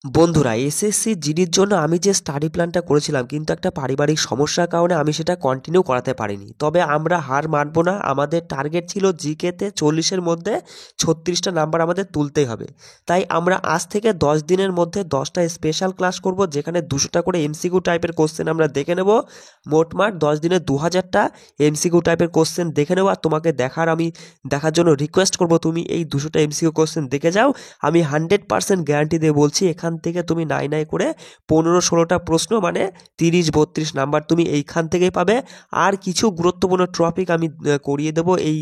বন্ধুরা, এসএসসি জিডির জন্য আমি যে স্টাডি প্ল্যানটা করেছিলাম, কিন্তু একটা পারিবারিক সমস্যার কারণে আমি সেটা কন্টিনিউ করাতে পারিনি। তবে আমরা হার মানব না। আমাদের টার্গেট ছিল জিকেতে 40-এর মধ্যে 36টা নাম্বার আমাদের তুলতেই হবে। তাই আমরা আজ থেকে 10 দিনের মধ্যে 10টা স্পেশাল ক্লাস করব, যেখানে 200টা করে এমসিকিউ টাইপের কোশ্চেন আমরা দেখে নেব। মোটমাট 10 দিনে 2000টা এমসিকিউ টাইপের কোশ্চেন দেখে নেব। আর তোমাকে দেখার জন্য রিকোয়েস্ট করব, তুমি এই 200টা এমসিকিউ কোশ্চেন দেখে যাও। আমি 100% গ্যারান্টি দিয়ে বলছি, এখান থেকে তুমি নাই নাই করে 15-16টা প্রশ্ন, মানে 30-32 নাম্বার তুমি এইখান থেকেই পাবে। আর কিছু গুরুত্বপূর্ণ টপিক আমি করিয়ে দেবো। এই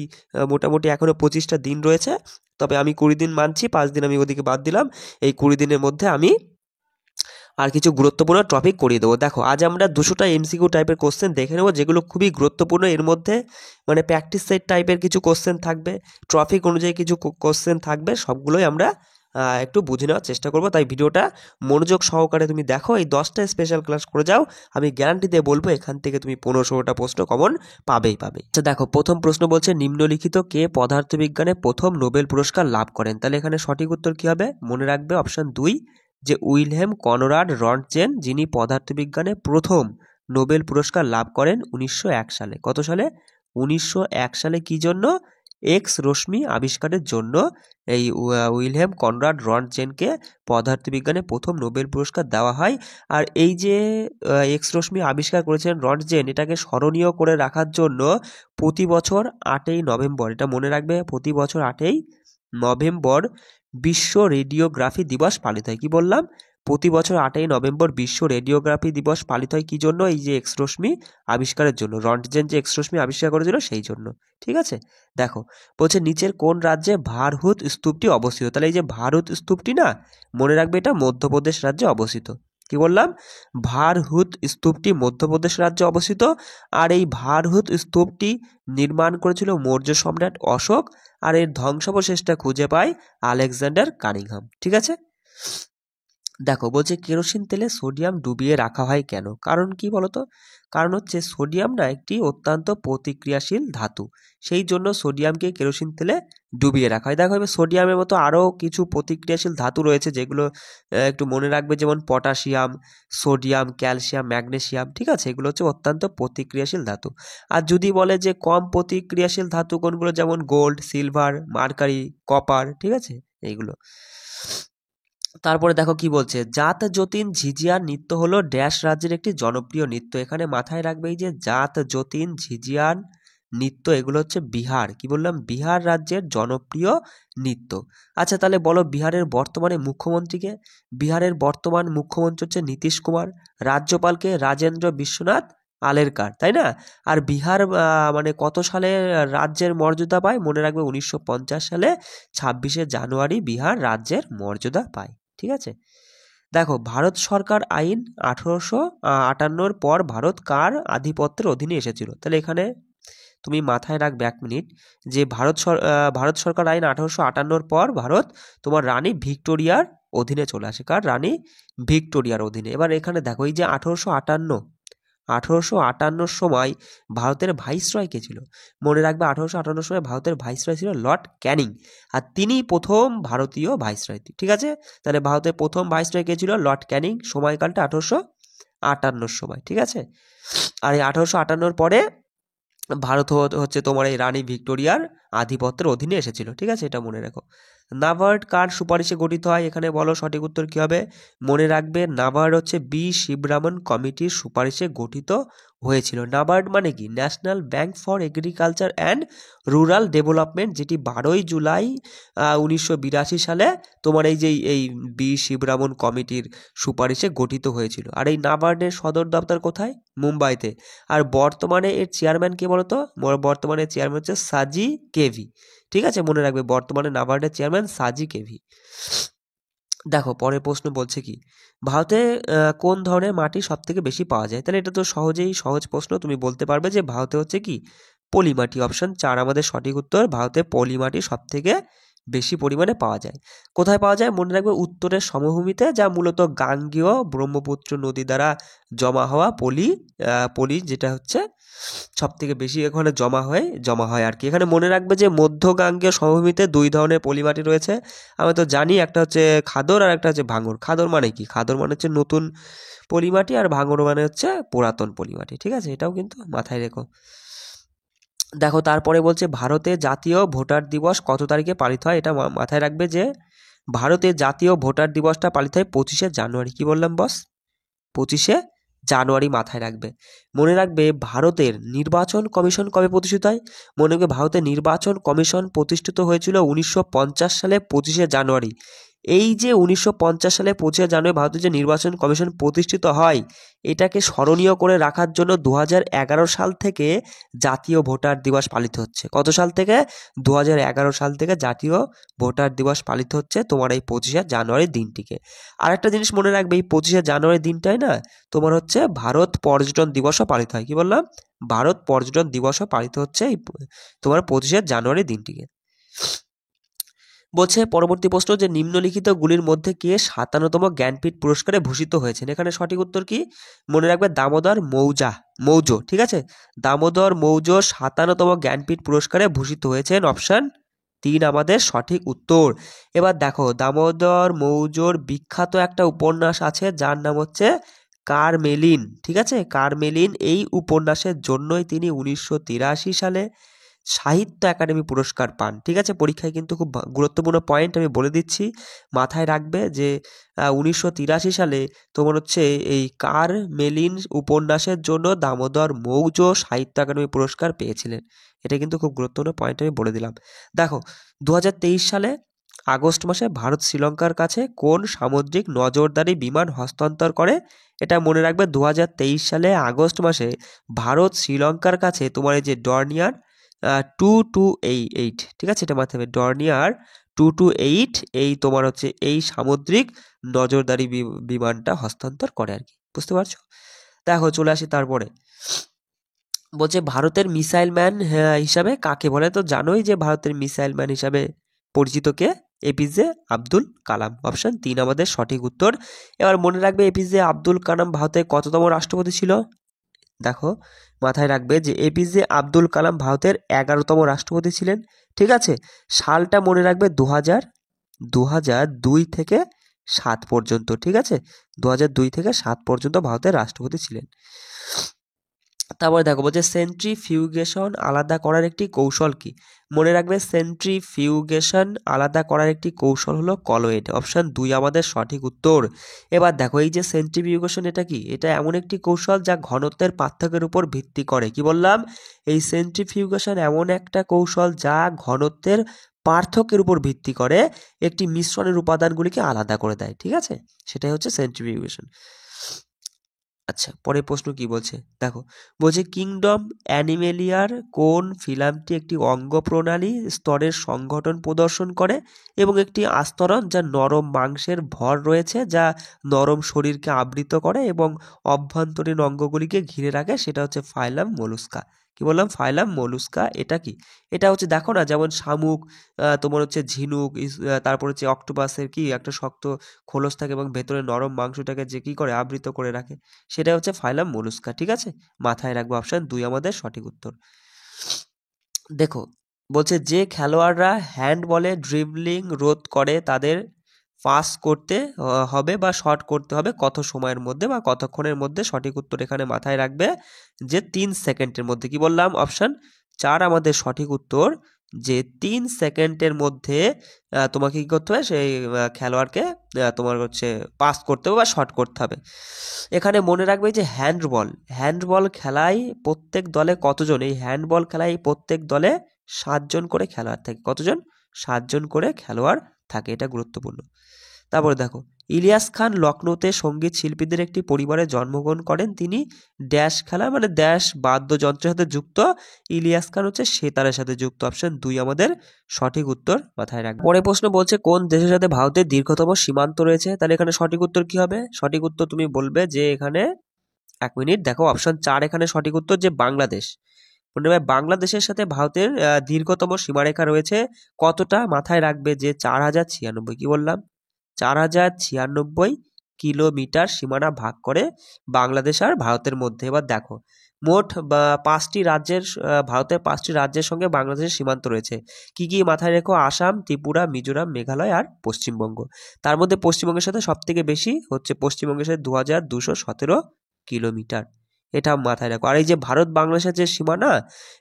মোটামুটি এখনও 25টা দিন রয়েছে, তবে আমি 20 দিন মানছি, 5 দিন আমি ওদিকে বাদ দিলাম। এই 20 দিনের মধ্যে আমি আর কিছু গুরুত্বপূর্ণ টপিক করিয়ে দেবো। দেখো, আজ আমরা 200টা এমসিকিউ টাইপের কোশ্চেন দেখে নেবো, যেগুলো খুবই গুরুত্বপূর্ণ। এর মধ্যে মানে প্র্যাকটিস সেট টাইপের কিছু কোশ্চেন থাকবে, টপিক অনুযায়ী কিছু কোশ্চেন থাকবে। সবগুলোই আমরা একটু বুঝে নেওয়ার চেষ্টা করব। তাই ভিডিওটা মনোযোগ সহকারে তুমি দেখো, এই 10টা স্পেশাল ক্লাস করে যাও। আমি গ্যারান্টি দিয়ে বলবো, এখান থেকে তুমি 15-16টা প্রশ্ন কমন পাবেই পাবে। আচ্ছা দেখো, প্রথম প্রশ্ন বলছে, নিম্নলিখিত কে পদার্থবিজ্ঞানে প্রথম নোবেল পুরস্কার লাভ করেন? তাহলে এখানে সঠিক উত্তর কী হবে? মনে রাখবে অপশন 2, যে উইলহেম কনরাড রন্টজেন, যিনি পদার্থবিজ্ঞানে প্রথম নোবেল পুরস্কার লাভ করেন 1901 সালে। কত সালে? 1901 সালে। কি জন্য? এক্স রশ্মি আবিষ্কারের জন্য এই উইলহেম কনরাড রন্টজেনকে পদার্থবিজ্ঞানে প্রথম নোবেল পুরস্কার দেওয়া হয়। আর এই যে এক্স রশ্মি আবিষ্কার করেছেন রন্টজেন, এটাকে স্মরণীয় করে রাখার জন্য প্রতি বছর 8ই নভেম্বর, এটা মনে রাখবে, প্রতি বছর 8ই নভেম্বর বিশ্ব রেডিওগ্রাফি দিবস পালিত হয়। কি বললাম? প্রতি বছর 8ই নভেম্বর বিশ্ব রেডিওগ্রাফি দিবস পালিত হয়। কি জন্য? এই যে এক্স রশ্মি আবিষ্কারের জন্য, রন্টজেন যে এক্স রশ্মি আবিষ্কার করেছিল সেই জন্য। ঠিক আছে, দেখো বলছে, নিচের কোন রাজ্যে ভারহুত স্তূপটি অবস্থিত? তাহলে এই যে ভারহুত স্তূপটি না, মনে রাখবে এটা মধ্যপ্রদেশ রাজ্যে অবস্থিত। কি বললাম? ভারহুত স্তূপটি মধ্যপ্রদেশ রাজ্যে অবস্থিত। আর এই ভারহুত স্তূপটি নির্মাণ করেছিল মৌর্য সম্রাট অশোক। আর এর ধ্বংসাবশেষটা খুঁজে পায় আলেকজান্ডার কানিংহাম। ঠিক আছে, দেখো বলছে, কেরোসিন তেলে সোডিয়াম ডুবিয়ে রাখা হয় কেন? কারণ কি বলতো? কারণ হচ্ছে সোডিয়াম না একটি অত্যন্ত প্রতিক্রিয়াশীল ধাতু, সেই জন্য সোডিয়ামকে কেরোসিন তেলে ডুবিয়ে রাখা হয়। দেখো, এবার সোডিয়ামের মতো আরও কিছু প্রতিক্রিয়াশীল ধাতু রয়েছে, যেগুলো একটু মনে রাখবে, যেমন পটাশিয়াম, সোডিয়াম, ক্যালসিয়াম, ম্যাগনেসিয়াম। ঠিক আছে, এগুলো হচ্ছে অত্যন্ত প্রতিক্রিয়াশীল ধাতু। আর যদি বলে যে কম প্রতিক্রিয়াশীল ধাতু কোনগুলো, যেমন গোল্ড, সিলভার, মার্কারি, কপার। ঠিক আছে, এইগুলো। তারপরে দেখো কি বলছে, জাত যতীন ঝিঝিয়ার নৃত্য হলো ড্যাশ রাজ্যের একটি জনপ্রিয় নৃত্য। এখানে মাথায় রাখবে, এই যে জাত যতীন ঝিঝিয়ার নৃত্য, এগুলো হচ্ছে বিহার, কি বললাম, বিহার রাজ্যের জনপ্রিয় নৃত্য। আচ্ছা তাহলে বলো, বিহারের বর্তমানে মুখ্যমন্ত্রীকে? বিহারের বর্তমান মুখ্যমন্ত্রী হচ্ছে নীতিশ কুমার। রাজ্যপালকে রাজেন্দ্র বিশ্বনাথ আলেরকার, তাই না? আর বিহার মানে কত সালে রাজ্যের মর্যাদা পায়? মনে রাখবে 1950 সালে 26শে জানুয়ারি বিহার রাজ্যের মর্যাদা পায়। ঠিক আছে, দেখো, ভারত সরকার আইন 1858 পর ভারত কার আধিপত্যের অধীনে এসেছিল? তাহলে এখানে তুমি মাথায় রাখবে 1 মিনিট, যে ভারত সরকার আইন 1858 পর ভারত তোমার রানী ভিক্টোরিয়ার অধীনে চলে আসে। কার? রানী ভিক্টোরিয়ার অধীনে। এবার এখানে দেখো, এই যে 1858 সময় ভারতের ভাইসরয় কে ছিল? মনে রাখবে, 1858 সময় ভারতের ভাইসরয় ছিল লর্ড ক্যানিং। আর তিনি প্রথম ভারতীয় ভাইসরয়। ঠিক আছে, তাহলে ভারতের প্রথম ভাইসরয় কে ছিল? লর্ড ক্যানিং। সময়কালটা 1858 সময়। ঠিক আছে, আর এই 1858 পরে ভারত হচ্ছে তোমার এই রানী ভিক্টোরিয়ার আধিপত্যের অধীনে এসেছিল। ঠিক আছে, এটা মনে রাখো। নাবার্ড কার সুপারিশে গঠিত হয়? এখানে বলো সঠিক উত্তর কী হবে? মনে রাখবে, নাবার্ড হচ্ছে বি শিবরামন কমিটির সুপারিশে গঠিত হয়েছিল। নাবার্ড মানে কি? National bank for agriculture and rural development, যেটি 12ই জুলাই 1982 সালে তোমার এই বি শিবরামন কমিটির সুপারিশে গঠিত হয়েছিল। আর এই নাবার্ডের সদর দপ্তর কোথায়? মুম্বাইতে। আর বর্তমানে এর চেয়ারম্যান কে বলতো? বর্তমানে চেয়ারম্যান হচ্ছে সাজি কেভি। ঠিক আছে, মনে রাখবে, বর্তমানে নাবার্ডের চেয়ারম্যান সাজি কেভি। দেখো, পরের প্রশ্ন বলছে কি, ভারতে কোন ধরনের মাটি সব থেকে বেশি পাওয়া যায়? তাহলে এটা তো সহজ প্রশ্ন, তুমি বলতে পারবে যে ভারতে হচ্ছে কি পলি মাটি। অপশন 4 আমাদের সঠিক উত্তর। ভারতে পলি মাটি সব থেকে বেশি পরিমাণে পাওয়া যায়। কোথায় পাওয়া যায়? মনে রাখবে উত্তরের সমভূমিতে, যা মূলত গাঙ্গেয় ব্রহ্মপুত্র নদী দ্বারা জমা হওয়া পলি যেটা হচ্ছে সব থেকে বেশি এখানে জমা হয় আর কি। এখানে মনে রাখবে যে মধ্য গাঙ্গেয় সমভূমিতে দুই ধরনের পলিমাটি রয়েছে। আমরা তো জানি একটা হচ্ছে খাদর আর একটা হচ্ছে ভাঙর। খাদর মানে কি? খাদর মানে হচ্ছে নতুন পলিমাটি, আর ভাঙর মানে হচ্ছে পুরাতন পলিমাটি। ঠিক আছে, এটাও কিন্তু মাথায় রেখো। দেখো তারপরে বলছে ভারতে জাতীয় ভোটার দিবস কত তারিখে পালিত হয়? এটা মাথায় রাখবে যে ভারতে জাতীয় ভোটার দিবসটা পালিত হয় 25শে জানুয়ারি। কি বললাম বস? 25শে জানুয়ারি মাথায় রাখবে। মনে রাখবে ভারতের নির্বাচন কমিশন কবে প্রতিষ্ঠিত হয়? মনে রাখবে ভারতের নির্বাচন কমিশন প্রতিষ্ঠিত হয়েছিল 1950 সালে 25শে জানুয়ারি। এই যে 1950 সালে 25শে জানুয়ারি ভারতের যে নির্বাচন কমিশন প্রতিষ্ঠিত হয়, এটাকে স্মরণীয় করে রাখার জন্য 2011 সাল থেকে জাতীয় ভোটার দিবস পালিত হচ্ছে। কত সাল থেকে? 2011 সাল থেকে জাতীয় ভোটার দিবস পালিত হচ্ছে তোমার এই 25শে জানুয়ারির দিনটিকে। আর একটা জিনিস মনে রাখবে, এই 25শে জানুয়ারির দিনটায় না তোমার হচ্ছে ভারত পর্যটন দিবসও পালিত হয়। কি বললাম? ভারত পর্যটন দিবসও পালিত হচ্ছে এই তোমার 25শে জানুয়ারির দিনটিকে। বলছে পরবর্তী প্রশ্ন যে নিম্নলিখিত গুলির মধ্যে কে 57তম জ্ঞানপীঠ পুরস্কারে ভূষিত হয়েছেন? এখানে সঠিক উত্তর কি? মনে রাখবে দামোদর মৌজো। ঠিক আছে, দামোদর মৌজো 57তম জ্ঞানপীঠ পুরস্কারে ভূষিত হয়েছেন। অপশন 3 আমাদের সঠিক উত্তর। এবার দেখো দামোদর মৌজোর বিখ্যাত একটা উপন্যাস আছে যার নাম হচ্ছে কারমেলিন। ঠিক আছে, কারমেলিন। এই উপন্যাসের জন্যই তিনি 1983 সালে সাহিত্য একাডেমি পুরস্কার পান। ঠিক আছে, পরীক্ষায় কিন্তু খুব গুরুত্বপূর্ণ পয়েন্ট আমি বলে দিচ্ছি, মাথায় রাখবে যে 1983 সালে তোমার হচ্ছে এই কারমেলিন উপন্যাসের জন্য দামোদর মৌজো সাহিত্য একাডেমি পুরস্কার পেয়েছিলেন। এটা কিন্তু খুব গুরুত্বপূর্ণ পয়েন্ট আমি বলে দিলাম। দেখো 2023 সালে আগস্ট মাসে ভারত শ্রীলঙ্কার কাছে কোন সামুদ্রিক নজরদারি বিমান হস্তান্তর করে? এটা মনে রাখবে 2023 সালে আগস্ট মাসে ভারত শ্রীলঙ্কার কাছে তোমার এই যে ডর্নিয়ার 2288, ঠিক আছে, এটা মাথায় রাখবে, ডর্নিয়ার 228 এই তোমার হচ্ছে এই সামুদ্রিক নজরদারি বিমানটা হস্তান্তর করে আর কি। বুঝতে পারছো? দেখো চলে আসি তারপরে। বলছে ভারতের মিসাইল ম্যান হিসাবে কাকে বলে? তো জানোই যে ভারতের মিসাইল ম্যান হিসাবে পরিচিত কে? এপিজে আব্দুল কালাম। অপশন 3 আমাদের সঠিক উত্তর। এবার মনে রাখবে এপিজে আব্দুল কালাম ভারতের কততম রাষ্ট্রপতি ছিল? দেখো মাথায় রাখবে যে এপিজে আব্দুল কালাম ভারতের 11তম রাষ্ট্রপতি ছিলেন। ঠিক আছে, সালটা মনে রাখবে 2002 থেকে 7 পর্যন্ত। ঠিক আছে, 2002 থেকে 7 পর্যন্ত ভারতের রাষ্ট্রপতি ছিলেন। তারপরে দেখো বলছে সেন্ট্রিফিউগেশন আলাদা করার একটি কৌশল কি? মনে রাখবে সেন্ট্রিফিউগেশন আলাদা করার একটি কৌশল হলো কলয়েড। অপশন 2 আমাদের সঠিক উত্তর। এবার দেখো এই যে সেন্ট্রিফিউগেশন এটা কি? এটা এমন একটি কৌশল যা ঘনত্বের পার্থক্যের উপর ভিত্তি করে। কি বললাম? এই সেন্ট্রিফিউগেশন এমন একটা কৌশল যা ঘনত্বের পার্থক্যের উপর ভিত্তি করে একটি মিশ্রণের উপাদানগুলিকে আলাদা করে দেয়। ঠিক আছে, সেটাই হচ্ছে সেন্ট্রিফিউগেশন। আচ্ছা, পরের প্রশ্ন কি বলছে দেখো। বলছে কিংডম অ্যানিমেলিয়ার কোন ফিলামটি একটি অঙ্গ প্রণালী স্তরের সংগঠন প্রদর্শন করে এবং একটি আস্তরণ যা নরম মাংসের ভর রয়েছে যা নরম শরীরকে আবৃত করে এবং অভ্যন্তরীণ অঙ্গগুলিকে ঘিরে রাখে, সেটা হচ্ছে ফাইলাম মোলুস্কা। কি বললাম? ফাইলাম মোলুস্কা। এটা কি? এটা হচ্ছে দেখো না, যেমন শামুক, তোমার হচ্ছে ঝিনুক, তারপর হচ্ছে অক্টোপাসের কি একটা শক্ত খোলস থাকে এবং ভেতরে নরম মাংসটাকে যে কি করে আবৃত করে রাখে, সেটা হচ্ছে ফাইলাম মোলুস্কা। ঠিক আছে, মাথায় রাখবো। অপশন 2 আমাদের সঠিক উত্তর। দেখো বলছে যে খেলোয়াড়রা হ্যান্ড বলে ড্রিবলিং রোধ করে তাদের পাস করতে হবে বা শট করতে হবে কত সময়ের মধ্যে বা কতক্ষণের মধ্যে? সঠিক উত্তর এখানে মাথায় রাখবে যে 3 সেকেন্ডের মধ্যে। কি বললাম? অপশন 4 আমাদের সঠিক উত্তর, যে 3 সেকেন্ডের মধ্যে তোমাকে কি করতে হবে? সেই খেলোয়াড়কে তোমার হচ্ছে পাস করতে হবে বা শট করতে হবে। এখানে মনে রাখবে যে হ্যান্ডবল খেলায় প্রত্যেক দলে কতজন? এই হ্যান্ডবল খেলায় প্রত্যেক দলে 7 জন করে খেলোয়াড় থাকে। কতজন? 7 জন করে খেলোয়াড় থাকে, এটা গুরুত্বপূর্ণ। তারপরে দেখো ইলিয়াস খান লখনৌতে সঙ্গীত শিল্পীদের একটি পরিবারে জন্মগ্রহণ করেন। তিনি ড্যাশ খেলা মানে ড্যাশ বাদ্যযন্ত্রের সাথে যুক্ত। ইলিয়াস খান হচ্ছে সেতারের সাথে যুক্ত। অপশন 2 আমাদের সঠিক উত্তর, মাথায় রাখবে। পরের প্রশ্ন বলছে কোন দেশের সাথে ভারতের দীর্ঘতম সীমান্ত রয়েছে? তাহলে এখানে সঠিক উত্তর কি হবে? সঠিক উত্তর তুমি বলবে যে এখানে 1 মিনিট, দেখো অপশন 4 এখানে সঠিক উত্তর যে বাংলাদেশ। মনে রাখবে বাংলাদেশের সাথে ভারতের দীর্ঘতম সীমারেখা রয়েছে কতটা, মাথায় রাখবে যে 4096। কি বললাম? 4096 কিলোমিটার সীমানা ভাগ করে বাংলাদেশ আর ভারতের মধ্যে। এবার দেখো মোট 5টি রাজ্যের ভারতের 5টি রাজ্যের সঙ্গে বাংলাদেশের সীমান্ত রয়েছে। কি কি মাথায় রেখো? আসাম, ত্রিপুরা, মিজোরাম, মেঘালয় আর পশ্চিমবঙ্গ। তার মধ্যে পশ্চিমবঙ্গের সাথে সব থেকে বেশি হচ্ছে পশ্চিমবঙ্গের সাথে 2217 কিলোমিটার। এটা মাথায় রাখো। আর এই যে ভারত বাংলাদেশের যে সীমানা,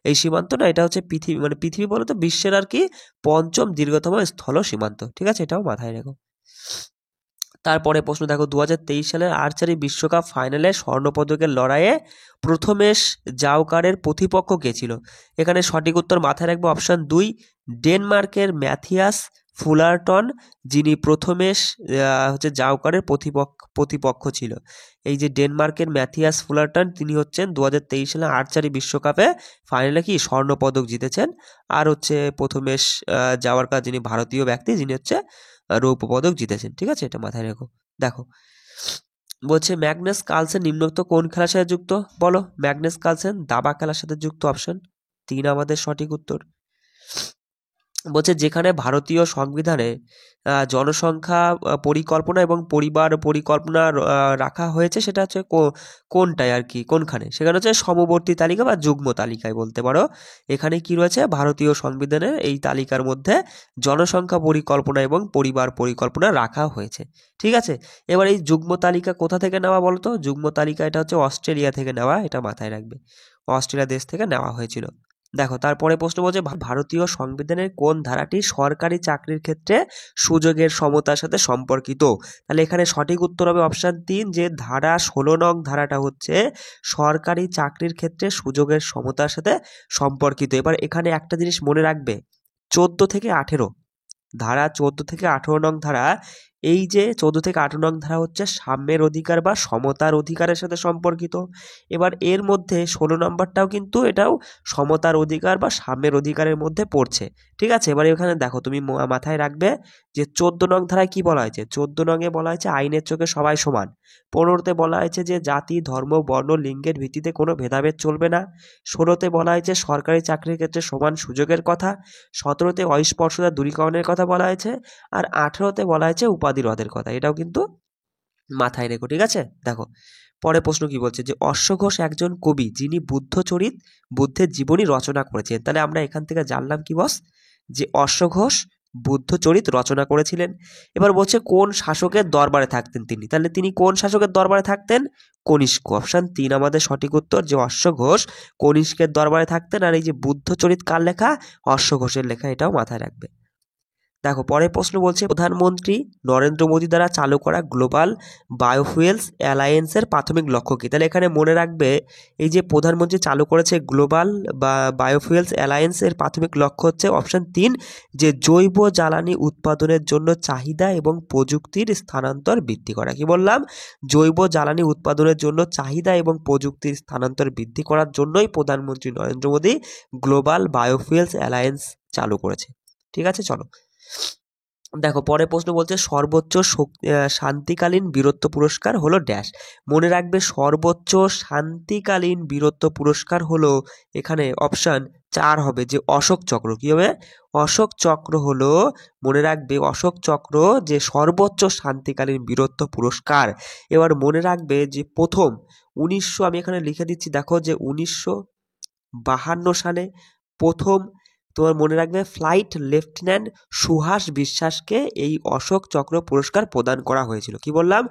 এই সীমান্ত না, এটা হচ্ছে পৃথিবী মানে পৃথিবী বলতে বিশ্বের আর কি 5ম দীর্ঘতম স্থল সীমান্ত। ঠিক আছে, এটাও মাথায় রেখো। তারপরে প্রশ্ন দেখো, 2023 সালের আর্চারি বিশ্বকাপ ফাইনালে স্বর্ণপদকের লড়াইয়ে প্রথমেশ জাওকারের প্রতিপক্ষ কে ছিল? এখানে সঠিক উত্তর মাথায় রাখবে অপশন 2, ডেনমার্কের ম্যাথিয়াস ফুলারটন, যিনি প্রথমেশ হচ্ছে জাওকারের প্রতিপক্ষ ছিল। এই যে ডেনমার্কের ম্যাথিয়াস ফুলারটন, তিনি হচ্ছেন 2023 সালে আর্চারি বিশ্বকাপে ফাইনালে কি স্বর্ণপদক জিতেছেন। আর হচ্ছে প্রথমেশ জাওয়ারকার, যিনি ভারতীয় ব্যক্তি, যিনি হচ্ছে রৌপ্য পদক জিতেছেন। ঠিক আছে, এটা মাথায় রেখো। দেখো বলছে ম্যাগনাস কার্লসেন নিম্নোক্ত কোন খেলার সাথে যুক্ত? বলো। ম্যাগনাস কার্লসেন দাবা খেলার সাথে যুক্ত, অপশন 3 আমাদের সঠিক উত্তর। বলছে যেখানে ভারতীয় সংবিধানে জনসংখ্যা পরিকল্পনা এবং পরিবার পরিকল্পনা রাখা হয়েছে, সেটা হচ্ছে কোনটায় আর কি, কোনখানে? সেখানে হচ্ছে সমবর্তী তালিকা বা যুগ্ম তালিকায় বলতে পারো। এখানে কি রয়েছে? ভারতীয় সংবিধানের এই তালিকার মধ্যে জনসংখ্যা পরিকল্পনা এবং পরিবার পরিকল্পনা রাখা হয়েছে। ঠিক আছে, এবার এই যুগ্ম তালিকা কোথা থেকে নেওয়া বলো তো? যুগ্ম তালিকা এটা হচ্ছে অস্ট্রেলিয়া থেকে নেওয়া, এটা মাথায় রাখবে। অস্ট্রেলিয়া দেশ থেকে নেওয়া হয়েছিল। দেখো তারপরে প্রশ্ন বলছে ভারতীয় সংবিধানের কোন ধারাটি সরকারি চাকরির ক্ষেত্রে সুযোগের সমতার সাথে সম্পর্কিত? তাহলে এখানে সঠিক উত্তর হবে অপশন 3, যে ধারা 16 নং ধারাটা হচ্ছে সরকারি চাকরির ক্ষেত্রে সুযোগের সমতার সাথে সম্পর্কিত। এবার এখানে একটা জিনিস মনে রাখবে, 14 থেকে 18 ধারা, 14 থেকে 18 নং ধারা, এই যে 14 থেকে 18 নং ধারা হচ্ছে সাম্যের অধিকার বা সমতার অধিকারের সাথে সম্পর্কিত। এবার এর মধ্যে 16 নম্বরটাও কিন্তু এটাও সমতার অধিকার বা সাম্যের অধিকারের মধ্যে পড়ছে। ঠিক আছে, এবার এখানে দেখো তুমি মাথায় রাখবে যে 14 নং ধারায় কি বলা হয়েছে? 14 নংয়ে বলা হয়েছে আইনের চোখে সবাই সমান। 15তে বলা হয়েছে যে জাতি, ধর্ম, বর্ণ, লিঙ্গের ভিত্তিতে কোনো ভেদাভেদ চলবে না। 16তে বলা হয়েছে সরকারি চাকরির ক্ষেত্রে সমান সুযোগের কথা। 17তে অস্পর্শতা দূরীকরণের কথা বলা হয়েছে। আর 18তে বলা হয়েছে উপাধি রদের কথা। এটাও কিন্তু মাথায় রেখো। ঠিক আছে, দেখো পরে প্রশ্ন কি বলছে, যে অশ্বঘোষ একজন কবি যিনি বুদ্ধচরিত, বুদ্ধের জীবনী রচনা করেছেন। তাহলে আমরা এখান থেকে জানলাম কি বস, যে অশ্বঘোষ বুদ্ধচরিত রচনা করেছিলেন। এবার বলছে কোন শাসকের দরবারে থাকতেন তিনি? তাহলে তিনি কোন শাসকের দরবারে থাকতেন? কনিষ্ক। অপশন 3 আমাদের সঠিক উত্তর, যে অশ্বঘোষ কনিষ্কের দরবারে থাকতেন। আর এই যে বুদ্ধচরিত কার লেখা? অশ্বঘোষের লেখা, এটাও মাথায় রাখবে। দেখো পরের প্রশ্ন বলছে প্রধানমন্ত্রী নরেন্দ্র মোদী দ্বারা চালু করা গ্লোবাল বায়োফুয়েলস অ্যালায়েন্সের প্রাথমিক লক্ষ্য কী? তাহলে এখানে মনে রাখবে এই যে প্রধানমন্ত্রী চালু করেছে গ্লোবাল বা বায়োফুয়েলস অ্যালায়েন্সের প্রাথমিক লক্ষ্য হচ্ছে অপশন 3, যে জৈব জ্বালানি উৎপাদনের জন্য চাহিদা এবং প্রযুক্তির স্থানান্তর বৃদ্ধি করা। কি বললাম? জৈব জ্বালানি উৎপাদনের জন্য চাহিদা এবং প্রযুক্তির স্থানান্তর বৃদ্ধি করার জন্যই প্রধানমন্ত্রী নরেন্দ্র মোদী গ্লোবাল বায়োফুয়েলস অ্যালায়েন্স চালু করেছে। ঠিক আছে, চলো দেখো পরের প্রশ্ন বলছে সর্বোচ্চ শান্তিকালীন বীরত্ব পুরস্কার হলো ড্যাশ। মনে রাখবে সর্বোচ্চ শান্তিকালীন বীরত্ব পুরস্কার হলো এখানে অপশন 4 হবে, যে অশোক চক্র। কি হবে? অশোক চক্র হলো, মনে রাখবে অশোক চক্র যে সর্বোচ্চ শান্তিকালীন বীরত্ব পুরস্কার। এবার মনে রাখবে যে প্রথম 1900, আমি এখানে লিখে দিচ্ছি, দেখো যে 1952 সালে প্রথম, তোমার মনে রাখবে ফ্লাইট লেফটেন্যান্ট সুহাস বিশ্বাসকে এই অশোক চক্র পুরস্কার প্রদান করা হয়েছিল। কি বললাম?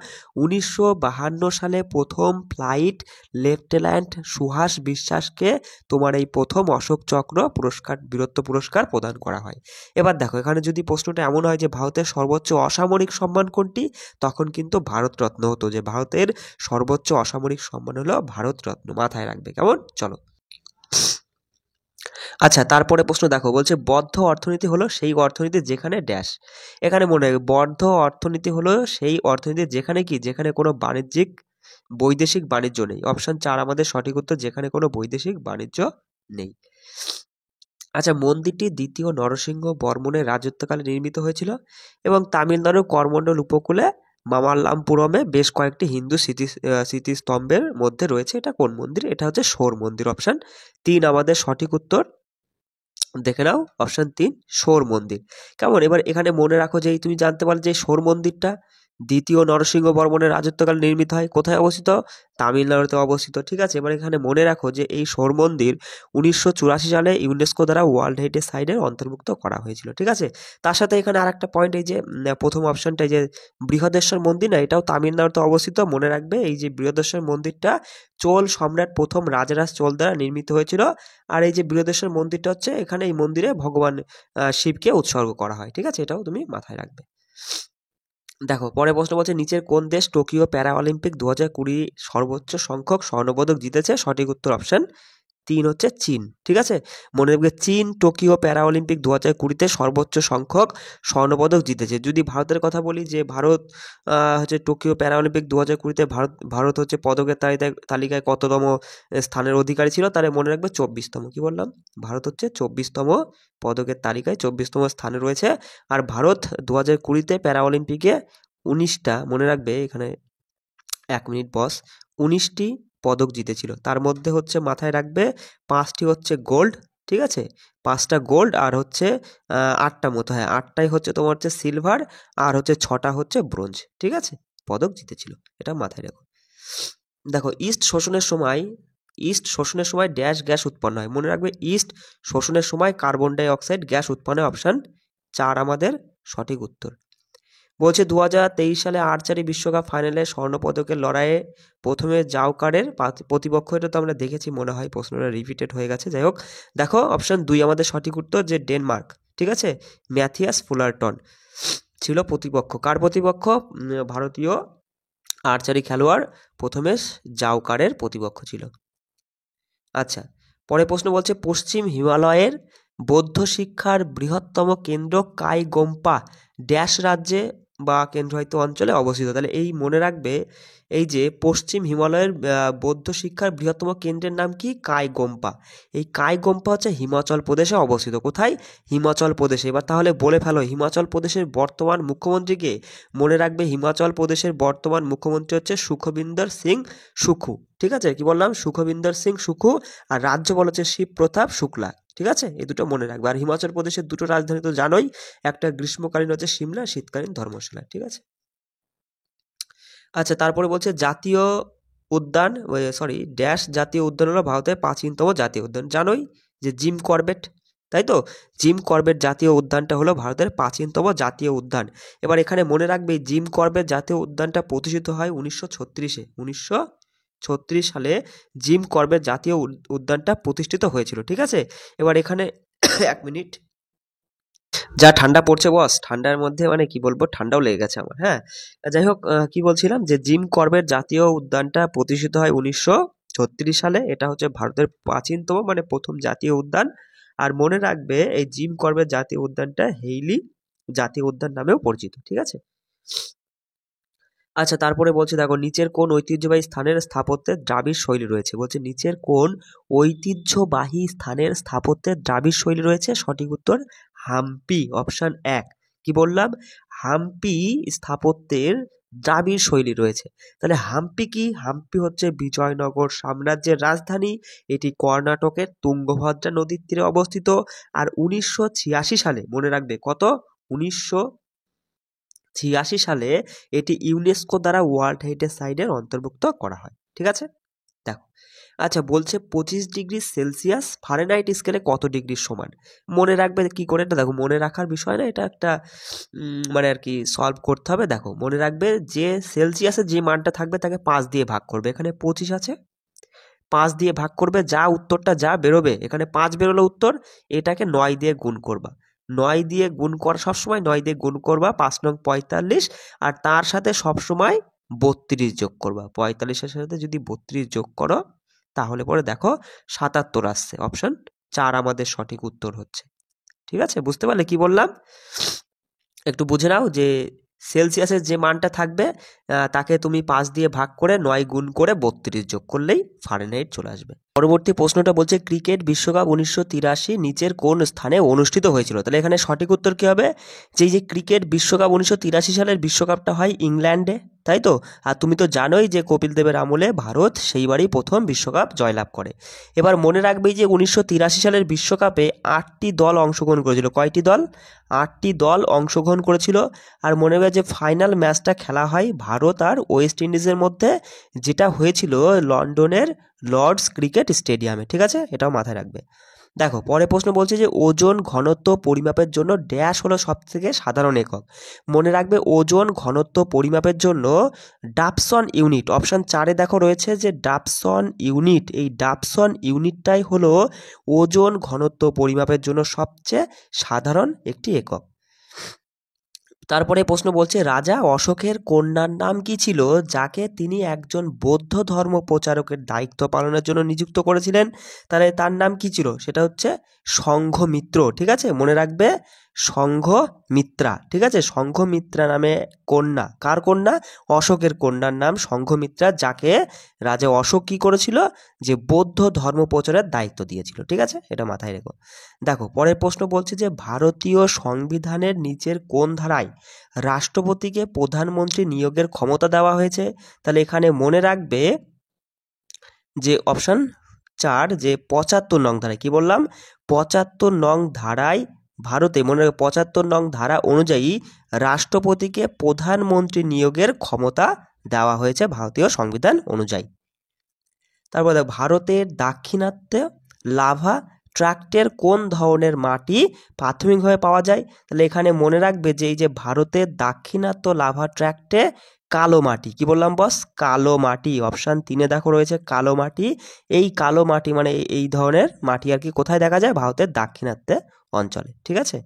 1952 সালে প্রথম ফ্লাইট লেফটেন্যান্ট সুহাস বিশ্বাসকে তোমার এই প্রথম অশোক চক্র পুরস্কার, বীরত্ব পুরস্কার প্রদান করা হয়। এবার দেখো এখানে যদি প্রশ্নটা এমন হয় যে ভারতের সর্বোচ্চ অসামরিক সম্মান কোনটি, তখন কিন্তু ভারতরত্ন হতো, যে ভারতের সর্বোচ্চ অসামরিক সম্মান হলো ভারতরত্ন। মাথায় রাখবে, কেমন? চলো আচ্ছা তারপরে প্রশ্ন দেখো, বলছে বদ্ধ অর্থনীতি হলো সেই অর্থনীতি যেখানে ড্যাশ। এখানে মনে রাখবে বদ্ধ অর্থনীতি হলো সেই অর্থনীতি যেখানে কি, যেখানে কোনো বৈদেশিক বাণিজ্য নেই। অপশন 4 আমাদের সঠিক উত্তর, যেখানে কোনো বৈদেশিক বাণিজ্য নেই। আচ্ছা মন্দিরটি দ্বিতীয় নরসিংহ বর্মনের রাজত্বকালে নির্মিত হয়েছিল এবং তামিলনাড়ুর করমণ্ডল উপকূলে মামাল্লাপুরমে বেশ কয়েকটি হিন্দু স্মৃতিস্তম্ভের মধ্যে রয়েছে। এটা কোন মন্দির? এটা হচ্ছে শোর মন্দির। অপশন 3 আমাদের সঠিক উত্তর। দেখে নাও অপশন 3 শোর মন্দির। কেমন? এবার এখানে মনে রাখো যে তুমি জানতে পারলে যে শোর মন্দিরটা দ্বিতীয় নরসিংহ বর্মনের রাজত্বকালে নির্মিত হয়। কোথায় অবস্থিত? তামিলনাড়ুতে অবস্থিত। ঠিক আছে, এবার এখানে মনে রাখো যে এই শোর মন্দির 1984 সালে ইউনেস্কো দ্বারা ওয়ার্ল্ড হেরিটেজ সাইটের অন্তর্ভুক্ত করা হয়েছিল। ঠিক আছে, তার সাথে এখানে আর একটা পয়েন্ট, এই যে প্রথম অপশনটা যে বৃহদেশ্বর মন্দির, না এটাও তামিলনাড়ুতে অবস্থিত। মনে রাখবে এই যে বৃহদেশ্বর মন্দিরটা চোল সম্রাট প্রথম রাজরাজ চোল দ্বারা নির্মিত হয়েছিল। আর এই যে বৃহদেশ্বর মন্দিরটা হচ্ছে, এখানে এই মন্দিরে ভগবান শিবকে উৎসর্গ করা হয়। ঠিক আছে, এটাও তুমি মাথায় রাখবে। দেখো পরে প্রশ্ন বলছে, নিচের কোন দেশ টোকিও প্যারা অলিম্পিক 2020 সর্বোচ্চ সংখ্যক স্বর্ণপদক জিতেছে? সঠিক উত্তর অপশন 3 হচ্ছে চীন। ঠিক আছে, মনে রাখবে চীন টোকিও প্যারা অলিম্পিক 2020-তে সর্বোচ্চ সংখ্যক স্বর্ণপদক জিতেছে। যদি ভারতের কথা বলি, যে ভারত হচ্ছে টোকিও প্যারা অলিম্পিক 2020-তে ভারত হচ্ছে পদকের তালিকায় কততম স্থানের অধিকারী ছিল? তাহলে মনে রাখবে 24তম। কি বললাম? ভারত হচ্ছে 24তম পদকের তালিকায় 24তম স্থানে রয়েছে। আর ভারত 2020-তে প্যারা অলিম্পিকে 19টা, মনে রাখবে এখানে 1 মিনিট বস, 19টি পদক জিতেছিল। তার মধ্যে হচ্ছে মাথায় রাখবে 5টি হচ্ছে গোল্ড। ঠিক আছে, 5টা গোল্ড আর হচ্ছে 8টা মতো, হ্যাঁ 8টাই হচ্ছে তোমার হচ্ছে সিলভার, আর হচ্ছে 6টা হচ্ছে ব্রোঞ্জ। ঠিক আছে, পদক জিতেছিল, এটা মাথায় রাখো। দেখো ইস্ট শোষণের সময় ড্যাশ গ্যাস উৎপন্ন হয়। মনে রাখবে ইস্ট শোষণের সময় কার্বন ডাই অক্সাইড গ্যাস উৎপন্ন হয়। অপশন 4 আমাদের সঠিক উত্তর। বলছে 2023 সালে আর্চারি বিশ্বকাপ ফাইনালে স্বর্ণপদকের লড়াইয়ে প্রথমে জাওকারের প্রতিপক্ষ, এটা তো আমরা দেখেছি মনে হয়, প্রশ্নটা রিপিটেড হয়ে গেছে। যাই হোক, দেখো অপশন 2 আমাদের সঠিক উত্তর, যে ডেনমার্ক। ঠিক আছে, ম্যাথিয়াস ফুলারটন ছিল প্রতিপক্ষ। কার প্রতিপক্ষ? ভারতীয় আর্চারি খেলোয়াড় প্রথমে জাওকারের প্রতিপক্ষ ছিল। আচ্ছা, পরে প্রশ্ন বলছে, পশ্চিম হিমালয়ের বৌদ্ধ শিক্ষার বৃহত্তম কেন্দ্র কাইগোম্পা ড্যাশ রাজ্যে বা কেন্দ্রহিত অঞ্চলে অবস্থিত। তাহলে এই মনে রাখবে, এই যে পশ্চিম হিমালয়ের বৌদ্ধ শিক্ষার বৃহত্তম কেন্দ্রের নাম কি? কাইগোম্পা। এই কাইগোম্পা হচ্ছে হিমাচল প্রদেশে অবস্থিত। কোথায়? হিমাচল প্রদেশে। এবার তাহলে বলে ফেলো, হিমাচল প্রদেশের বর্তমান মুখ্যমন্ত্রীকে? মনে রাখবে হিমাচল প্রদেশের বর্তমান মুখ্যমন্ত্রী হচ্ছে সুখবিন্দর সিং সুখু। ঠিক আছে, কি বললাম? সুখবিন্দর সিং সুখু। আর রাজ্যপাল হচ্ছে শিব প্রতাপ শুক্লা। ঠিক আছে, এই দুটো মনে রাখবে। আর হিমাচল প্রদেশের দুটো রাজধানী তো জানোই, একটা গ্রীষ্মকালীন হচ্ছে সিমলা, শীতকালীন ধর্মশালা। ঠিক আছে, আচ্ছা তারপরে বলছে জাতীয় উদ্যান, ড্যাশ জাতীয় উদ্যান হলো ভারতের প্রাচীনতম জাতীয় উদ্যান। জানোই যে জিম করবেট, তাই তো? জিম করবেট জাতীয় উদ্যানটা হলো ভারতের প্রাচীনতম জাতীয় উদ্যান। এবার এখানে মনে রাখবে জিম করবেট জাতীয় উদ্যানটা প্রতিষ্ঠিত হয় 1936-এ। 1936 সালে জিম করবেট জাতীয় উদ্যানটা প্রতিষ্ঠিত হয়েছিল। ঠিক আছে, এবার এখানে 1 মিনিট, যা ঠান্ডা পড়ছে বস, ঠান্ডার মধ্যে মানে কি বলবো, ঠান্ডাও লেগে গেছে আমার। হ্যাঁ, যাই হোক, কি বলছিলাম, যে জিম করবেট জাতীয় উদ্যানটা প্রতিষ্ঠিত হয় 1936 সালে। এটা হচ্ছে ভারতের প্রাচীনতম মানে প্রথম জাতীয় উদ্যান। আর মনে রাখবে এই জিম করবেট জাতীয় উদ্যানটা হেইলি জাতীয় উদ্যান নামেও পরিচিত। ঠিক আছে, আচ্ছা তারপরে বলছে, দেখো নিচের কোন ঐতিহ্যবাহী স্থানের স্থাপত্যের দ্রাবিড় শৈলী রয়েছে? বলছে নিচের কোন ঐতিহ্যবাহী স্থানের স্থাপত্যের দ্রাবিড় শৈলী রয়েছে? সঠিক উত্তর হাম্পি। অপশন 1। কি বললাম? হাম্পি স্থাপত্যের দ্রাবিড় শৈলী রয়েছে। তাহলে হাম্পি কি? হাম্পি হচ্ছে বিজয়নগর সাম্রাজ্যের রাজধানী। এটি কর্ণাটকের তুঙ্গভদ্রা নদীর তীরে অবস্থিত। আর 1986 সালে, মনে রাখবে কত? 1986 সালে এটি ইউনেস্কো দ্বারা ওয়ার্ল্ড হেরিটেজ সাইটের অন্তর্ভুক্ত করা হয়। ঠিক আছে, দেখো আচ্ছা বলছে 25°C ফারেনহাইট স্কেলে কত ডিগ্রির সমান? মনে রাখবে কি করে? এটা দেখো মনে রাখার বিষয় না, এটা একটা মানে আর কি সলভ করতে হবে। দেখো মনে রাখবে যে সেলসিয়াসের যে মানটা থাকবে তাকে 5 দিয়ে ভাগ করবে। এখানে 25 আছে, 5 দিয়ে ভাগ করবে, যা উত্তরটা যা বেরোবে, এখানে 5 বেরোলো উত্তর, এটাকে 9 দিয়ে গুণ করবা। 9 দিয়ে গুণ করা, সবসময় 9 দিয়ে গুণ করবা, 5 নং 45, আর তার সাথে সবসময় 32 যোগ করবা। 45-এর সাথে যদি 32 যোগ করো, তাহলে পরে দেখো 77 আসছে। অপশন 4 আমাদের সঠিক উত্তর হচ্ছে। ঠিক আছে, বুঝতে পারলে কি বললাম? একটু বুঝে নাও যে সেলসিয়াসের যে মানটা থাকবে তাকে তুমি 5 দিয়ে ভাগ করে 9 গুণ করে 32 যোগ করলেই ফারেনহাইট চলে আসবে। পরবর্তী প্রশ্নটা বলছে ক্রিকেট বিশ্বকাপ 1983 নিচের কোন স্থানে অনুষ্ঠিত হয়েছিল? তাহলে এখানে সঠিক উত্তর কী হবে, যে এই যে ক্রিকেট বিশ্বকাপ 1983 সালের বিশ্বকাপটা হয় ইংল্যান্ডে, তাই তো? আর তুমি তো জানোই যে কপিল দেবের আমলে ভারত সেইবারই প্রথম বিশ্বকাপ জয়লাভ করে। এবার মনে রাখবে যে 1983 সালের বিশ্বকাপে 8টি দল অংশগ্রহণ করেছিল। কয়টি দল? 8টি দল অংশগ্রহণ করেছিল। আর মনে রাখবে যে ফাইনাল ম্যাচটা খেলা হয় ভারত আর ওয়েস্ট ইন্ডিজের মধ্যে, যেটা হয়েছিল লন্ডনের লর্ডস ক্রিকেট স্টেডিয়ামে, ঠিক আছে? এটাও মাথায় রাখবে। দেখো পরে প্রশ্ন বলছে যে ওজন ঘনত্ব পরিমাপের জন্য ড্যাশ হলো সবথেকে সাধারণ একক। মনে রাখবে ওজন ঘনত্ব পরিমাপের জন্য ডাবসন ইউনিট, অপশান 4-এ দেখো রয়েছে যে ডাবসন ইউনিট, এই ডাবসন ইউনিটটাই হলো ওজন ঘনত্ব পরিমাপের জন্য সবচেয়ে সাধারণ একটি একক। তারপরে প্রশ্ন বলছে রাজা অশোকের কন্যার নাম কি ছিল যাকে তিনি একজন বৌদ্ধ ধর্ম প্রচারকের দায়িত্ব পালনের জন্য নিযুক্ত করেছিলেন? তাহলে তার নাম কি ছিল? সেটা হচ্ছে সংঘমিত্র, ঠিক আছে? মনে রাখবে সংঘমিত্রা, ঠিক আছে? সংঘমিত্রা নামে কন্যা, কার কন্যা? অশোকের কন্যার নাম সংঘমিত্রা, যাকে রাজা অশোক কী করেছিল, যে বৌদ্ধ ধর্ম প্রচারের দায়িত্ব দিয়েছিল, ঠিক আছে? এটা মাথায় রেখো। দেখো পরের প্রশ্ন বলছে যে ভারতীয় সংবিধানের নিচের কোন ধারায় রাষ্ট্রপতিকে প্রধানমন্ত্রী নিয়োগের ক্ষমতা দেওয়া হয়েছে? তাহলে এখানে মনে রাখবে যে অপশান 4, যে 75 নং ধারায়, কি বললাম? 75 নং ধারায় ভারতে, মনে রাখবে 75 নং ধারা অনুযায়ী রাষ্ট্রপতিকে প্রধানমন্ত্রী নিয়োগের ক্ষমতা দেওয়া হয়েছে ভারতীয় সংবিধান অনুযায়ী। তারপর দেখো ভারতের দাক্ষিণাত্যে লাভা ট্র্যাক্টের কোন ধরনের মাটি প্রাথমিকভাবে পাওয়া যায়? তাহলে এখানে মনে রাখবে যে এই যে ভারতের দাক্ষিণাত্য লাভা ট্র্যাক্টে কালো মাটি, কি বললাম বস? কালো মাটি, অপশান 3-এ দেখো রয়েছে কালো মাটি। এই কালো মাটি মানে এই ধরনের মাটি আর কি কোথায় দেখা যায়? ভারতের দাক্ষিণাত্যে অঞ্চলে, ঠিক আছে?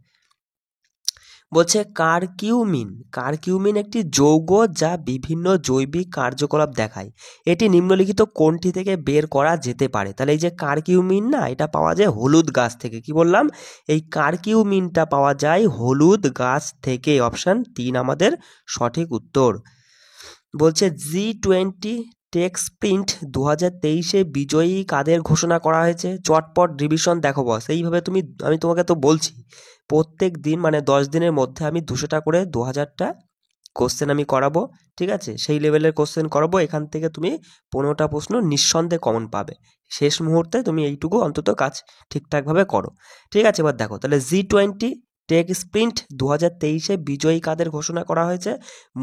বলছে কারকিউমিন, কারকিউমিন একটি যৌগ যা বিভিন্ন জৈবিক কার্যকলাপ দেখায়, এটি নিম্নলিখিত কোনটি থেকে বের করা যেতে পারে? তাহলে এই যে কারকিউমিন না, এটা পাওয়া যায় হলুদ গাছ থেকে, কি বললাম? এই কারকিউমিনটা পাওয়া যায় হলুদ গাছ থেকে, অপশান 3 আমাদের সঠিক উত্তর। বলছে G20 টেক স্প্রিন্ট 2023-এ বিজয়ী কাদের ঘোষণা করা হয়েছে? চটপট রিভিশন দেখো বস, এইভাবে আমি তোমাকে তো বলছি প্রত্যেক দিন মানে 10 দিনের মধ্যে আমি 200টা করে 2000টা কোশ্চেন আমি করাবো, ঠিক আছে? সেই লেভেলের কোশ্চেন করাবো। এখান থেকে তুমি 15টা প্রশ্ন নিঃসন্দেহে কমন পাবে। শেষ মুহূর্তে তুমি এইটুকু অন্তত কাজ ঠিকঠাকভাবে করো, ঠিক আছে? এবার দেখো তাহলে G20 টেক স্প্রিন্ট 2023-এ বিজয়ী কাদের ঘোষণা করা হয়েছে?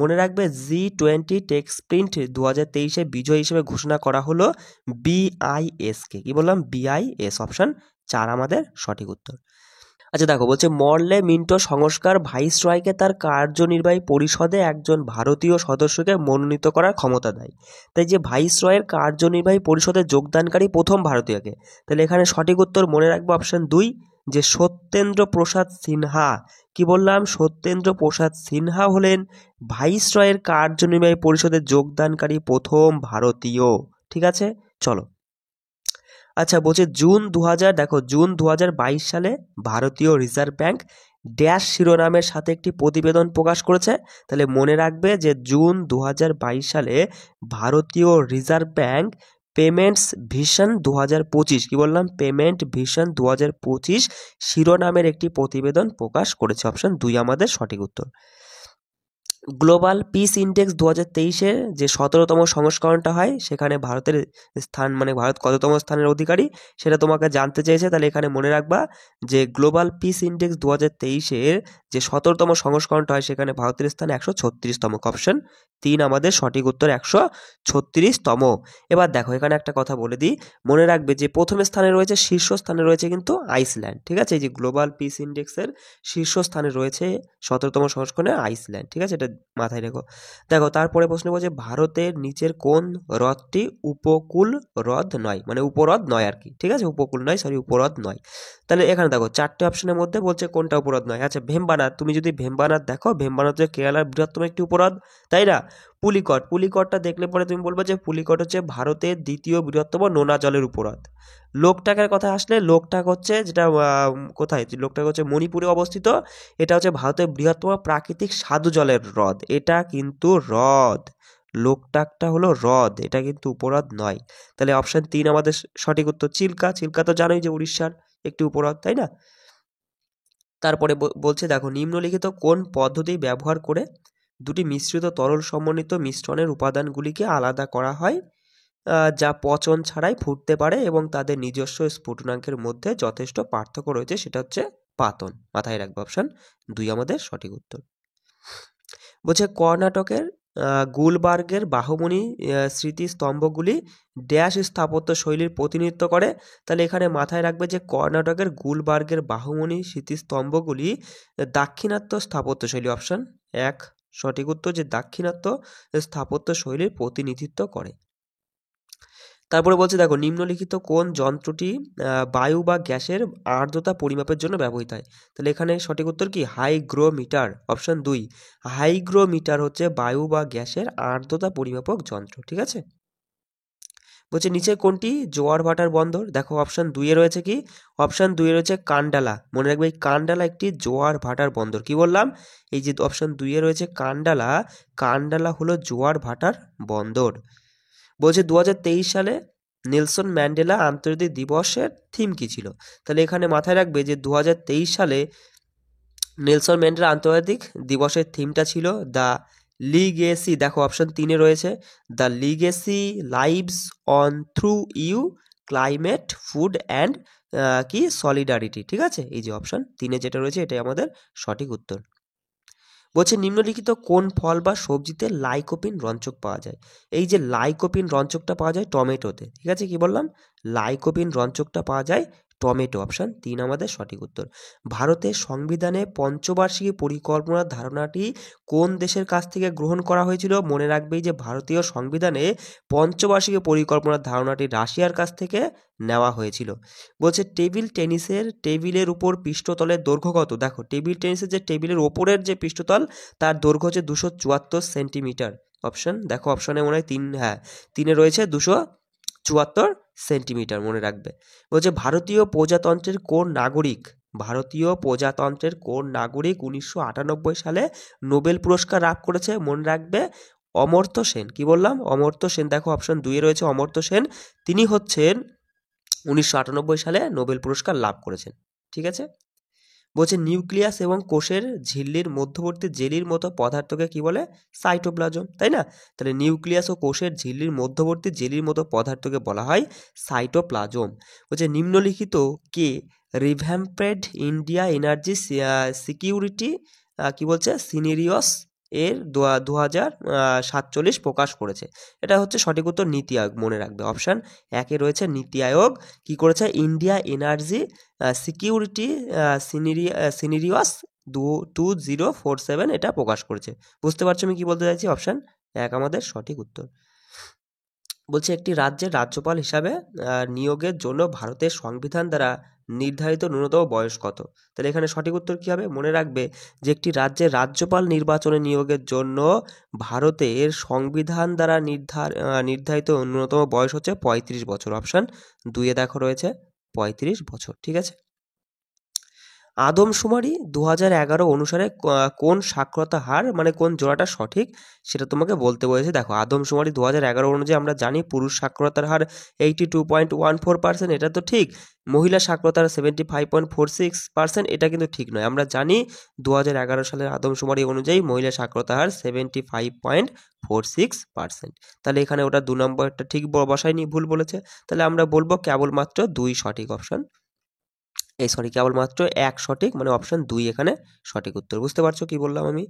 মনে রাখবে G20 টেক স্প্রিন্ট 2023-এ বিজয়ী হিসেবে ঘোষণা করা হলো BIS-কে, কি বললাম? BIS, অপশান 4 আমাদের সঠিক উত্তর। আচ্ছা দেখো বলছে মরলে মিন্টো সংস্কার ভাইসরয়কে তার কার্যনির্বাহী পরিষদে একজন ভারতীয় সদস্যকে মনোনীত করার ক্ষমতা দেয়। তাই যে ভাইসরয়ের কার্যনির্বাহী পরিষদে যোগদানকারী প্রথম ভারতীয়কে, তাহলে এখানে সঠিক উত্তর মনে রাখবো অপশান 2, যে সত্যেন্দ্র প্রসাদ সিনহা। কি বললাম? সত্যেন্দ্র প্রসাদ সিনহা হলেন ভাইসরয়ের কার্যনির্বাহী পরিষদে যোগদানকারী প্রথম ভারতীয়, ঠিক আছে? চলো আচ্ছা বলছে দেখো জুন 2022 সালে ভারতীয় রিজার্ভ ব্যাংক ড্যাশ শিরোনামের সাথে একটি প্রতিবেদন প্রকাশ করেছে। তাহলে মনে রাখবে যে জুন 2022 সালে ভারতীয় রিজার্ভ ব্যাংক পেমেন্টস ভিশন 2025, কি বললাম? পেমেন্ট ভিশন 2025 শিরোনামের একটি প্রতিবেদন প্রকাশ করেছে, অপশান 2 আমাদের সঠিক উত্তর। গ্লোবাল পিস ইন্ডেক্স 2023-এর যে 17তম সংস্করণটা হয়, সেখানে ভারতের স্থান মানে ভারত কততম স্থানের অধিকারী সেটা তোমাকে জানতে চেয়েছে। তাহলে এখানে মনে রাখবা যে গ্লোবাল পিস ইন্ডেক্স 2023-এর যে 17তম সংস্করণটা হয়, সেখানে ভারতের স্থান 136তম, অপশান 3 আমাদের সঠিক উত্তর, 136তম। এবার দেখো এখানে একটা কথা বলে দিই, মনে রাখবে যে প্রথম স্থানে রয়েছে, শীর্ষস্থানে রয়েছে কিন্তু আইসল্যান্ড, ঠিক আছে? এই যে গ্লোবাল পিস ইন্ডেক্সের শীর্ষস্থানে রয়েছে 17তম সংস্করণে আইসল্যান্ড, ঠিক আছে? এটা মাথায় রেখো। দেখো তারপরে প্রশ্ন বলছে ভারতের নিচের কোন হ্রদটি উপকূল হ্রদ নয়, মানে উপহ্রদ নয় আর কি, ঠিক আছে? উপকূল নয়, সরি উপহ্রদ নয়। তাহলে এখানে দেখো 4টে অপশনের মধ্যে বলছে কোনটা উপহ্রদ নয়। আচ্ছা ভেম্বানাথ, তুমি যদি ভেম্বানাথ দেখো, ভেম্বানাথ হচ্ছে কেরালার বৃহত্তম একটি উপহ্রদ, তাই না? পুলিকটটা দেখলে পরে তুমি বলবে যে পুলিকট হচ্ছে ভারতের দ্বিতীয় বৃহত্তম নোনা জলের উপহ্রদ। লোকটাকের কথা আসলে লোকটাক হচ্ছে যেটা কোথায়, লোকটাক হচ্ছে মণিপুরে অবস্থিত। এটা হচ্ছে ভারতের বৃহত্তম প্রাকৃতিক স্বাদু জলের হ্রদ, এটা কিন্তু হ্রদ। লোকটাকটা হলো হ্রদ, এটা কিন্তু উপহ্রদ নয়। তাহলে অপশন 3 আমাদের সঠিক উত্তর। চিল্কা তো জানোই যে উড়িষ্যার একটি উপহ্রদ, তাই না? তারপরে বলছে দেখো, নিম্নলিখিত কোন পদ্ধতি ব্যবহার করে দুটি মিশ্রিত তরল সমন্বিত মিশ্রণের উপাদানগুলিকে আলাদা করা হয়, যা পচন ছাড়াই ফুটতে পারে এবং তাদের নিজস্ব স্ফুটনাঙ্কের মধ্যে যথেষ্ট পার্থক্য রয়েছে, সেটা হচ্ছে পাতন। মাথায় রাখবে, অপশন 2 আমাদের সঠিক উত্তর। বলছে কর্ণাটকের গুলবার্গের বাহুমণি স্মৃতিস্তম্ভগুলি ড্যাশ স্থাপত্য শৈলীর প্রতিনিধিত্ব করে। তাহলে এখানে মাথায় রাখবে যে কর্ণাটকের গুলবার্গের বাহুমণি স্মৃতিস্তম্ভগুলি দাক্ষিণাত্য স্থাপত্য শৈলী। অপশন 1 সঠিক উত্তর, যে দাক্ষিণাত্য স্থাপত্য শৈলীর প্রতিনিধিত্ব করে। তারপরে বলছে দেখো, নিম্নলিখিত কোন যন্ত্রটি বায়ু বা গ্যাসের আর্দ্রতা পরিমাপের জন্য ব্যবহৃত হয়? তাহলে এখানে সঠিক উত্তর কি? হাইগ্রোমিটার। অপশন 2 হাইগ্রোমিটার হচ্ছে বায়ু বা গ্যাসের আর্দ্রতা পরিমাপক যন্ত্র। ঠিক আছে। বলছে নিচে কোনটি জোয়ার ভাটার বন্দর? দেখো অপশন 2 এ রয়েছে কি? অপশন 2 এ রয়েছে কান্ডালা। মনে রাখবে এই কান্ডালা একটি জোয়ার ভাটার বন্দর। কি বললাম? এই যে অপশন 2 এ রয়েছে কান্ডালা হলো জোয়ার ভাটার বন্দর। বলছে 2023 সালে নেলসন ম্যান্ডেলা আন্তর্জাতিক দিবসের থিম কি ছিল? তাহলে এখানে মাথায় রাখবে যে 2023 সালে নেলসন ম্যান্ডেলা আন্তর্জাতিক দিবসের থিমটা ছিল দ্য লিগেসি। দেখো অপশন 3 এ রয়েছে the legacy lives on through you climate food and কি সলিডারিটি। ঠিক আছে, এই যে অপশন 3 এ যেটা রয়েছে এটাই আমাদের সঠিক উত্তর। বলছে নিম্নলিখিত কোন ফল বা সবজিতে লাইকোপিন রঞ্চক পাওয়া যায়? এই যে লাইকোপিন রঞ্চকটা পাওয়া যায় টমেটোতে। ঠিক আছে, কি বললাম? লাইকোপিন রঞ্চকটা পাওয়া যায় টমেটো। অপশন 3 আমাদের সঠিক উত্তর। ভারতের সংবিধানে পঞ্চবার্ষিকী পরিকল্পনার ধারণাটি কোন দেশের কাছ থেকে গ্রহণ করা হয়েছিল? মনে রাখবেই যে ভারতীয় সংবিধানে পঞ্চবার্ষিকী পরিকল্পনার ধারণাটি রাশিয়ার কাছ থেকে নেওয়া হয়েছিল। বলছে টেবিলের উপর পৃষ্ঠতলের দৈর্ঘ্য কত? দেখো টেবিল টেনিসের যে টেবিলের ওপরের যে পৃষ্ঠতল তার দৈর্ঘ্য হচ্ছে 274 সেন্টিমিটার। অপশন দেখো অপশনে মনে হয় 3, হ্যাঁ 3 রয়েছে 274 সেন্টিমিটার, মনে রাখবে। বলছে ভারতীয় প্রজাতন্ত্রের কোন নাগরিক 1998 সালে নোবেল পুরস্কার লাভ করেছে? মনে রাখবে অমর্ত্য সেন। কি বললাম? অমর্ত্য সেন। দেখো অপশন 2 এ রয়েছে অমর্ত্য সেন, তিনি হচ্ছেন 1998 সালে নোবেল পুরস্কার লাভ করেছেন। ঠিক আছে। বলছে নিউক্লিয়াস এবং কোষের ঝিল্লির মধ্যবর্তী জেলির মতো পদার্থকে কি বলে? সাইটোপ্লাজম, তাই না? তাহলে নিউক্লিয়াস ও কোষের ঝিল্লির মধ্যবর্তী জেলির মতো পদার্থকে বলা হয় সাইটোপ্লাজম। বলছে নিম্নলিখিত কে রিভ্যাম্পেড ইন্ডিয়া এনার্জি সিকিউরিটি কি বলছে সিনেরিয়স এর 2047 প্রকাশ করেছে? এটা হচ্ছে সঠিক উত্তর নীতি আয়োগ। মনে রাখবে অপশন 1 এ রয়েছে নীতি আয়োগ কি করেছে? ইন্ডিয়া এনার্জি সিকিউরিটি সিনেরিয়াস 2047 এটা প্রকাশ করেছে। বুঝতে পারছো আমি কি বলতে চাইছি? অপশন 1 আমাদের সঠিক উত্তর। বলছে একটি রাজ্যের রাজ্যপাল হিসাবে নিয়োগের জন্য ভারতের সংবিধান দ্বারা নির্ধারিত ন্যূনতম বয়স কত? তাহলে এখানে সঠিক উত্তর কি হবে? মনে রাখবে যে একটি রাজ্যের রাজ্যপাল নির্বাচনে নিয়োগের জন্য ভারতের সংবিধান দ্বারা নির্ধারিত ন্যূনতম বয়স হচ্ছে 35 বছর। অপশন 2 এ দেখো রয়েছে 35 বছর। ঠিক আছে। আদমশুমারি 2011 অনুসারে কোন সাক্ষরতা হার মানে কোন জোড়াটা সঠিক সেটা তোমাকে বলতে বলেছে। দেখো আদমশুমারি 2011 অনুযায়ী আমরা জানি পুরুষ সাক্ষরতার হার 82.14%, এটা তো ঠিক। মহিলা সাক্ষরতার 75.46%, এটা কিন্তু ঠিক নয়। আমরা জানি 2011 সালের আদমশুমারি অনুযায়ী মহিলা সাক্ষরতার হার 75.46%। তাহলে এখানে ওটা 2 নম্বরটা ঠিক বসায়নি, ভুল বলেছে। তাহলে আমরা বলবো কেবলমাত্র 2 সঠিক। অপশন কেবলমাত্র 1 সঠিক, মানে অপশন 2 এখানে সঠিক উত্তর। বুঝতে পারছো কি বললাম আমি?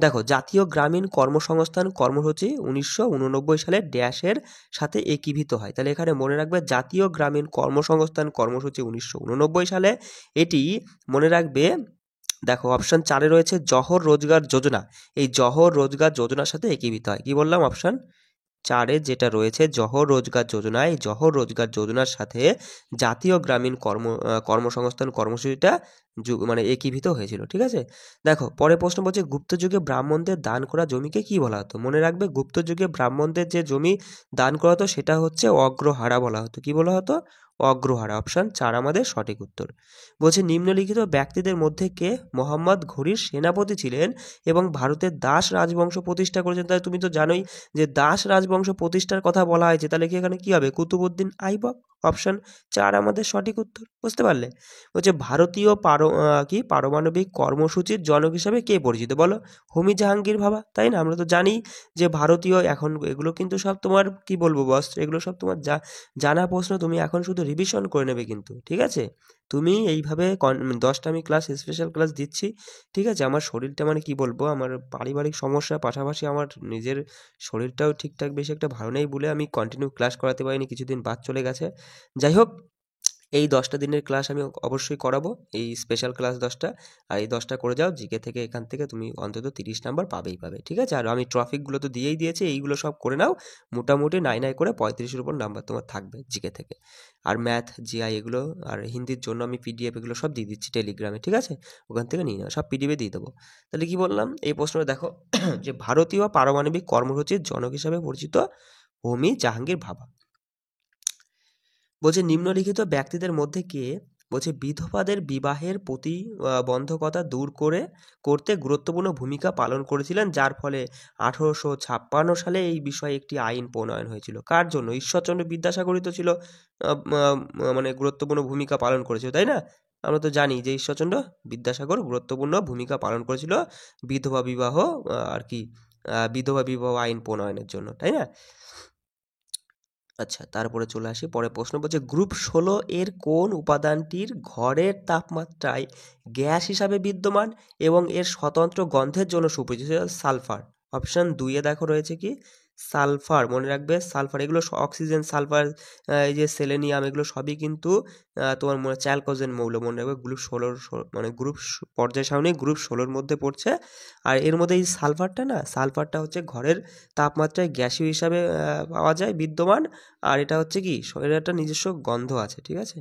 দেখো জাতীয় গ্রামীণ কর্মসংস্থান কর্মসূচি 1989 সালে ড্যাশের সাথে একীভূত হয়। তাহলে এখানে মনে রাখবে জাতীয় গ্রামীণ কর্মসংস্থান কর্মসূচি 1989 সালে এটি মনে রাখবে। দেখো অপশন 4 এ রয়েছে জহর রোজগার যোজনা। এই জহর রোজগার যোজনার সাথে একীভূত হয়। কি বললাম? অপশন 4-এ যেটা রয়েছে জহর রোজগার যোজনা, এই জহর রোজগার যোজনার সাথে জাতীয় গ্রামীণ কর্মসংস্থান কর্মসূচিটা মানে একীভূত হয়েছিল। ঠিক আছে, দেখো পরের প্রশ্ন বলছে গুপ্ত যুগে ব্রাহ্মণদের দান করা জমিকে কি বলা হতো? মনে রাখবে গুপ্ত যুগে ব্রাহ্মণদের যে জমি দান করা হতো সেটা হচ্ছে অগ্রহারা বলা হতো। কি বলা হতো? অগ্রহারা। অপশন 4 আমাদের সঠিক উত্তর। বলছে নিম্নলিখিত ব্যক্তিদের মধ্যে কে মোহাম্মদ ঘুরির সেনাপতি ছিলেন এবং ভারতের দাস রাজবংশ প্রতিষ্ঠা করেছেন? তাহলে তুমি তো জানোই যে দাস রাজবংশ প্রতিষ্ঠার কথা বলা হয়েছে, তাহলে কি এখানে কি হবে? কুতুবউদ্দিন আইবক। অপশন 4 আমাদের সঠিক উত্তর। বুঝতে পারলে? বলছে ভারতীয় পারমাণবিক কর্মসূচির জনক হিসাবে কে পরিচিত? বলো। হোমি জাহাঙ্গীর ভাবা, তাই না? আমরা তো জানি যে ভারতীয়, এখন এগুলো কিন্তু সব তোমার কি বলবো বস, এগুলো সব তোমার জানা প্রশ্ন, তুমি এখন শুধু রিভিশন করে নেবে কিন্তু। ঠিক আছে, তুমি এইভাবে 10টা আমি ক্লাস স্পেশাল ক্লাস দিচ্ছি। ঠিক আছে, আমার শরীরটা মানে কি বলবো, আমার পারিবারিক সমস্যার পাশাপাশি আমার নিজের শরীরটাও ঠিকঠাক বেশি একটা ভালো নেই বলে আমি কন্টিনিউ ক্লাস করাতে পারিনি, কিছুদিন বাদ চলে গেছে। যাই হোক, এই 10টা দিনের ক্লাস আমি অবশ্যই করাবো, এই স্পেশাল ক্লাস 10টা। আর এই 10টা করে যাও, জিকে থেকে এখান থেকে তুমি অন্তত 30 নাম্বার পাবেই পাবে। ঠিক আছে, আর আমি ট্রফিকগুলো তো দিয়েই দিয়েছি, এইগুলো সব করে নাও। মোটামুটি 9 করে 35-এর উপর নাম্বার তোমার থাকবে জিকে থেকে। আর ম্যাথ, জিআই এগুলো আর হিন্দির জন্য আমি পিডিএফ এগুলো সব দিয়ে দিচ্ছি টেলিগ্রামে। ঠিক আছে, ওখান থেকে নিয়ে নাও, সব পিডিএফে দিয়ে দেবো। তাহলে কি বললাম, এই প্রশ্নটা দেখো যে ভারতীয় পারমাণবিক কর্মসূচির জনক হিসাবে পরিচিত হোমি জাহাঙ্গীর ভাবা। বলছে নিম্নলিখিত ব্যক্তিদের মধ্যে কে বলছে বিধবাদের বিবাহের প্রতিবন্ধকতা দূর করতে গুরুত্বপূর্ণ ভূমিকা পালন করেছিলেন, যার ফলে 1856 সালে এই বিষয়ে একটি আইন প্রণয়ন হয়েছিল? কার জন্য? ঈশ্বরচন্দ্র বিদ্যাসাগরই তো ছিল মানে গুরুত্বপূর্ণ ভূমিকা পালন করেছিল, তাই না? আমরা তো জানি যে ঈশ্বরচন্দ্র বিদ্যাসাগর গুরুত্বপূর্ণ ভূমিকা পালন করেছিল বিধবা বিবাহ আর কি বিধবা বিবাহ আইন প্রণয়নের জন্য, তাই না? আচ্ছা, তারপরে চলে আসি পরে প্রশ্ন বলছে গ্রুপ 16 এর কোন উপাদানটির ঘরের তাপমাত্রায় গ্যাস হিসাবে বিদ্যমান এবং এর স্বতন্ত্র গন্ধের জন্য সুপরিচিত? সালফার। অপশন 2-এ দেখো রয়েছে কি সালফার। মনে রাখবে সালফার, এগুলো অক্সিজেন, সালফার, এই যে সেলেনিয়াম, এগুলো সবই কিন্তু তোমার মনে চ্যালকোজেন মৌল। মনে রাখবে গ্রুপ 16 মানে পর্যায় সারণী গ্রুপ 16-র মধ্যে পড়ছে। আর এর মধ্যে এই সালফারটা না, সালফারটা হচ্ছে ঘরের তাপমাত্রায় গ্যাসীয় হিসাবে পাওয়া যায়, বিদ্যমান। আর এটা হচ্ছে কি এর একটা নিজস্ব গন্ধ আছে। ঠিক আছে,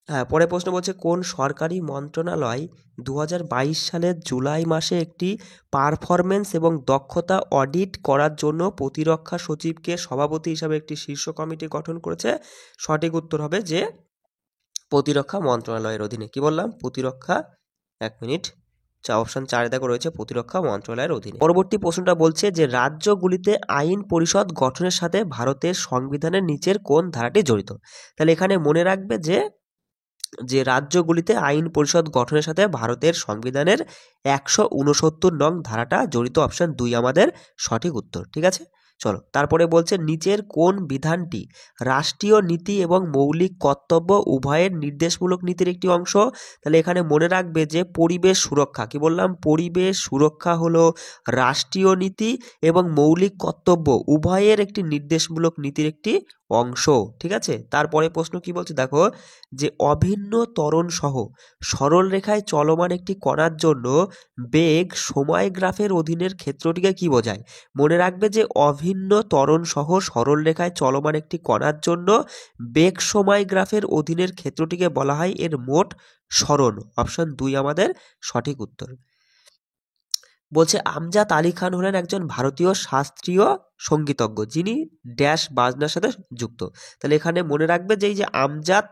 হ্যাঁ। পরে প্রশ্ন বলছে কোন সরকারি মন্ত্রণালয় 2022 সালের জুলাই মাসে একটি পারফরমেন্স এবং দক্ষতা অডিট করার জন্য প্রতিরক্ষা সচিবকে সভাপতি হিসাবে একটি শীর্ষ কমিটি গঠন করেছে? সঠিক উত্তর হবে যে প্রতিরক্ষা মন্ত্রণালয়ের অধীনে। কি বললাম? প্রতিরক্ষা, 1 মিনিট, অপশন 4-এ দেখো রয়েছে প্রতিরক্ষা মন্ত্রণালয়ের অধীনে। পরবর্তী প্রশ্নটা বলছে যে রাজ্যগুলিতে আইন পরিষদ গঠনের সাথে ভারতের সংবিধানের নিচের কোন ধারাটি জড়িত? তাহলে এখানে মনে রাখবে যে রাজ্যগুলিতে আইন পরিষদ গঠনের সাথে ভারতের সংবিধানের 169 নং ধারাটা জড়িত। অপশন 2 আমাদের সঠিক উত্তর। ঠিক আছে, চলো তারপরে বলছে নিচের কোন বিধানটি রাষ্ট্রীয় নীতি এবং মৌলিক কর্তব্য উভয়ের নির্দেশমূলক নীতির একটি অংশ? তাহলে এখানে মনে রাখবে যে পরিবেশ সুরক্ষা। কি বললাম? পরিবেশ সুরক্ষা হলো রাষ্ট্রীয় নীতি এবং মৌলিক কর্তব্য উভয়ের একটি নির্দেশমূলক নীতির একটি অংশ। ঠিক আছে, তারপরে প্রশ্ন কি বলছে দেখো যে অভিন্ন ত্বরণ সহ সরল রেখায় চলমান একটি কণার জন্য বেগ সময় গ্রাফের অধীনের ক্ষেত্রটিকে কি বোঝায়? মনে রাখবে যে অভিন্ন ত্বরণ সহ সরল রেখায় চলমান একটি কণার জন্য বেগ সময় গ্রাফের অধীনের ক্ষেত্রটিকে বলা হয় এর মোট সরণ। অপশন 2 আমাদের সঠিক উত্তর। বলছে আমজাদ আলী খান হলেন একজন ভারতীয় শাস্ত্রীয় সঙ্গীতজ্ঞ যিনি ড্যাশ বাজনার সাথে যুক্ত। তাহলে এখানে মনে রাখবে যে এই যে আমজাদ,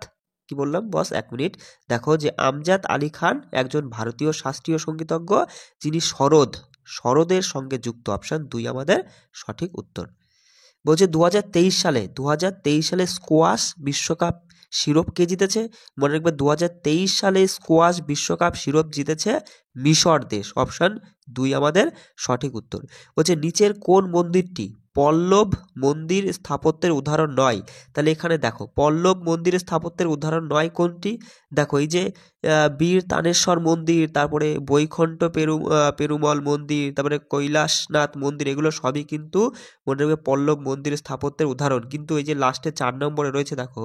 কি বললাম বস, 1 মিনিট, দেখো যে আমজাদ আলী খান একজন ভারতীয় শাস্ত্রীয় সঙ্গীতজ্ঞ যিনি সরোদের সঙ্গে যুক্ত। অপশন 2 আমাদের সঠিক উত্তর। বলছে 2023 সালে স্কোয়াশ বিশ্বকাপ শিরোপ কে জিতেছে? মনে রাখবে 2023 সালে স্কোয়াশ বিশ্বকাপ শিরোপ জিতেছে মিশর দেশ। অপশন 2 আমাদের সঠিক উত্তর। বলছে নিচের কোন মন্দিরটি পল্লব মন্দির স্থাপত্যের উদাহরণ নয়? তাহলে এখানে দেখো পল্লব মন্দিরের স্থাপত্যের উদাহরণ নয় কোনটি? দেখো এই যে বীর তানেশ্বর মন্দির, তারপরে বৈকুণ্ঠ পেরুমল মন্দির, তারপরে কৈলাসনাথ মন্দির, এগুলো সবই কিন্তু মনে রাখবে পল্লব মন্দির স্থাপত্যের উদাহরণ। কিন্তু এই যে লাস্টে 4 নম্বরে রয়েছে দেখো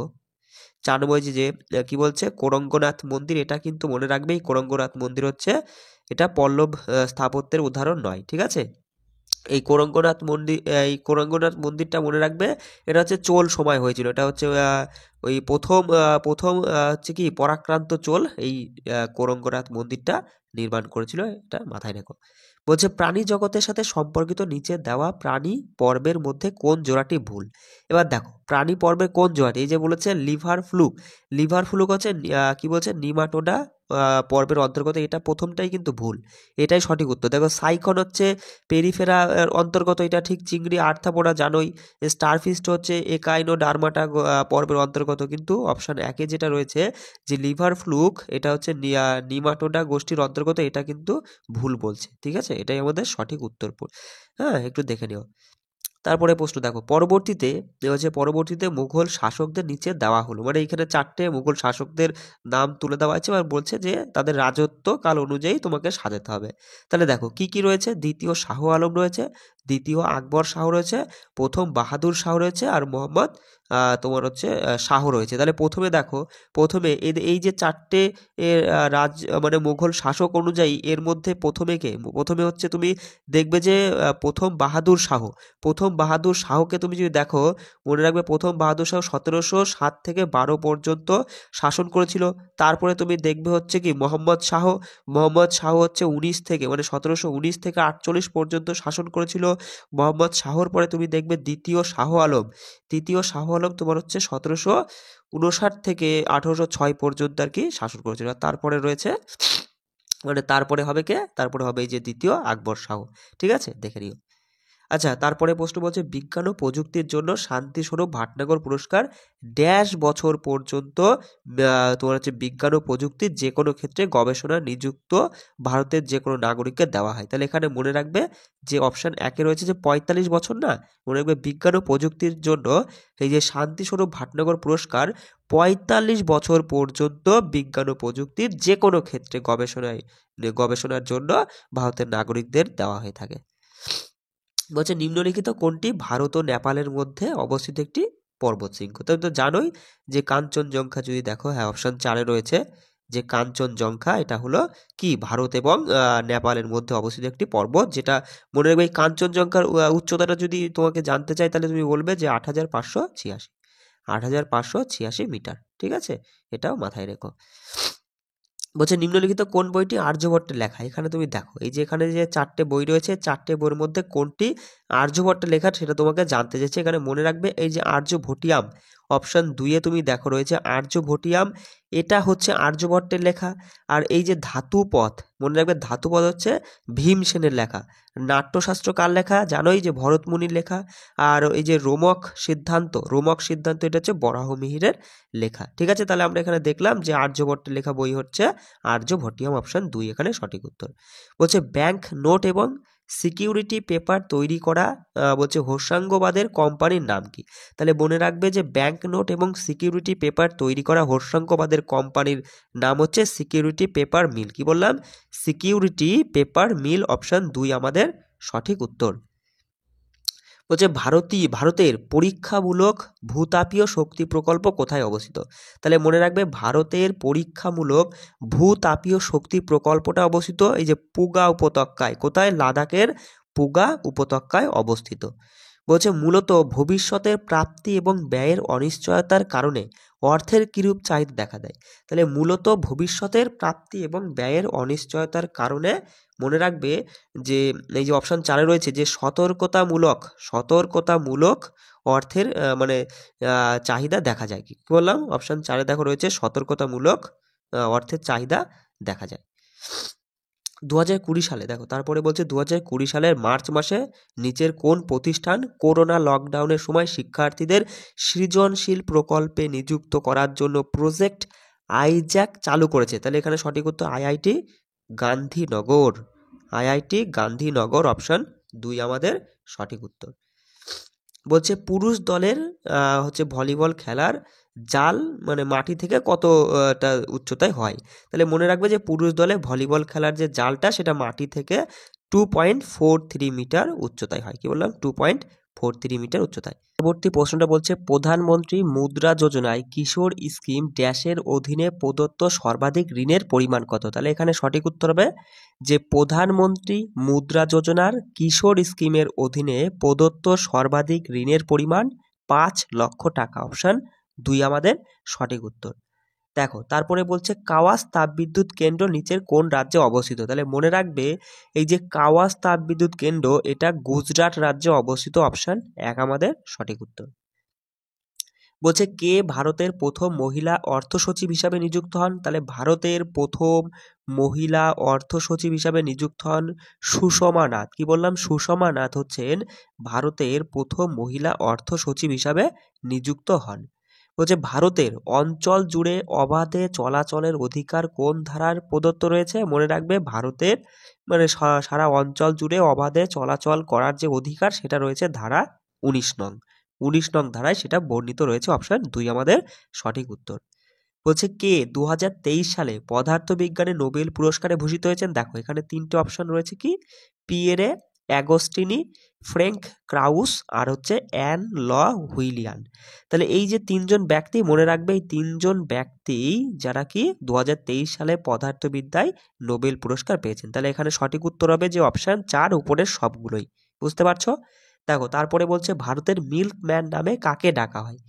4 নম্বরে যে কি বলছে কোরঙ্গনাথ মন্দির, এটা কিন্তু মনে রাখবেই কোরঙ্গনাথ মন্দির হচ্ছে এটা পল্লব স্থাপত্যের উদাহরণ নয়। ঠিক আছে, এই কোরঙ্গনাথ মন্দিরটা মনে রাখবে, এটা হচ্ছে চোল সময় হয়েছিল। এটা হচ্ছে ওই প্রথম হচ্ছে কি পরাক্রান্ত চোল এই কোরঙ্গনাথ মন্দিরটা নির্মাণ করেছিল, এটা মাথায় রেখো। বলছে প্রাণী জগতের সাথে সম্পর্কিত নিচে দেওয়া প্রাণী পর্বের মধ্যে কোন জোড়াটি ভুল। এবার দেখো প্রাণী পর্বের কোন জোড়াটি, এই যে বলেছে লিভার ফ্লুক হচ্ছে কি বলছে নিমাটোডা পর্বের অন্তর্গত, এটা প্রথমটাই কিন্তু ভুল, এটাই সঠিক উত্তর। দেখো সাইকন হচ্ছে পেরিফেরা অন্তর্গত, এটা ঠিক। চিংড়ি আর্থাপোডা জানোই। স্টারফিস্ট হচ্ছে একাইনোডার্মাটা পর্বের অন্তর্গত, কিন্তু অপশন একে যেটা রয়েছে যে লিভার ফ্লুক, এটা হচ্ছে নিমাটোডা গোষ্ঠীর অন্তর্গত, এটা কিন্তু ভুল বলছে। ঠিক আছে, এটাই আমাদের সঠিক উত্তর। হ্যাঁ, একটু দেখে নিও। তারপরে প্রশ্ন দেখো, পরবর্তীতে মুঘল শাসকদের নিচে দেওয়া হলো, মানে এখানে 4টে মুঘল শাসকদের নাম তুলে দেওয়া আছে, আর বলছে যে তাদের রাজত্ব কাল অনুযায়ী তোমাকে সাজাতে হবে। তাহলে দেখো কি কি রয়েছে, দ্বিতীয় শাহ আলম রয়েছে, দ্বিতীয় আকবর শাহ রয়েছে, প্রথম বাহাদুর শাহ রয়েছে, আর মোহাম্মদ তোমার হচ্ছে শাহ রয়েছে। তাহলে প্রথমে এই যে 4টে এর মানে মুঘল শাসক অনুযায়ী এর মধ্যে প্রথমে হচ্ছে তুমি দেখবে যে প্রথম বাহাদুর শাহকে তুমি যদি দেখো, মনে রাখবে প্রথম বাহাদুর শাহ 1707 থেকে 12 পর্যন্ত শাসন করেছিল। তারপরে তুমি দেখবে হচ্ছে কি মোহাম্মদ শাহ হচ্ছে 1719 থেকে 48 পর্যন্ত শাসন করেছিল। মোহাম্মদ শাহর পরে তুমি দেখবে দ্বিতীয় শাহ আলম তোমার হচ্ছে 1759 থেকে 1806 পর্যন্ত আর কি শাসন করেছিল। আর তারপরে রয়েছে তারপরে হবে এই যে দ্বিতীয় আকবর শাহ। ঠিক আছে, দেখে নিও। আচ্ছা, তারপরে প্রশ্ন বলছে বিজ্ঞান ও প্রযুক্তির জন্য শান্তিস্বরূপ ভাটনগর পুরস্কার ড্যাশ বছর পর্যন্ত তোমার হচ্ছে বিজ্ঞান ও প্রযুক্তির যে কোনো ক্ষেত্রে গবেষণা নিযুক্ত ভারতের যে কোনো নাগরিককে দেওয়া হয়। তাহলে এখানে মনে রাখবে যে অপশন একে রয়েছে যে 45 বছর, না, মনে রাখবে বিজ্ঞান ও প্রযুক্তির জন্য এই যে শান্তিস্বরূপ ভাটনগর পুরস্কার 45 বছর পর্যন্ত বিজ্ঞান ও প্রযুক্তির যে কোনো ক্ষেত্রে গবেষণার জন্য ভারতের নাগরিকদের দেওয়া হয়ে থাকে। বলছে নিম্নলিখিত কোনটি ভারত ও নেপালের মধ্যে অবস্থিত একটি পর্বতশৃঙ্গ। তবে তো জানোই যে কাঞ্চনজঙ্ঘা, যদি দেখো, হ্যাঁ, অপশন 4-এ রয়েছে যে কাঞ্চনজঙ্ঘা, এটা হলো কি ভারত এবং নেপালের মধ্যে অবস্থিত একটি পর্বত, যেটা মনে রাখবে এই কাঞ্চনজঙ্ঘার উচ্চতাটা যদি তোমাকে জানতে চাই তাহলে তুমি বলবে যে 8,586 মিটার। ঠিক আছে, এটাও মাথায় রেখো। বলছে নিম্নলিখিত কোন বইটি আর্যভট্টের লেখা। এখানে তুমি দেখো এই যে এখানে যে 4টে বই রয়েছে, 4টে বইয়ের মধ্যে কোনটি আর্যভট্টের লেখা সেটা তোমাকে জানতে চাইছে। এখানে মনে রাখবে এই যে আর্যভটিয়াম, অপশন 2-এ তুমি দেখো রয়েছে আর্যভটিয়াম, এটা হচ্ছে আর্যভট্টের লেখা। আর এই যে ধাতুপথ, মনে রাখবে ধাতুপথ হচ্ছে ভীমসেনের লেখা। নাট্যশাস্ত্র কার লেখা, জানোই যে ভরতমুনির লেখা। আর এই যে রোমক সিদ্ধান্ত এটা হচ্ছে বরাহমিহিরের লেখা। ঠিক আছে, তাহলে আমরা এখানে দেখলাম যে আর্যভট্টের লেখা বই হচ্ছে আর্যভট্টিয়াম, অপশন 2 এখানে সঠিক উত্তর। বলছে ব্যাংক নোট এবং সিকিউরিটি পেপার তৈরি করা বলছে হোসাঙ্গবাদের কোম্পানির নাম কি। তাহলে মনে রাখবে যে ব্যাংক নোট এবং সিকিউরিটি পেপার তৈরি করা হোসাঙ্গবাদের কোম্পানির নাম হচ্ছে সিকিউরিটি পেপার মিল। কি বললাম, সিকিউরিটি পেপার মিল, অপশন 2 আমাদের সঠিক উত্তর। বলছে ভারতের পরীক্ষামূলক ভূতাপীয় শক্তি প্রকল্প কোথায় অবস্থিত। তাহলে মনে রাখবে ভারতের পরীক্ষামূলক ভূতাপীয় শক্তি প্রকল্পটা অবস্থিত এই যে পুগা উপত্যকায়। কোথায়, লাদাখের পুগা উপত্যকায় অবস্থিত। বলছে মূলত ভবিষ্যতের প্রাপ্তি এবং ব্যয়ের অনিশ্চয়তার কারণে অর্থের কিরূপ চাহিদা দেখা দেয়। তাহলে মূলত ভবিষ্যতের প্রাপ্তি এবং ব্যয়ের অনিশ্চয়তার কারণে মনে রাখবে যে এই যে অপশন 4-এ রয়েছে যে সতর্কতামূলক অর্থের মানে চাহিদা দেখা যায়। কি বললাম, অপশন 4-এ দেখো রয়েছে সতর্কতামূলক অর্থের চাহিদা দেখা যায়। 2020 সালে দেখো, তারপরে বলছে 2020 সালের মার্চ মাসে নিচের কোন প্রতিষ্ঠান করোনা লকডাউনের সময় শিক্ষার্থীদের সৃজনশীল প্রকল্পে নিযুক্ত করার জন্য প্রজেক্ট আইজ্যাক চালু করেছে। তাহলে এখানে সঠিক উত্তর আইআইটি গান্ধীনগর, অপশন 2 আমাদের সঠিক উত্তর। বলছে পুরুষ দলের হচ্ছে ভলিবল খেলার জাল মানে মাটি থেকে কতটা উচ্চতায় হয়। তাহলে মনে রাখবে যে পুরুষ দলে ভলিবল খেলার যে জালটা সেটা মাটি থেকে 2.43 মিটার উচ্চতায় হয়। কি বললাম? 2.43 মিটার উচ্চতায়। পরবর্তী প্রশ্নটা বলছে প্রধানমন্ত্রী মুদ্রা যোজনায় কিশোর স্কিম ড্যাশের অধীনে প্রদত্ত সর্বাধিক ঋণের পরিমাণ কত? তাহলে এখানে সঠিক উত্তর হবে যে প্রধানমন্ত্রী মুদ্রা যোজনার কিশোর স্কিমের অধীনে প্রদত্ত সর্বাধিক ঋণের পরিমাণ 5 লক্ষ টাকা। অপশন 2 আমাদের সঠিক উত্তর। দেখো তারপরে বলছে কাওয়াস তাপবিদ্যুৎ কেন্দ্র নিচের কোন রাজ্যে অবস্থিত? তাহলে মনে রাখবে এই যে কাওয়াস তাপবিদ্যুৎ কেন্দ্র এটা গুজরাট রাজ্যে অবস্থিত। অপশন 1 আমাদের সঠিক উত্তর। বলছে কে ভারতের প্রথম মহিলা অর্থ সচিব হিসাবে নিযুক্ত হন? তাহলে ভারতের প্রথম মহিলা অর্থ সচিব হিসাবে নিযুক্ত হন সুষমা নাথ। কি বললাম? সুষমা নাথ হচ্ছেন ভারতের প্রথম মহিলা অর্থ সচিব হিসাবে নিযুক্ত হন। বলছে ভারতের অঞ্চল জুড়ে অবাধে চলাচলের অধিকার কোন ধারার প্রদত্ত রয়েছে? মনে রাখবে ভারতের মানে সারা অঞ্চল জুড়ে অবাধে চলাচল করার যে অধিকার সেটা রয়েছে ধারা 19 নং। 19 নং ধারায় সেটা বর্ণিত রয়েছে। অপশন 2 আমাদের সঠিক উত্তর। বলছে কে 2023 সালে পদার্থবিজ্ঞানে নোবেল পুরস্কারে ভূষিত হয়েছেন? দেখো এখানে 3টে অপশন রয়েছে কি পিয়েরে অ্যাগস্টিনি, ফ্র্যাঙ্ক ক্রাউস আর হচ্ছে অ্যান ল হুইলিয়ান। তাহলে এই যে 3জন ব্যক্তি মনে রাখবে এই 3জন ব্যক্তি যারা কি 2023 সালে পদার্থবিদ্যায় নোবেল পুরস্কার পেয়েছেন। তাহলে এখানে সঠিক উত্তর হবে যে অপশন 4 উপরের সবগুলোই। বুঝতে পারছো? দেখো তারপরে বলছে ভারতের মিল্কম্যান নামে কাকে ডাকা হয়?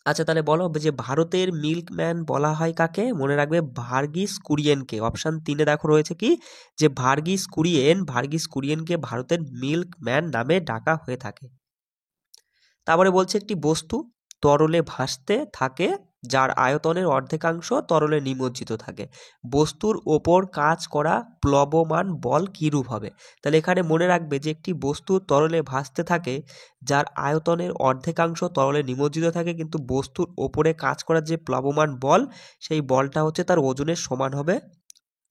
আচ্ছা তাহলে বলো যে ভারতের মিল্কম্যান বলা হয় কাকে? মনে রাখবে ভার্গিস কুরিয়েনকে। অপশন 3 দেখো রয়েছে কি যে ভার্গিস কুরিয়েনকে ভারতের মিল্কম্যান নামে ডাকা হয়ে থাকে। তারপরে বলছে একটি বস্তু তরলে ভাসতে থাকে যার আয়তনের অর্ধেকাংশ তরলে নিমজ্জিত থাকে। বস্তুর ওপর কাজ করা প্লবমান বল কিরূপ হবে? তাহলে এখানে মনে রাখবে যে একটি বস্তু তরলে ভাসতে থাকে যার আয়তনের অর্ধেকাংশ তরলে নিমজ্জিত থাকে, কিন্তু বস্তুর ওপরে কাজ করা যে প্লবমান বল সেই বলটা হচ্ছে তার ওজনের সমান হবে।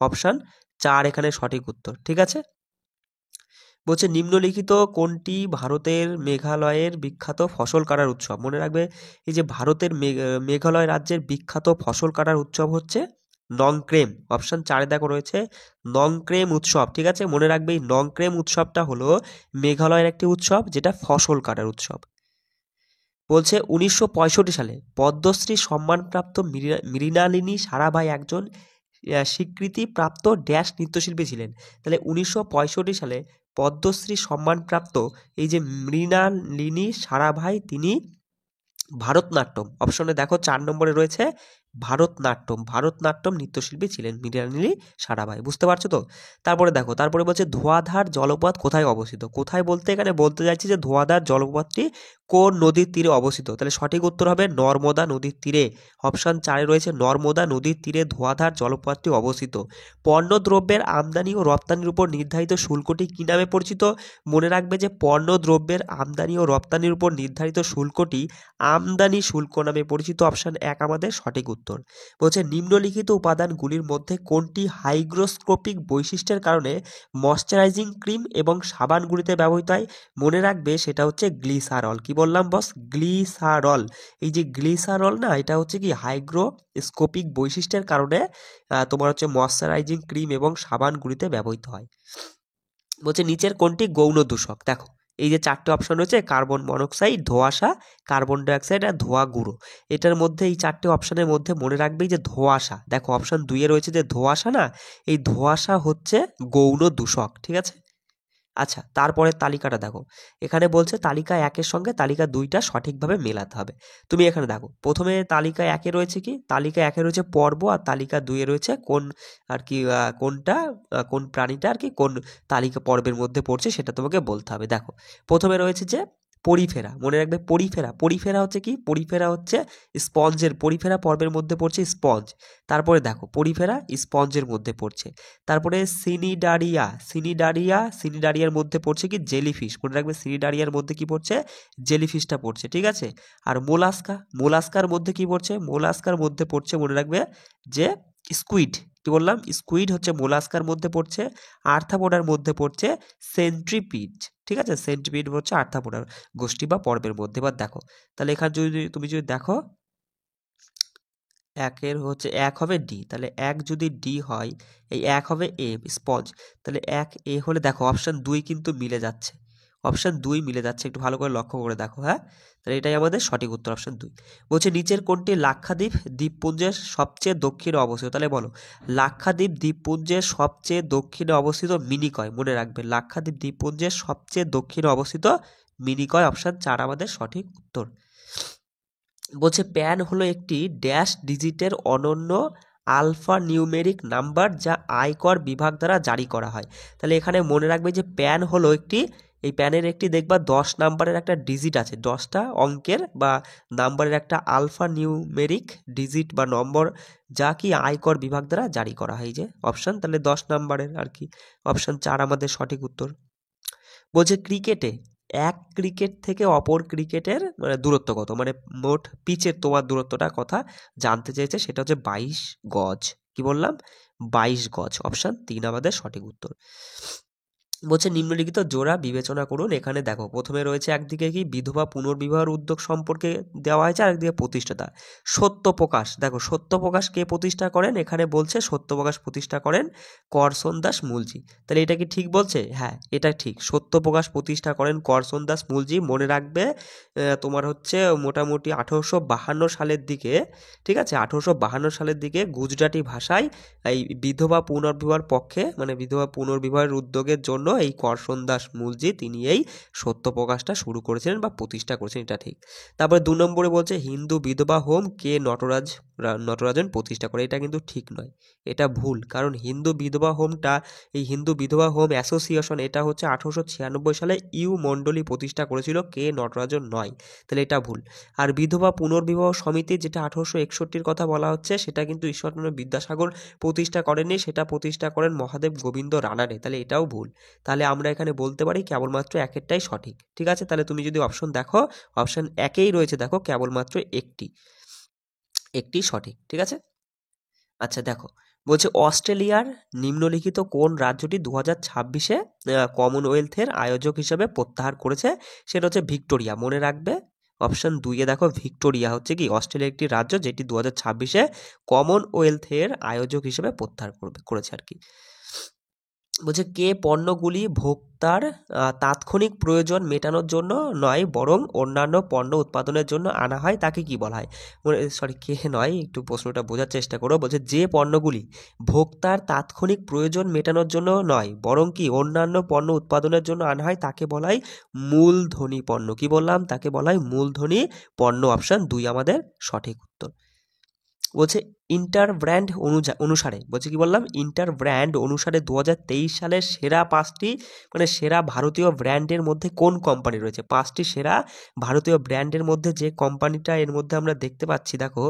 অপশন 4 এখানে সঠিক উত্তর। ঠিক আছে। বলছে নিম্নলিখিত কোনটি ভারতের মেঘালয়ের বিখ্যাত ফসল কাটার উৎসব? মনে রাখবে এই যে ভারতের মেঘালয় রাজ্যের বিখ্যাত ফসল কাটার উৎসব হচ্ছে নংক্রেম। অপশন 4 দেখো রয়েছে নংক্রেম উৎসব। ঠিক আছে, মনে রাখবে এই নংক্রেম উৎসবটা হলো মেঘালয়ের একটি উৎসব যেটা ফসল কাটার উৎসব। বলছে 1965 সালে পদ্মশ্রী সম্মানপ্রাপ্ত মৃণালিনী সারাভাই একজন স্বীকৃতিপ্রাপ্ত ড্যাশ নৃত্যশিল্পী ছিলেন। তাহলে 1965 সালে পদ্মশ্রী সম্মানপ্রাপ্ত এই যে মৃণালিনী সারাভাই তিনি ভারতনাট্যম। অপশনে দেখো 4 নম্বরে রয়েছে ভারতনাট্যম নৃত্যশিল্পী ছিলেন মৃণালিনী সারাভাই। বুঝতে পারছো তো? তারপরে দেখো তারপরে বলছে ধোঁয়াধার জলপথ কোথায় অবস্থিত? কোথায় বলতে এখানে বলতে চাইছি যে ধোঁয়াধার জলপথটি কোন নদীর তীরে অবস্থিত? তাহলে সঠিক উত্তর হবে নর্মদা নদীর তীরে। অপশন 4 রয়েছে নর্মদা নদীর তীরে ধোঁয়াধার জলপথটি অবস্থিত। পণ্যদ্রব্যের আমদানি ও রপ্তানির উপর নির্ধারিত শুল্কটি কি নামে পরিচিত? মনে রাখবে যে পণ্যদ্রব্যের আমদানি ও রপ্তানির উপর নির্ধারিত শুল্কটি আমদানি শুল্ক নামে পরিচিত। অপশন 1 আমাদের সঠিক উত্তর। বলছে নিম্নলিখিত উপাদানগুলির মধ্যে কোনটি হাইগ্রোস্কোপিক বৈশিষ্ট্যের কারণে ময়শ্চারাইজিং ক্রিম এবং সাবানগুলিতে ব্যবহৃত হয়? মনে রাখবে সেটা হচ্ছে গ্লিসারল। কি বললাম বস? গ্লিসারল। এই যে গ্লিসারল না, এটা হচ্ছে কি হাইগ্রোস্কোপিক বৈশিষ্ট্যের কারণে তোমার হচ্ছে ময়শ্চারাইজিং ক্রিম এবং সাবানগুলিতে ব্যবহৃত হয়। বলছে নিচের কোনটি গৌণ দূষক? দেখো এই যে 4টে অপশন রয়েছে কার্বন মনোক্সাইড, ধোঁয়াশা, কার্বন ডাইঅক্সাইড আর ধোঁয়া গুঁড়ো। এটার মধ্যে এই 4টে অপশনের মধ্যে মনে রাখবে যে ধোঁয়াশা। দেখো অপশন 2 এ রয়েছে যে ধোঁয়াশা না, এই ধোঁয়াশা হচ্ছে গৌণ দূষক। ঠিক আছে। আচ্ছা তারপরে তালিকাটা দেখো, এখানে বলছে তালিকা 1-এর সঙ্গে তালিকা 2টা সঠিকভাবে মেলাতে হবে। তুমি এখানে দেখো প্রথমে তালিকা 1-এ রয়েছে কি, তালিকা 1-এ রয়েছে পর্ব আর তালিকা 2-এ রয়েছে কোন আর কি কোনটা কোন প্রাণীটা আর কি কোন তালিকা পর্বের মধ্যে পড়ছে সেটা তোমাকে বলতে হবে। দেখো প্রথমে রয়েছে যে পরিফেরা। মনে রাখবে পরিফেরা হচ্ছে কি, পরিফেরা হচ্ছে স্পঞ্জের, পরিফেরা পর্বের মধ্যে পড়ছে স্পঞ্জ। তারপরে দেখো পরিফেরা স্পঞ্জের মধ্যে পড়ছে। তারপরে সিনিডারিয়ার মধ্যে পড়ছে কি জেলিফিশ। মনে রাখবে সিনিডারিয়ার মধ্যে কি পড়ছে, জেলিফিশটা পড়ছে। ঠিক আছে। আর মোলাস্কার মধ্যে কি পড়ছে, মোলাস্কার মধ্যে পড়ছে মনে রাখবে যে স্কুইড। কি বললাম? স্কুইড হচ্ছে মোলাস্কার মধ্যে পড়ছে। আর্থাপোডার মধ্যে পড়ছে সেন্ট্রিপিড। ঠিক আছে, সেন্ট্রিপিড হচ্ছে আর্থাপোডার গোষ্ঠী বা পর্বের মধ্যে। এবার দেখো তাহলে এখানে যদি তুমি যদি দেখো একের হচ্ছে এক হবে ডি, তাহলে এক যদি ডি হয় এই এক হবে এ স্পঞ্জ, তাহলে এক এ হলে দেখো অপশান 2 কিন্তু মিলে যাচ্ছে, অপশান 2 মিলে যাচ্ছে, একটু ভালো করে লক্ষ্য করে দেখো। হ্যাঁ, তাহলে এটাই আমাদের সঠিক উত্তর, অপশান 2। বলছে নিচের কোনটি লাক্ষাদ্বীপ দ্বীপপুঞ্জের সবচেয়ে দক্ষিণে অবস্থিত, তাহলে বলো লাক্ষাদ্বীপ দ্বীপপুঞ্জের সবচেয়ে দক্ষিণে অবস্থিত মিনিকয়, মনে রাখবে লাক্ষাদ্বীপ দ্বীপপুঞ্জের সবচেয়ে দক্ষিণে অবস্থিত মিনিকয়, অপশান 4 আমাদের সঠিক উত্তর। বলছে প্যান হলো একটি ড্যাশ ডিজিটের অনন্য আলফা নিউমেরিক নাম্বার যা আয়কর বিভাগ দ্বারা জারি করা হয়, তাহলে এখানে মনে রাখবে যে প্যান হলো একটি, এই প্যানের একটি দেখবা 10 নাম্বারের একটা ডিজিট আছে, 10টা অঙ্কের বা নাম্বারের একটা আলফা নিউমেরিক ডিজিট বা নম্বর যা কি আয়কর বিভাগ দ্বারা জারি করা হয়, যে অপশান তাহলে 10 নাম্বারের আর কি, অপশান 4 আমাদের সঠিক উত্তর। বলছে ক্রিকেটে এক ক্রিকেট থেকে অপর ক্রিকেটের মানে দূরত্ব কত, মানে মোট পিচের তোমার দূরত্বটা কথা জানতে চেয়েছে, সেটা হচ্ছে 22 গজ। কি বললাম? 22 গজ, অপশান 3 আমাদের সঠিক উত্তর। বলছে নিম্নলিখিত জোড়া বিবেচনা করুন। এখানে দেখো প্রথমে রয়েছে একদিকে কি বিধবা পুনর্বিবাহের উদ্যোগ সম্পর্কে দেওয়া হয়েছে, আর একদিকে প্রতিষ্ঠাতা সত্যপ্রকাশ। দেখো সত্যপ্রকাশ কে প্রতিষ্ঠা করেন, এখানে বলছে সত্যপ্রকাশ প্রতিষ্ঠা করেন করশন দাস মূলজি, তাহলে এটা কি ঠিক বলছে? হ্যাঁ এটা ঠিক, সত্যপ্রকাশ প্রতিষ্ঠা করেন করশন দাস মূলজি। মনে রাখবে তোমার হচ্ছে মোটামুটি 1852 সালের দিকে, ঠিক আছে, 1852 সালের দিকে গুজরাটি ভাষায় এই বিধবা পুনর্বিবাহের পক্ষে মানে বিধবা পুনর্বিবাহের উদ্যোগের জন্য এই করশন দাস মূলজি তিনি এই সত্যপ্রকাশটা শুরু করেছিলেন বা প্রতিষ্ঠা করেছেন, এটা ঠিক। তারপরে 2 নম্বরে বলছে হিন্দু বিধবা হোম কে নটরাজন প্রতিষ্ঠা করে, এটা কিন্তু ঠিক নয়, এটা ভুল, কারণ হিন্দু বিধবা হোমটা এই হিন্দু বিধবা হোম অ্যাসোসিয়েশন এটা হচ্ছে 1896 সালে ইউ মণ্ডলী প্রতিষ্ঠা করেছিল, কে নটরাজন নয়, তাহলে এটা ভুল। আর বিধবা পুনর্বিবাহ সমিতি যেটা 1861 কথা বলা হচ্ছে সেটা কিন্তু ঈশ্বরচন্দ্র বিদ্যাসাগর প্রতিষ্ঠা করেননি, সেটা প্রতিষ্ঠা করেন মহাদেব গোবিন্দ রানাডে, তাহলে এটাও ভুল। তাহলে আমরা এখানে বলতে পারি কেবলমাত্র একেরটাই সঠিক, ঠিক আছে। তাহলে তুমি যদি অপশন দেখো অপশন একেই রয়েছে, দেখো কেবলমাত্র একটি সঠিক, ঠিক আছে। আচ্ছা দেখো বলছে অস্ট্রেলিয়ার নিম্নলিখিত কোন রাজ্যটি 2026-এ কমনওয়েলথের আয়োজক হিসেবে প্রত্যাহার করেছে, সেটা হচ্ছে ভিক্টোরিয়া। মনে রাখবে অপশন 2-এ দেখো ভিক্টোরিয়া হচ্ছে কি অস্ট্রেলিয়ার একটি রাজ্য যেটি 2026-এ কমনওয়েলথের আয়োজক হিসেবে প্রত্যাহার করেছে আর কি। বলছে কে পণ্যগুলি ভোক্তার তাৎক্ষণিক প্রয়োজন মেটানোর জন্য নয় বরং অন্যান্য পণ্য উৎপাদনের জন্য আনা হয় তাকে কি বলা হয়, সরি কে নয়, একটু প্রশ্নটা বোঝার চেষ্টা করো। বলছে যে পণ্যগুলি ভোক্তার তাৎক্ষণিক প্রয়োজন মেটানোর জন্য নয় বরং কি অন্যান্য পণ্য উৎপাদনের জন্য আনা হয় তাকে বলা হয় মূলধনী পণ্য। কি বললাম? তাকে বলা হয় মূলধনী পণ্য, অপশন 2 আমাদের সঠিক উত্তর। বলছে ইন্টার ব্র্যান্ড অনুসারে বলছে কি বললাম ইন্টার ব্র্যান্ড অনুসারে 2023 সালের সেরা 5টি মানে সেরা ভারতীয় ব্র্যান্ডের মধ্যে কোন কোম্পানি রয়েছে, 5টি সেরা ভারতীয় ব্র্যান্ডের মধ্যে যে কোম্পানিটা এর মধ্যে আমরা দেখতে পাচ্ছি দেখো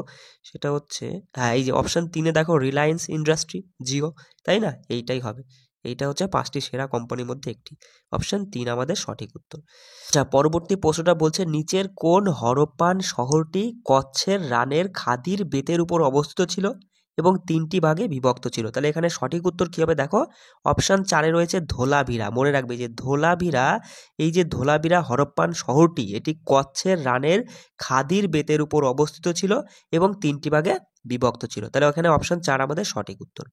সেটা হচ্ছে হ্যাঁ এই যে অপশন 3-এ দেখো রিলায়েন্স ইন্ডাস্ট্রি জিও, তাই না? এইটাই হবে, এইটা হচ্ছে 5টি সেরা কোম্পানির মধ্যে একটি, অপশন 3 আমাদের সঠিক উত্তর। আচ্ছা পরবর্তী প্রশ্নটা বলছে নিচের কোন হরপ্পান শহরটি কচ্ছের রানের খাদির বেতের উপর অবস্থিত ছিল এবং 3টি ভাগে বিভক্ত ছিল, তাহলে এখানে সঠিক উত্তর কি হবে দেখো অপশন 4-এ রয়েছে ধোলাভিরা। মনে রাখবে যে ধোলাভিরা, এই যে ধোলাভিরা হরপ্পান শহরটি এটি কচ্ছের রানের খাদির বেতের উপর অবস্থিত ছিল এবং 3টি ভাগে বিভক্ত ছিল, তাহলে ওখানে অপশন 4 আমাদের সঠিক উত্তর।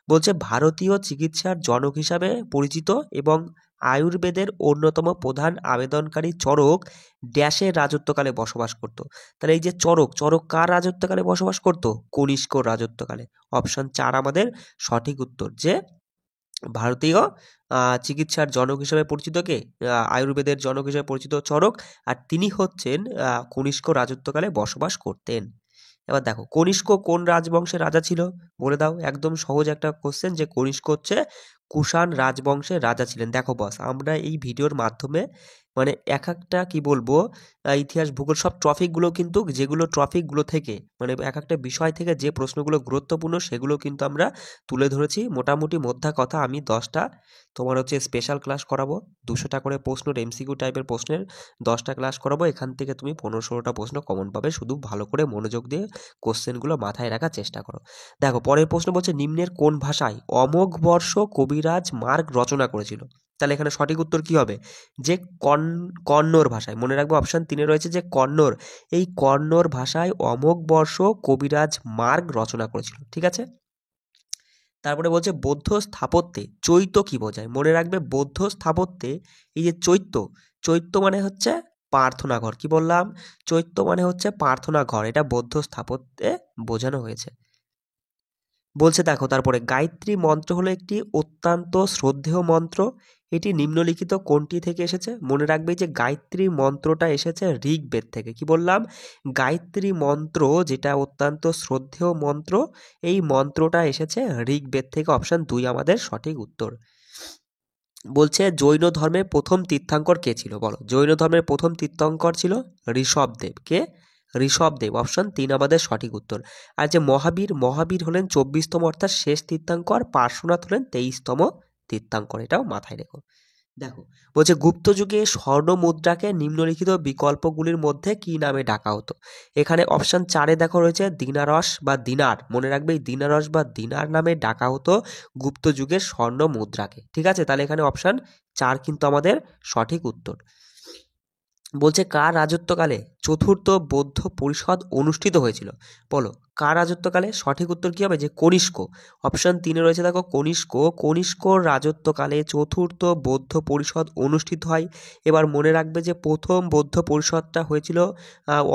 বলছে ভারতীয় চিকিৎসার জনক হিসাবে পরিচিত এবং আয়ুর্বেদের অন্যতম প্রধান আবেদনকারী চরক ড্যাশের রাজত্বকালে বসবাস করত, তাহলে এই যে চরক কার রাজত্বকালে বসবাস করত? কনিষ্কর রাজত্বকালে, অপশন 4 আমাদের সঠিক উত্তর। যে ভারতীয় চিকিৎসার জনক হিসেবে পরিচিত কে আয়ুর্বেদের জনক হিসেবে পরিচিত চরক, আর তিনি হচ্ছেন কনিষ্ক রাজত্বকালে বসবাস করতেন। এবার দেখো কনিষ্ক কোন রাজবংশের রাজা ছিল বলে দাও, একদম সহজ একটা কোশ্চেন, যে কনিষ্ক হচ্ছে কুষাণ রাজবংশের রাজা ছিলেন। দেখো বস আমরা এই ভিডিওর মাধ্যমে মানে এক একটা কি বলবো ইতিহাস ভূগোল সব টপিকগুলো কিন্তু যেগুলো টপিকগুলো থেকে মানে এক একটা বিষয় থেকে যে প্রশ্নগুলো গুরুত্বপূর্ণ সেগুলো কিন্তু আমরা তুলে ধরেছি। মোটামুটি মোদ্দা কথা আমি 10টা তোমার হচ্ছে স্পেশাল ক্লাস করাবো, 200টা করে প্রশ্নের এমসিকিউ টাইপের প্রশ্নের 10টা ক্লাস করাবো, এখান থেকে তুমি 15-16টা প্রশ্ন কমন পাবে, শুধু ভালো করে মনোযোগ দিয়ে কোশ্চেনগুলো মাথায় রাখার চেষ্টা করো। দেখো পরের প্রশ্ন বলছে নিম্নের কোন ভাষায় অমোঘ বর্ষ কবিরাজ মার্গ রচনা করেছিল, তাহলে এখানে সঠিক উত্তর কি হবে? যে কন্নড় ভাষায়। মনে রাখবে অপশন 3 রয়েছে যে কন্নড়। এই কন্নড় ভাষায় অমোঘ বর্ষ কবিরাজ মার্গ রচনা করেছিল। ঠিক আছে? তারপরে বলছে বৌদ্ধ স্থাপত্যে চৈত্য কি বোঝায়? মনে রাখবে বৌদ্ধ স্থাপত্যে এই যে চৈত্য মানে হচ্ছে প্রার্থনা ঘর। কি বললাম? চৈত্য মানে হচ্ছে প্রার্থনা ঘর। এটা বৌদ্ধ স্থাপত্যে বোঝানো হয়েছে। বলছে দেখো তারপরে গায়ত্রী মন্ত্র হলো একটি অত্যন্ত শ্রদ্ধেয় মন্ত্র। এটি নিম্নলিখিত কোনটি থেকে এসেছে? মনে রাখবে যে গায়ত্রী মন্ত্রটা এসেছে ঋগ্বেদ থেকে। কি বললাম? গায়ত্রী মন্ত্র যেটা অত্যন্ত শ্রদ্ধেয় মন্ত্র, এই মন্ত্রটা এসেছে ঋগ্বেদ থেকে। অপশন 2 আমাদের সঠিক উত্তর। বলছে জৈন ধর্মের প্রথম তীর্থঙ্কর কে ছিল? বলো। জৈন ধর্মের প্রথম তীর্থঙ্কর ছিল ঋষভদেব। কে? ঋষভদেব। অপশন 3 আমাদের সঠিক উত্তর। আর যে মহাবীর হলেন 24তম অর্থাৎ শেষ তীর্থঙ্কর। পার্শ্বনাথ হলেন 23তম তীর্থঙ্কর। এটাও মাথায় রেখো। দেখো বলছে গুপ্ত যুগে স্বর্ণ মুদ্রাকে নিম্নলিখিত বিকল্পগুলির মধ্যে কি নামে ডাকা হতো? এখানে অপশন 4 দেখো রয়েছে দিনারস বা দিনার। মনে রাখবে এই দিনারস বা দিনার নামে ডাকা হতো গুপ্ত যুগের স্বর্ণ মুদ্রাকে। ঠিক আছে? তাহলে এখানে অপশন 4 কিন্তু আমাদের সঠিক উত্তর। বলছে কার রাজত্বকালে চতুর্থ বৌদ্ধ পরিষদ অনুষ্ঠিত হয়েছিল? বলো কার রাজত্বকালে? সঠিক উত্তর কি হবে? যে কনিষ্ক। অপশন 3 রয়েছে দেখো কনিষ্কর রাজত্বকালে চতুর্থ বৌদ্ধ পরিষদ অনুষ্ঠিত হয়। এবার মনে রাখবে যে প্রথম বৌদ্ধ পরিষদটা হয়েছিল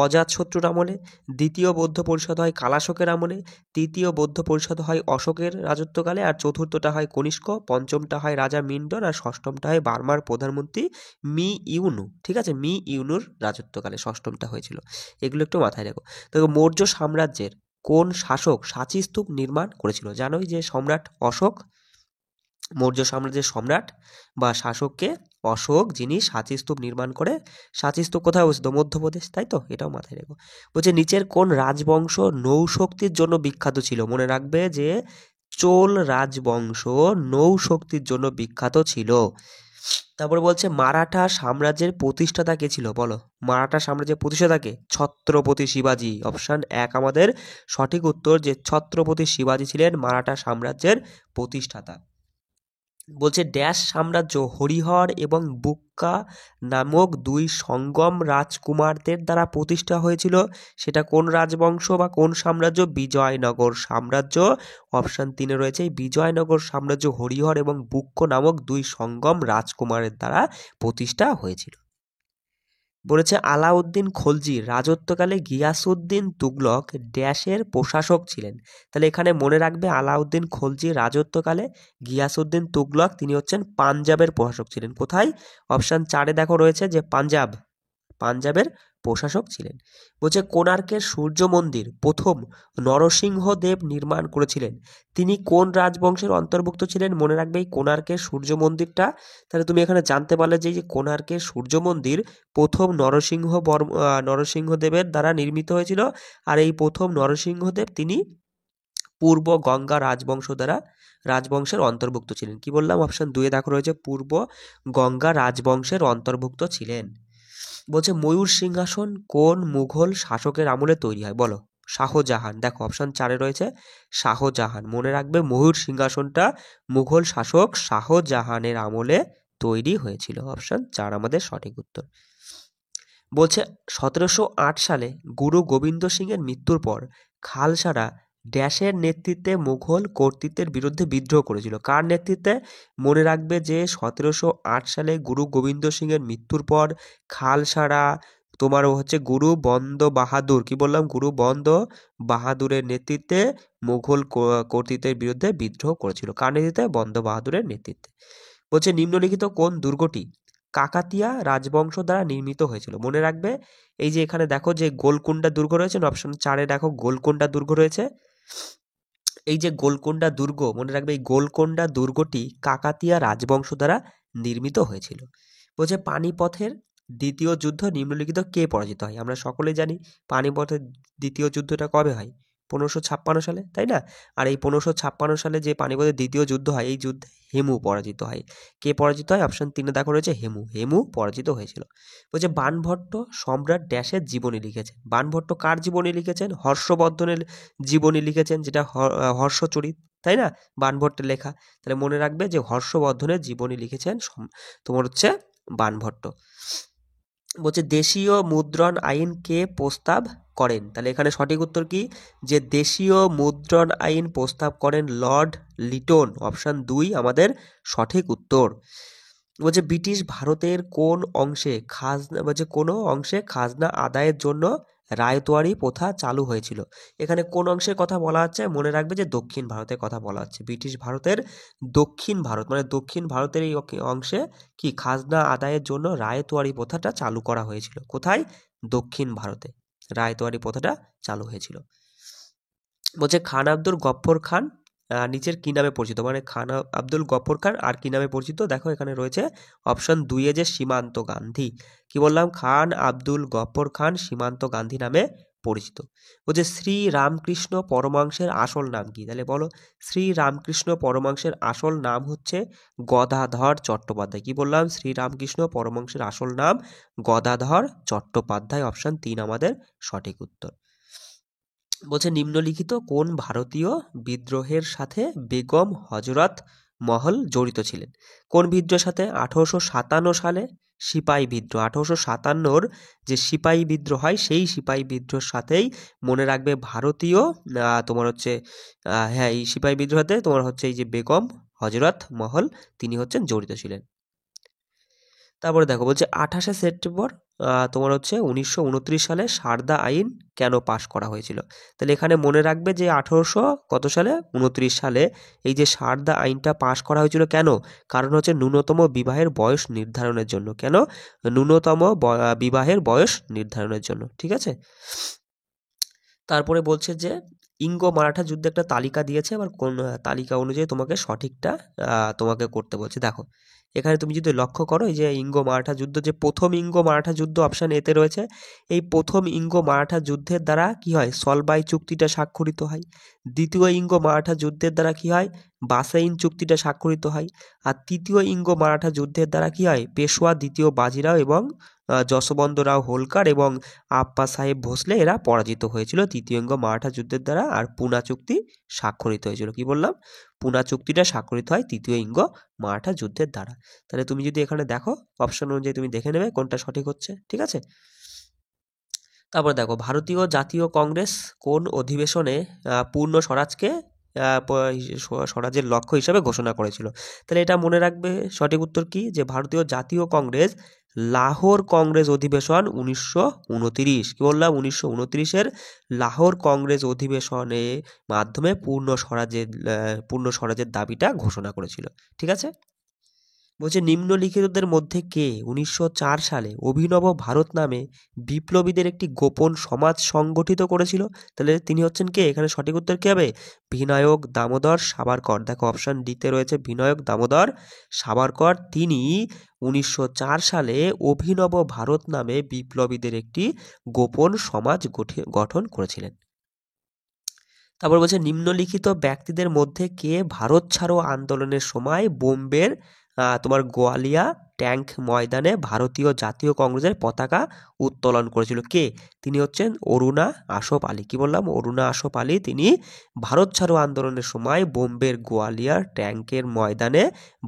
অজাতশত্রুর আমলে, দ্বিতীয় বৌদ্ধ পরিষদ হয় কালাশোকের আমলে, তৃতীয় বৌদ্ধ পরিষদ হয় অশোকের রাজত্বকালে, আর চতুর্থটা হয় কনিষ্ক, পঞ্চমটা হয় রাজা মিন্ডন, আর ষষ্ঠমটা হয় বার্মার প্রধানমন্ত্রী মি ইউনু। ঠিক আছে? মি ইউনুর রাজত্বকালে ষষ্ঠমটা হয়েছিল। এগুলো একটু মাথায় রাখো। দেখো মৌর্য সাম্রাজ্যের কোন শাসক সাঁচি স্তূপ নির্মাণ করেছিল? জানোই যে সম্রাট অশোক। মৌর্য সাম্রাজ্যের সম্রাট বা শাসককে অশোক, যিনি সাঁচি স্তূপ নির্মাণ করে। সাঁচি স্তূপ কোথায় অবস্থিত? মধ্যপ্রদেশ। তাই তো? এটাও মাথায় রেখো। বলছে নিচের কোন রাজবংশ নৌশক্তির জন্য বিখ্যাত ছিল? মনে রাখবে যে চোল রাজবংশ নৌশক্তির জন্য বিখ্যাত ছিল। তারপরে বলছে মারাঠা সাম্রাজ্যের প্রতিষ্ঠাতা কে ছিল? বলো মারাঠা সাম্রাজ্যের প্রতিষ্ঠাতা কে? ছত্রপতি শিবাজী। অপশন 1 আমাদের সঠিক উত্তর, যে ছত্রপতি শিবাজী ছিলেন মারাঠা সাম্রাজ্যের প্রতিষ্ঠাতা। বলছে ড্যাশ সাম্রাজ্য হরিহর এবং বুক্কা নামক দুই সঙ্গম রাজকুমারদের দ্বারা প্রতিষ্ঠা হয়েছিল? সেটা কোন রাজবংশ বা কোন সাম্রাজ্য? বিজয়নগর সাম্রাজ্য। অপশন 3 রয়েছে বিজয়নগর সাম্রাজ্য হরিহর এবং বুক্ক নামক দুই সঙ্গম রাজকুমারের দ্বারা প্রতিষ্ঠা হয়েছিল। বলেছে আলাউদ্দিন খলজির রাজত্বকালে গিয়াসউদ্দিন তুগলক ড্যাশের প্রশাসক ছিলেন? তাহলে এখানে মনে রাখবে আলাউদ্দিন খলজির রাজত্বকালে গিয়াসউদ্দিন তুগলক তিনি হচ্ছেন পাঞ্জাবের প্রশাসক ছিলেন। কোথায়? অপশন 4 দেখো রয়েছে যে পাঞ্জাবের প্রশাসক ছিলেন। বলছে কোণার্কের সূর্য মন্দির প্রথম নরসিংহদেব নির্মাণ করেছিলেন? তিনি কোন রাজবংশের অন্তর্ভুক্ত ছিলেন? মনে রাখবে এই কোণার্কের সূর্য মন্দিরটা। তাহলে তুমি এখানে জানতে পারলে যে কোণার্কের সূর্য মন্দির প্রথম নরসিংহদেবের দ্বারা নির্মিত হয়েছিল। আর এই প্রথম নরসিংহদেব তিনি পূর্ব গঙ্গা রাজবংশের অন্তর্ভুক্ত ছিলেন। কি বললাম? অপশন 2 দেখো রয়েছে পূর্ব গঙ্গা রাজবংশের অন্তর্ভুক্ত ছিলেন। বলছে ময়ূর সিংহাসন কোন মুঘল শাসকের আমলে তৈরি হয়? বলো শাহজাহান। দেখো অপশন 4 রয়েছে শাহজাহান। মনে রাখবে ময়ূর সিংহাসনটা মুঘল শাসক শাহজাহানের আমলে তৈরি হয়েছিল। অপশন 4 আমাদের সঠিক উত্তর। বলছে 1708 সালে গুরু গোবিন্দ সিংয়ের মৃত্যুর পর খালসারা ড্যাশের নেতৃত্বে মুঘল কর্তৃত্বের বিরুদ্ধে বিদ্রোহ করেছিল? কার নেতৃত্বে? মনে রাখবে যে 1708 সালে গুরু গোবিন্দ সিংয়ের মৃত্যুর পর খালসারা তোমার হচ্ছে গুরু বন্দ বাহাদুর, কি বললাম, গুরু বন্দ বাহাদুরের নেতৃত্বে মুঘল কর্তৃত্বের বিরুদ্ধে বিদ্রোহ করেছিল। কার নেতৃত্বে? বন্দ বাহাদুরের নেতৃত্বে। বলছে নিম্নলিখিত কোন দুর্গটি কাকাতিয়া রাজবংশ দ্বারা নির্মিত হয়েছিল? মনে রাখবে এই যে এখানে দেখো যে গোলকুন্ডা দুর্গ রয়েছে, অপশন 4 দেখো গোলকুন্ডা দুর্গ রয়েছে। এই যে গোলকুন্ডা দুর্গ, মনে রাখবে এই গোলকুন্ডা দুর্গটি কাকাতিয়া রাজবংশ দ্বারা নির্মিত হয়েছিল। বলছে পানিপথের দ্বিতীয় যুদ্ধ নিম্নলিখিত কে পরাজিত হয়? আমরা সকলে জানি পানিপথের দ্বিতীয় যুদ্ধটা কবে হয়? 1556 সালে, তাই না? আর এই 1556 সালে যে পানিপথের দ্বিতীয় যুদ্ধ হয়, এই যুদ্ধে হেমু পরাজিত হয়। কে পরাজিত হয়? অপশন 3 দেখো রয়েছে হেমু পরাজিত হয়েছিল। বলছে বাণভট্ট সম্রাট ড্যাশের জীবনী লিখেছেন। বাণভট্ট কার জীবনী লিখেছেন? হর্ষবর্ধনের জীবনী লিখেছেন, যেটা হর্ষচরিত, তাই না? বাণভট্টের লেখা। তাহলে মনে রাখবে যে হর্ষবর্ধনের জীবনী লিখেছেন তোমার হচ্ছে বাণভট্ট। বলছে দেশীয় মুদ্রণ আইন কে প্রস্তাব করেন? তাহলে এখানে সঠিক উত্তর কি? যে দেশীয় মুদ্রণ আইন প্রস্তাব করেন লর্ড লিটন। অপশন 2 আমাদের সঠিক উত্তর। বলছে ব্রিটিশ ভারতের কোন অংশে খাজনা, বলছে কোনো অংশে খাজনা আদায়ের জন্য রায়তওয়ারি প্রথা চালু হয়েছিল। এখানে কোন অংশের কথা বলা হচ্ছে? মনে রাখবে যে দক্ষিণ ভারতের কথা বলা হচ্ছে। ব্রিটিশ ভারতের দক্ষিণ ভারত, মানে দক্ষিণ ভারতের এই অংশে কি খাজনা আদায়ের জন্য রায়তওয়ারি প্রথাটা চালু করা হয়েছিল। কোথায়? দক্ষিণ ভারতে রায়তওয়ারি প্রথাটা চালু হয়েছিল। বলছে খান আব্দুল গফ্ফর খান নিচের কি নামে পরিচিত? মানে খান আব্দুল গফ্ফর খান আর কি নামে পরিচিত? দেখো এখানে রয়েছে অপশন 2 এ যে সীমান্ত গান্ধী। কি বললাম? খান আব্দুল গফ্ফর খান সীমান্ত গান্ধী নামে পরিচিত। বলছে শ্রী রামকৃষ্ণ পরমহংসের আসল নাম কি? তাহলে বলো। শ্রী রামকৃষ্ণ পরমহংসের আসল নাম হচ্ছে গদাধর চট্টোপাধ্যায়। কি বললাম? শ্রী রামকৃষ্ণ পরমহংসের আসল নাম গদাধর চট্টোপাধ্যায়। অপশন 3 আমাদের সঠিক উত্তর। বলছে নিম্নলিখিত কোন ভারতীয় বিদ্রোহের সাথে বেগম হজরত মহল জড়িত ছিলেন? কোন বিদ্রোহের সাথে? 1857 সালে সিপাহী বিদ্রোহ। 1857-র যে সিপাহী বিদ্রোহ হয়, সেই সিপাহী বিদ্রোহের সাথেই মনে রাখবে ভারতীয় তোমার হচ্ছে হ্যাঁ, এই সিপাহী বিদ্রোহতে তোমার হচ্ছে এই যে বেগম হজরত মহল, তিনি হচ্ছেন জড়িত ছিলেন। তারপরে দেখো বলছে 28শে সেপ্টেম্বর তোমার হচ্ছে 1929 সালে সারদা আইন কেন পাশ করা হয়েছিল? তাহলে এখানে মনে রাখবে যে 1800 কত সালে? 29 সালে এই যে সারদা আইনটা পাশ করা হয়েছিল। কেন? কারণ হচ্ছে ন্যূনতম বিবাহের বয়স নির্ধারণের জন্য। কেন? ন্যূনতম বিবাহের বয়স নির্ধারণের জন্য। ঠিক আছে। তারপরে বলছে যে ইঙ্গ মারাঠা যুদ্ধে একটা তালিকা দিয়েছে, আবার কোন তালিকা অনুযায়ী তোমাকে সঠিকটা তোমাকে করতে বলছে। দেখো এখানে তুমি যদি লক্ষ্য করো, এই যে ইঙ্গ মারাঠা যুদ্ধ, যে প্রথম ইঙ্গ মারাঠা যুদ্ধ অপশান এতে রয়েছে। এই প্রথম ইঙ্গ মারাঠা যুদ্ধের দ্বারা কি হয়? সলবাই চুক্তিটা স্বাক্ষরিত হয়। দ্বিতীয় ইঙ্গ মারাঠা যুদ্ধের দ্বারা কি হয়? বাসাইন চুক্তিটা স্বাক্ষরিত হয়। আর তৃতীয় ইঙ্গ মারাঠা যুদ্ধের দ্বারা কি হয়? পেশোয়া দ্বিতীয় বাজিরাও এবং যশবন্ত রাও হোলকার এবং আপ্পা সাহেব ভোসলে এরা পরাজিত হয়েছিল তৃতীয় ইঙ্গ মারাঠা যুদ্ধের দ্বারা। আর পুনা চুক্তি স্বাক্ষরিত হয়েছিল। কি বললাম? পুনা চুক্তিটা স্বাক্ষরিত হয় তৃতীয় ইঙ্গ মারাঠা যুদ্ধের দ্বারা। তাহলে তুমি যদি এখানে দেখো অপশন অনুযায়ী তুমি দেখে নেবে কোনটা সঠিক হচ্ছে। ঠিক আছে। তারপর দেখো ভারতীয় জাতীয় কংগ্রেস কোন অধিবেশনে পূর্ণ স্বরাজকে স্বরাজের লক্ষ্য হিসাবে ঘোষণা করেছিল? তাহলে এটা মনে রাখবে সঠিক উত্তর কি? যে ভারতীয় জাতীয় কংগ্রেস লাহোর কংগ্রেস অধিবেশন 1929। কি বললাম? 1929-এর লাহোর কংগ্রেস অধিবেশনে মাধ্যমে পূর্ণ স্বরাজের দাবিটা ঘোষণা করেছিল। ঠিক আছে। বলছে নিম্নলিখিতদের মধ্যে কে 1904 সালে অভিনব ভারত নামে বিপ্লবীদের একটি গোপন সমাজ সংগঠিত করেছিল? তাহলে তিনি হচ্ছেন কে? এখানে সঠিক উত্তর কি হবে? বিনায়ক দামোদর সাভারকর। দেখো অপশন ডিতে রয়েছে বিনায়ক দামোদর সাভারকর। তিনি 1904 সালে অভিনব ভারত নামে বিপ্লবীদের একটি গোপন সমাজ গঠন করেছিলেন। তারপর বলছে নিম্নলিখিত ব্যক্তিদের মধ্যে কে ভারত ছাড়ো আন্দোলনের সময় বোম্বের তোমার গোয়ালিয়া ট্যাঙ্ক ময়দানে ভারতীয় জাতীয় কংগ্রেসের পতাকা উত্তোলন করেছিল? কে? তিনি হচ্ছেন অরুণা আসফ আলী। কি বললাম? অরুণা আসফ আলী। তিনি ভারত ছাড়ো আন্দোলনের সময় বোম্বের গোয়ালিয়ার ট্যাঙ্কের ময়দানে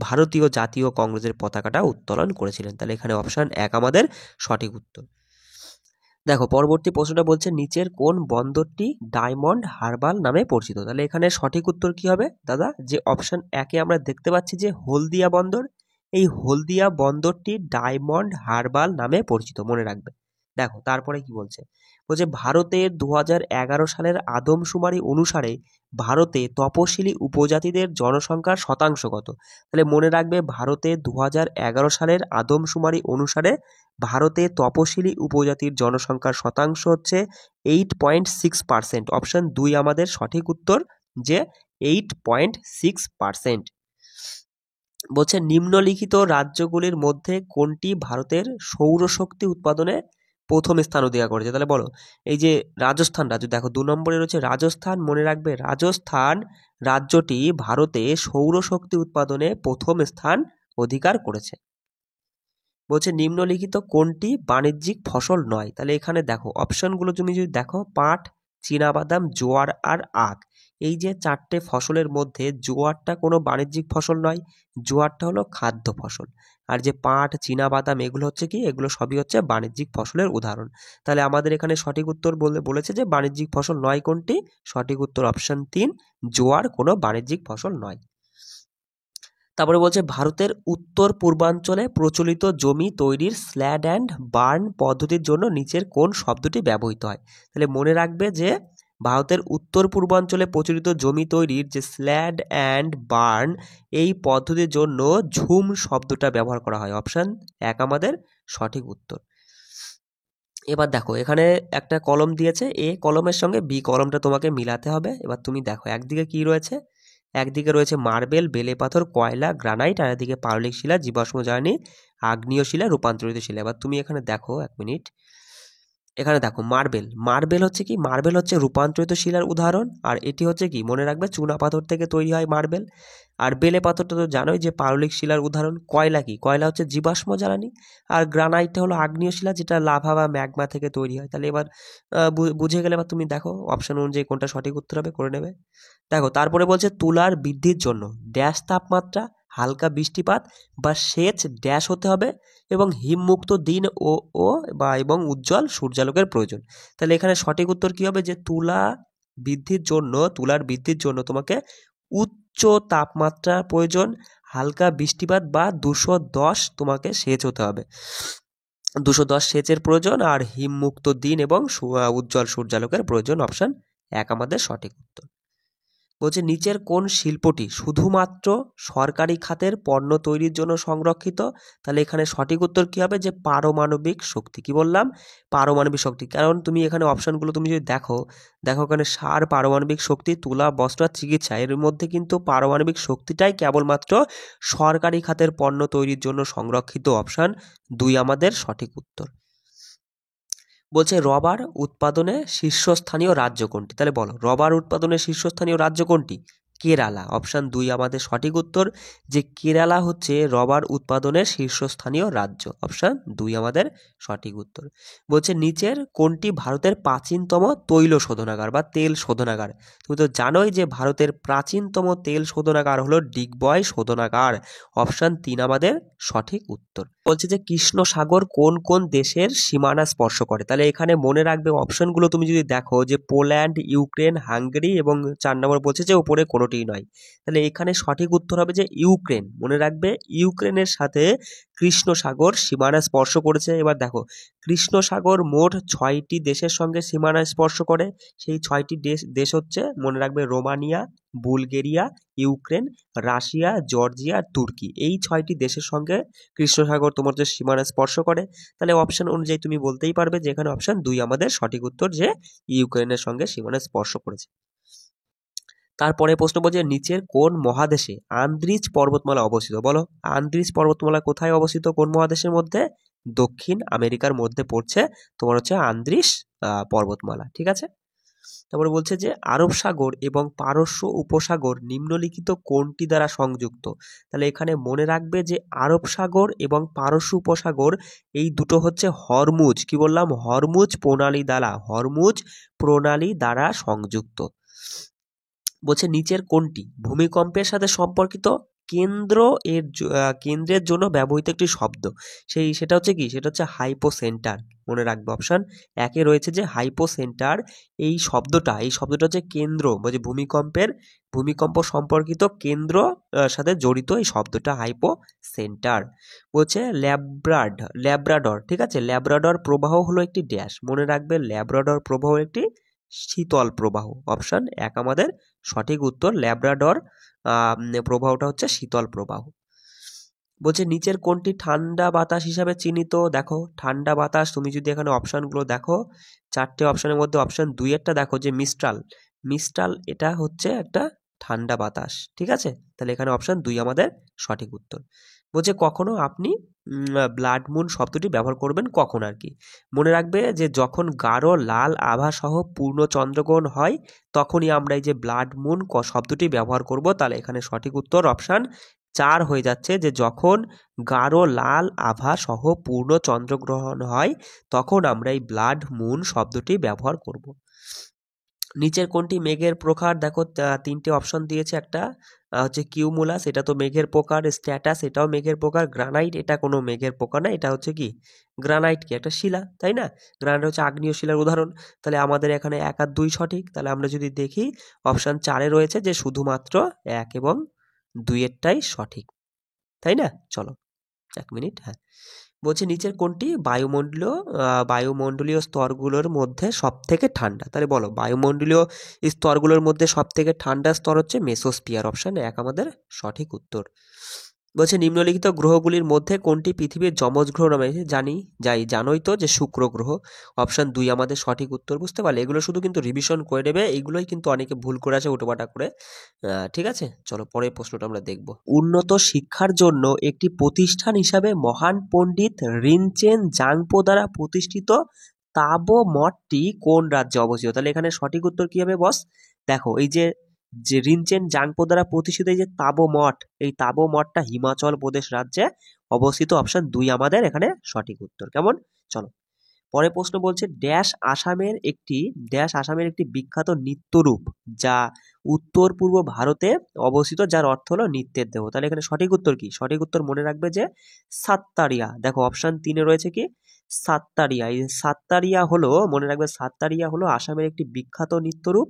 ভারতীয় জাতীয় কংগ্রেসের পতাকাটা উত্তোলন করেছিলেন। তাহলে এখানে অপশন 1 আমাদের সঠিক উত্তর। দেখো পরবর্তী প্রশ্নটা বলছে নিচের কোন বন্দরটি ডায়মন্ড হারবার নামে পরিচিত? তাহলে এখানে সঠিক উত্তর কি হবে দাদা? যে অপশন 1-এ আমরা দেখতে পাচ্ছি যে হলদিয়া বন্দর। এই হলদিয়া বন্দরটি ডায়মন্ড হারবার নামে পরিচিত, মনে রাখবে। দেখো তারপরে কি বলছে? বলছে ভারতের 2011 সালের আদমশুমারি অনুসারে ভারতে তপশিলি উপজাতিদের জনসংখ্যার শতাংশ কত? তাহলে মনে রাখবে ভারতের 2011 সালের আদমশুমারি অনুসারে ভারতে তপশিলি উপজাতির জনসংখ্যার শতাংশ হচ্ছে 8.6%। অপশন 2 আমাদের সঠিক উত্তর, যে 8.6%। বলছে নিম্নলিখিত রাজ্যগুলির মধ্যে কোনটি ভারতের সৌরশক্তি উৎপাদনে প্রথম স্থান অধিকার করেছে। তাহলে বলো এই যে রাজস্থান রাজ্য, দেখো 2 নম্বরে রয়েছে রাজস্থান। মনে রাখবে রাজস্থান রাজ্যটি ভারতে সৌরশক্তি উৎপাদনে প্রথম স্থান অধিকার করেছে। বলছে নিম্নলিখিত কোনটি বাণিজ্যিক ফসল নয়? তাহলে এখানে দেখো অপশনগুলো তুমি যদি দেখো, পাট, চীনাবাদাম, জোয়ার আর আখ, এই যে 4টে ফসলের মধ্যে জোয়ারটা কোনো বাণিজ্যিক ফসল নয়, জোয়ারটা হলো খাদ্য ফসল। আর যে পাট, চীনাবাদাম এগুলো হচ্ছে কি, এগুলো সবই হচ্ছে বাণিজ্যিক ফসলের উদাহরণ। তাহলে আমাদের এখানে সঠিক উত্তর বলেছে যে বাণিজ্যিক ফসল নয় কোনটি? সঠিক উত্তর অপশন 3, জোয়ার কোনো বাণিজ্যিক ফসল নয়। তারপরে বলছে ভারতের উত্তর পূর্বাঞ্চলে প্রচলিত জমি তৈরির স্ল্যাড অ্যান্ড বার্ন পদ্ধতির জন্য নিচের কোন শব্দটি ব্যবহৃত হয়? তাহলে মনে রাখবে যে ভারতের উত্তর পূর্বাঞ্চলে প্রচলিত জমি তৈরির যে স্ল্যাড অ্যান্ড বার্ন, এই পদ্ধতির জন্য ঝুম শব্দটা ব্যবহার করা হয়। অপশান 1 আমাদের সঠিক উত্তর। এবার দেখো এখানে একটা কলম দিয়েছে, এ কলমের সঙ্গে বি কলমটা তোমাকে মিলাতে হবে। এবার তুমি দেখো একদিকে কি রয়েছে, একদিকে রয়েছে মার্বেল, বেলে পাথর, কয়লা, গ্রানাইট, আর এদিকে পাললিক শিলা, জীবাশ্ম জ্বালানি, আগ্নেয় শিলা, রূপান্তরিত শিলা। এবার তুমি এখানে দেখো, 1 মিনিট, এখানে দেখো মার্বেল, মার্বেল হচ্ছে কি, মার্বেল হচ্ছে রূপান্তরিত শিলার উদাহরণ। আর এটি হচ্ছে কি, মনে রাখবে চুনা পাথর থেকে তৈরি হয় মার্বেল। আর বেলে পাথরটা তো জানোই যে পাললিক শিলার উদাহরণ। কয়লা কি, কয়লা হচ্ছে জীবাশ্ম জ্বালানি। আর গ্রানাইটটা হলো আগ্নেয় শিলা, যেটা লাভা বা ম্যাগমা থেকে তৈরি হয়। তাহলে এবার বুঝে গেলে এবার তুমি দেখো অপশন অনুযায়ী কোনটা সঠিক উত্তর হবে, করে নেবে। দেখো তারপরে বলছে তুলার বৃদ্ধির জন্য ড্যাশ তাপমাত্রা, হালকা বৃষ্টিপাত বা সেচ ড্যাশ হতে হবে এবং হিমমুক্ত দিন এবং উজ্জ্বল সূর্যালোকের প্রয়োজন। তাহলে এখানে সঠিক উত্তর কি হবে, যে তুলার বৃদ্ধির জন্য তোমাকে উচ্চ তাপমাত্রার প্রয়োজন, হালকা বৃষ্টিপাত বা 210 তোমাকে সেচ হতে হবে, 210 সেচের প্রয়োজন, আর হিমমুক্ত দিন এবং উজ্জ্বল সূর্যালোকের প্রয়োজন। অপশন 1 আমাদের সঠিক উত্তর। বলছে নিচের কোন শিল্পটি শুধুমাত্র সরকারি খাতের পণ্য তৈরির জন্য সংরক্ষিত? তাহলে এখানে সঠিক উত্তর কি হবে, যে পারমাণবিক শক্তি। কি বললাম? পারমাণবিক শক্তি। কারণ তুমি এখানে অপশনগুলো তুমি যদি দেখো এখানে সার, পারমাণবিক শক্তি, তুলা, বস্ত্র আর চিকিৎসা, এর মধ্যে কিন্তু পারমাণবিক শক্তিটাই কেবলমাত্র সরকারি খাতের পণ্য তৈরির জন্য সংরক্ষিত। অপশন 2 আমাদের সঠিক উত্তর। বলছে রবার উৎপাদনে শীর্ষস্থানীয় রাজ্য কোনটি? তাহলে বলো রবার উৎপাদনের শীর্ষস্থানীয় রাজ্য কোনটি? কেরালা। অপশান 2 আমাদের সঠিক উত্তর, যে কেরালা হচ্ছে রবার উৎপাদনের শীর্ষস্থানীয় রাজ্য। অপশান 2 আমাদের সঠিক উত্তর। বলছে নিচের কোনটি ভারতের প্রাচীনতম তৈল শোধনাগার বা তেল শোধনাগার? তুমি তো জানোই যে ভারতের প্রাচীনতম তেল শোধনাগার হলো ডিগবয় শোধনাগার। অপশান 3 আমাদের সঠিক উত্তর। বলছে যে কৃষ্ণ সাগর কোন কোন দেশের সীমানা স্পর্শ করে? তাহলে এখানে মনে রাখবে অপশনগুলো তুমি যদি দেখো, যে পোল্যান্ড, ইউক্রেন, হাঙ্গেরি এবং 4 নম্বর বলছে যে উপরে কোনোটিই নয়। তাহলে এখানে সঠিক উত্তর হবে যে ইউক্রেন। মনে রাখবে ইউক্রেনের সাথে কৃষ্ণ সাগর সীমানা স্পর্শ করেছে। এবার দেখো কৃষ্ণ সাগর মোট 6টি দেশের সঙ্গে সীমানা স্পর্শ করে। সেই 6টি দেশ হচ্ছে, মনে রাখবে Romania, Bulgaria, Ukraine, Russia, Georgia, তুর্কি। এই 6টি দেশের সঙ্গে কৃষ্ণ সাগর তোমার যে সীমানা স্পর্শ করে। তাহলে অপশন অনুযায়ী তুমি বলতেই পারবে যে এখানে অপশন 2 আমাদের সঠিক উত্তর, যে ইউক্রেনের সঙ্গে সীমানা স্পর্শ করেছে। তারপরে প্রশ্ন বলছে নিচের কোন মহাদেশে আন্দ্রিজ পর্বতমালা অবস্থিত? বলো আন্দ্রিজ পর্বতমালা কোথায় অবস্থিত, কোন মহাদেশের মধ্যে? দক্ষিণ আমেরিকার মধ্যে পড়ছে তোমার হচ্ছে আন্দ্রিজ পর্বতমালা। ঠিক আছে। তারপরে বলছে যে আরব সাগর এবং পারস্য উপসাগর নিম্নলিখিত কোনটি দ্বারা সংযুক্ত? তাহলে এখানে মনে রাখবে যে আরব সাগর এবং পারস্য উপসাগর এই দুটো হচ্ছে হরমুজ, কি বললাম, হরমুজ প্রণালী দ্বারা সংযুক্ত। বলছে নিচের কোনটি ভূমিকম্পের সাথে সম্পর্কিত? কেন্দ্রের জন্য ব্যবহৃত একটি শব্দ, সেটা হচ্ছে কি, সেটা হচ্ছে হাইপোসেন্টার। মনে রাখবে অপশন 1 রয়েছে যে হাইপোসেন্টার। এই শব্দটা হচ্ছে কেন্দ্র, বলছে ভূমিকম্প সম্পর্কিত কেন্দ্র সাথে জড়িত এই শব্দটা হাইপোসেন্টার। বলছে ল্যাব্রাডর। ঠিক আছে, ল্যাব্রাডর প্রবাহ হলো একটি ড্যাশ। মনে রাখবে ল্যাব্রাডর প্রবাহ একটি শীতল প্রবাহ। অপশন 1 আমাদের সঠিক উত্তর, ল্যাব্রাডর প্রবাহটা হচ্ছে শীতল প্রবাহ। বলছে নিচের কোনটি ঠান্ডা বাতাস হিসাবে চিহ্নিত? দেখো ঠান্ডা বাতাস, তুমি যদি এখানে অপশনগুলো দেখো 4টে অপশনের মধ্যে অপশন 2 এরটা দেখো, যে মিস্ট্রাল এটা হচ্ছে একটা ঠান্ডা বাতাস। ঠিক আছে, তাহলে এখানে অপশন 2 আমাদের সঠিক উত্তর। বলছে কখনো আপনি ব্লাড মুন শব্দটি ব্যবহার করবেন কখন আর কি। মনে রাখবে যে যখন গাঢ় লাল আভা সহ পূর্ণ চন্দ্রগ্রহণ হয় তখনই আমরা এই যে ব্লাড মুন শব্দটি ব্যবহার করব। তাহলে এখানে সঠিক উত্তর অপশান 4 হয়ে যাচ্ছে, যে যখন গাঢ় লাল আভা সহ পূর্ণ চন্দ্রগ্রহণ হয় তখন আমরা এই ব্লাড মুন শব্দটি ব্যবহার করব। নিচের কোনটি মেঘের প্রকার? দেখো তিনটে অপশন দিয়েছে। একটা হচ্ছে কিউমুলাস, এটা তো মেঘের প্রকার। স্ট্যাটাস, এটাও মেঘের প্রকার। গ্রানাইট, এটা কোনো মেঘের প্রকার না, এটা হচ্ছে কি গ্রানাইট, কি একটা শিলা, তাই না? গ্রানাইট হচ্ছে আগ্নেয় শিলার উদাহরণ। তাহলে আমাদের এখানে 1 আর 2 সঠিক। তাহলে আমরা যদি দেখি অপশন 4-এ রয়েছে যে শুধুমাত্র 1 এবং 2 এরটাই সঠিক, তাই না? চলো 1 মিনিট। হ্যাঁ, বলছে নিচের কোনটি বায়ুমণ্ডলীয় স্তরগুলোর মধ্যে সব থেকে ঠান্ডা? তাহলে বলো, বায়ুমণ্ডলীয় স্তরগুলোর মধ্যে সব থেকে ঠান্ডা স্তর হচ্ছে মেসোস্ফিয়ার। অপশন 1 আমাদের সঠিক উত্তর। বলছে নিম্নলিখিত গ্রহগুলির মধ্যে কোনটি পৃথিবীর যমজ গ্রহ নামে? জানোই তো যে শুক্র গ্রহ। অপশন 2 আমাদের সঠিক উত্তর। বুঝতে পারলে? এগুলো শুধু কিন্তু রিভিশন করে নেবে, এইগুলোই কিন্তু অনেকে ভুল করে আছে উটোপাটা করে। ঠিক আছে, চলো পরের প্রশ্নটা আমরা দেখব। উন্নত শিক্ষার জন্য একটি প্রতিষ্ঠান হিসাবে মহান পণ্ডিত রিনচেন জাংপো দ্বারা প্রতিষ্ঠিত তাবো মঠটি কোন রাজ্যে অবস্থিত? তাহলে এখানে সঠিক উত্তর কি হবে বস? দেখো, এই যে রিনচেন জাংপো দ্বারা প্রতিষ্ঠিত এই যে তাবো মঠ, এই তাবো মঠটা হিমাচল প্রদেশ রাজ্যে অবস্থিত। অপশন 2 আমাদের এখানে সঠিক উত্তর। কেমন? চলো পরের প্রশ্ন বলছে ড্যাশ আসামের একটি বিখ্যাত নৃত্যরূপ যা উত্তর পূর্ব ভারতে অবস্থিত, যার অর্থ হলো নৃত্যের দেহ। তাহলে এখানে সঠিক উত্তর কি? সঠিক উত্তর মনে রাখবে যে সাত্তারিয়া। দেখো অপশন 3-এ রয়েছে কি সাত্তারিয়া। এই সাত্তারিয়া হলো, মনে রাখবে সাত্তারিয়া হলো আসামের একটি বিখ্যাত নৃত্যরূপ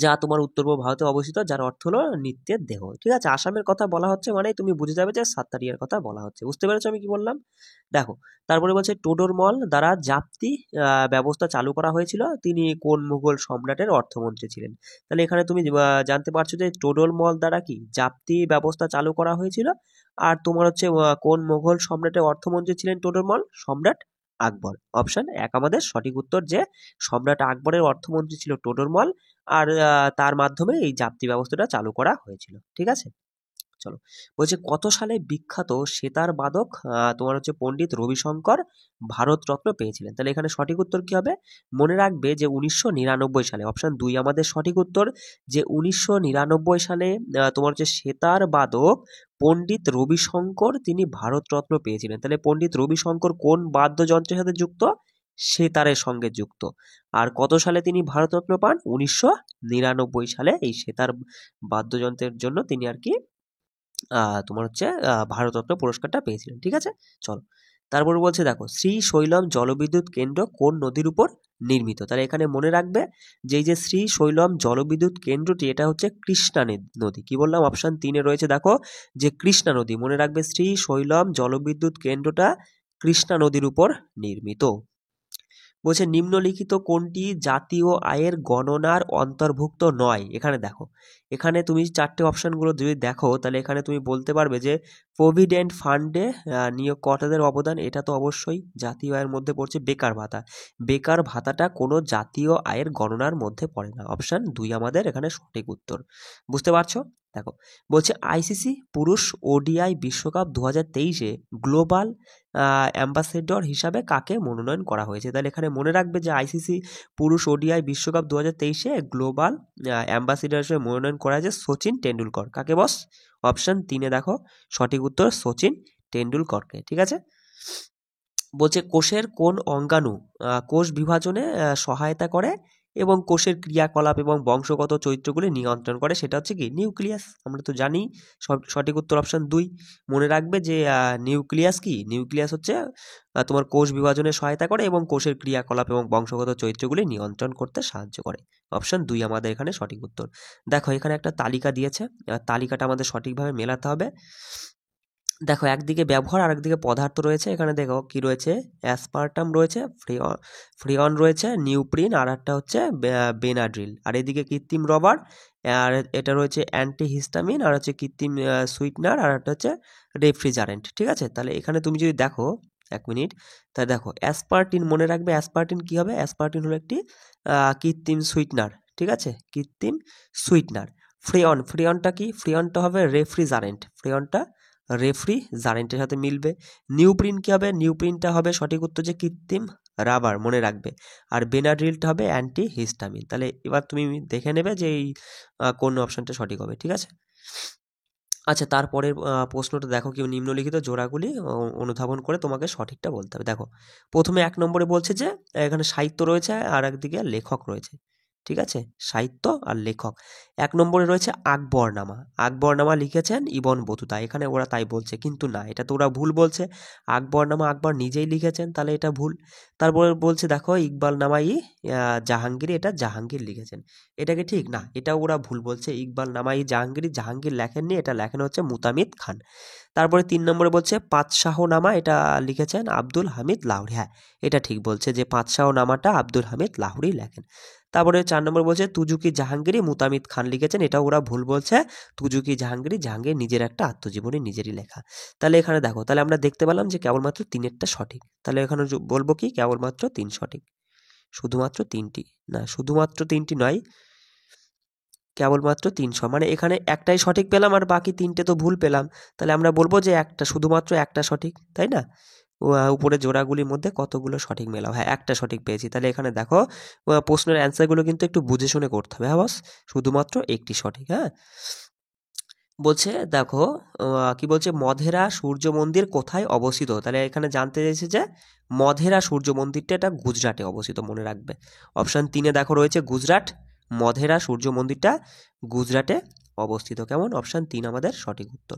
যা তোমার উত্তর পূর্ব ভারতে অবস্থিত, যার অর্থ হলো নৃত্যের দেহ। ঠিক আছে, আসামের কথা বলা হচ্ছে মানে তুমি বুঝে যাবে যে সাত্তারিয়ার কথা বলা হচ্ছে। বুঝতে পেরেছো আমি কি বললাম? দেখো তারপরে বলছে টোডরমল দ্বারা জাপ্তি ব্যবস্থা চালু করা হয়েছিল, তিনি কোন মুঘল সম্রাটের অর্থমন্ত্রী ছিলেন? তাহলে এখানে তুমি জানতে পারছো যে টোডরমল দ্বারা কি জাপ্তি ব্যবস্থা চালু করা হয়েছিল। আর তোমার হচ্ছে কোন মুঘল সম্রাটের অর্থমন্ত্রী ছিলেন টোডরমল? সম্রাট আকবর। অপশন 1 আমাদের সঠিক উত্তর, যে সম্রাট আকবরের অর্থমন্ত্রী ছিল টোডরমল, আর তার মাধ্যমে এই জাপ্তি ব্যবস্থাটা চালু করা হয়েছিল। ঠিক আছে, চলো বলছে কত সালে বিখ্যাত সেতার বাদক তোমার হচ্ছে পণ্ডিত রবিশঙ্কর ভারতরত্ন পেয়েছিলেন? তাহলে এখানে সঠিক উত্তর কি হবে? মনে রাখবে যে 1999 সালে। অপশন 2 আমাদের সঠিক উত্তর, যে 1999 সালে তোমার হচ্ছে সেতার বাদক পণ্ডিত রবিশঙ্কর তিনি ভারতরত্ন পেয়েছিলেন। তাহলে পণ্ডিত রবিশঙ্কর কোন বাদ্যযন্ত্রের সাথে যুক্ত? সেতারের সঙ্গে যুক্ত। আর কত সালে তিনি ভারতরত্ন পান? 1999 সালে এই সেতার বাদ্যযন্ত্রের জন্য তিনি আর কি তোমার হচ্ছে ভারতরত্ন পুরস্কারটা পেয়েছিলেন। ঠিক আছে, চলো তারপর বলছে দেখো শ্রী শৈলম জলবিদ্যুৎ কেন্দ্র কোন নদীর উপর নির্মিত? তাহলে এখানে মনে রাখবে যে এই যে শ্রী শৈলম জলবিদ্যুৎ কেন্দ্রটি, এটা হচ্ছে কৃষ্ণা নদী। কি বললাম? অপশন 3-এ রয়েছে দেখো যে কৃষ্ণা নদী। মনে রাখবে শ্রী শৈলম জলবিদ্যুৎ কেন্দ্রটা কৃষ্ণা নদীর উপর নির্মিত। বলছে নিম্নলিখিত কোনটি জাতীয় আয়ের গণনার অন্তর্ভুক্ত নয়? এখানে দেখো, এখানে তুমি 4টে অপশনগুলো যদি দেখো তাহলে এখানে তুমি বলতে পারবে যে প্রভিডেন্ট ফান্ডে নিয়োগকর্তাদের অবদান, এটা তো অবশ্যই জাতীয় আয়ের মধ্যে পড়ছে। বেকার ভাতা, বেকার ভাতাটা কোনো জাতীয় আয়ের গণনার মধ্যে পড়ে না। অপশন 2 আমাদের এখানে সঠিক উত্তর। বুঝতে পারছো? দেখো বলছে আইসিসি পুরুষ ওডিআই বিশ্বকাপ 2023-এ গ্লোবাল অ্যাম্বাসেডর হিসাবে কাকে মনোনয়ন করা হয়েছে? তাহলে এখানে মনে রাখবে যে আইসিসি পুরুষ ওডিআই বিশ্বকাপ 2023-এ গ্লোবাল অ্যাম্বাসেডর হিসেবে মনোনয়ন করা হয়েছে সচিন টেন্ডুলকর। কাকে বস? অপশন 3-এ দেখো সঠিক উত্তর সচিন টেন্ডুলকরকে। ঠিক আছে, বলছে কোষের কোন অঙ্গাণু কোষ বিভাজনে সহায়তা করে এবং কোষের ক্রিয়াকলাপ এবং বংশগত চরিত্রগুলি নিয়ন্ত্রণ করে? সেটা হচ্ছে কি নিউক্লিয়াস। আমরা তো জানি সঠিক উত্তর অপশন 2। মনে রাখবে যে নিউক্লিয়াস কি, নিউক্লিয়াস হচ্ছে তোমার কোষ বিভাজনে সহায়তা করে এবং কোষের ক্রিয়াকলাপ এবং বংশগত চরিত্রগুলি নিয়ন্ত্রণ করতে সাহায্য করে। অপশন 2 আমাদের এখানে সঠিক উত্তর। দেখো এখানে একটা তালিকা দিয়েছে, তালিকাটা আমাদের সঠিকভাবে মেলাতে হবে। দেখো একদিকে ব্যবহার আর একদিকে পদার্থ রয়েছে। এখানে দেখো কি রয়েছে, অ্যাসপার্টাম রয়েছে, ফ্রিয়ন রয়েছে, নিউপ্রিন, আর একটা হচ্ছে বেনাড্রিল। আর এদিকে কৃত্রিম রবার, আর এটা রয়েছে অ্যান্টিহিস্টামিন, আর হচ্ছে কৃত্রিম সুইটনার, আর একটা হচ্ছে রেফ্রিজারেন্ট। ঠিক আছে, তাহলে এখানে তুমি যদি দেখো 1 মিনিট, তাহলে দেখো অ্যাসপার্টিন, মনে রাখবে অ্যাসপার্টিন কি হবে? অ্যাসপার্টিন হলো একটি কৃত্রিম সুইটনার। ঠিক আছে, কৃত্রিম সুইটনার। ফ্রিয়নটা কি? ফ্রিয়নটা হবে রেফ্রিজারেন্ট। ফ্রিয়নটা রেফ্রি জারেন্টের সাথে মিলবে। নিউপ্রিন কি হবে? নিউপ্রিনটা হবে সঠিক উত্তর যে কৃত্রিম রাবার, মনে রাখবে। আর বেনাড্রিলটা হবে অ্যান্টি হিস্টামিন। তাহলে এবার তুমি দেখে নেবে যে এই কোন অপশনটা সঠিক হবে, ঠিক আছে? আচ্ছা, তারপরের প্রশ্নটা দেখো, কি নিম্নলিখিত জোড়াগুলি অনুধাবন করে তোমাকে সঠিকটা বলতে হবে। দেখো, প্রথমে 1 নম্বরে বলছে যে এখানে সাহিত্য রয়েছে আর একদিকে লেখক রয়েছে, ঠিক আছে? সাহিত্য আর লেখক। 1 নম্বরে রয়েছে আকবরনামা। আকবরনামা লিখেছেন ইবন বতুতা। এখানে ওরা তাই বলছে, কিন্তু না, এটা তো ওরা ভুল বলছে। আকবরনামা আকবর নিজেই লিখেছেন, তাহলে এটা ভুল। তারপরে বলছে দেখো ইকবালনামাই জাহাঙ্গীর, এটা জাহাঙ্গীর লিখেছেন। এটা কি ঠিক? না, এটা ওরা ভুল বলছে। ইকবালনামাই জাহাঙ্গীর, জাহাঙ্গীর লেখেননি, এটা লেখেন হচ্ছে মুতামিদ খান। তারপরে 3 নম্বরে বলছে পাতশাহনামা, এটা লিখেছেন আব্দুল হামিদ লাহোরী। হ্যাঁ, এটা ঠিক বলছে যে পাতশাহনামাটা আব্দুল হামিদ লাহোরী লেখেন। তারপরে 4 নম্বর বলছে তুজুকি জাহাঙ্গীরই মুতামিদ খান লিখেছেন, এটা ওরা ভুল বলছে। তুজুকি জাহাঙ্গীরই জাহাঙ্গীর নিজের একটা আত্মজীবনী, নিজেরই লেখা। তাহলে এখানে দেখো, তাহলে আমরা দেখতে পেলাম যে কেবলমাত্র 3এরটা সঠিক। তাহলে এখানে বলবো কি কেবলমাত্র 3 সঠিক, শুধুমাত্র 3টি না, শুধুমাত্র 3টি নয়, কেবলমাত্র 300, মানে এখানে একটাই সঠিক পেলাম আর বাকি 3টে তো ভুল পেলাম। তাহলে আমরা বলবো যে একটা, শুধুমাত্র একটা সঠিক, তাই না? উপরে জোড়াগুলির মধ্যে কতগুলো সঠিক মেলাও? হ্যাঁ, একটা সঠিক পেয়েছি। তাহলে এখানে দেখো প্রশ্নের অ্যান্সারগুলো কিন্তু একটু বুঝে শুনে করতে হবে। হ্যাঁ বস, শুধুমাত্র একটি সঠিক। হ্যাঁ, বলছে দেখো কি বলছে, মধেরা সূর্য মন্দির কোথায় অবস্থিত? তাহলে এখানে জানতে চাইছে যে মধেরা সূর্য মন্দিরটা এটা গুজরাটে অবস্থিত, মনে রাখবে। অপশন 3-এ দেখো রয়েছে গুজরাট। মধেরা সূর্য মন্দিরটা গুজরাটে অবস্থিত। কেমন? অপশন 3 আমাদের সঠিক উত্তর।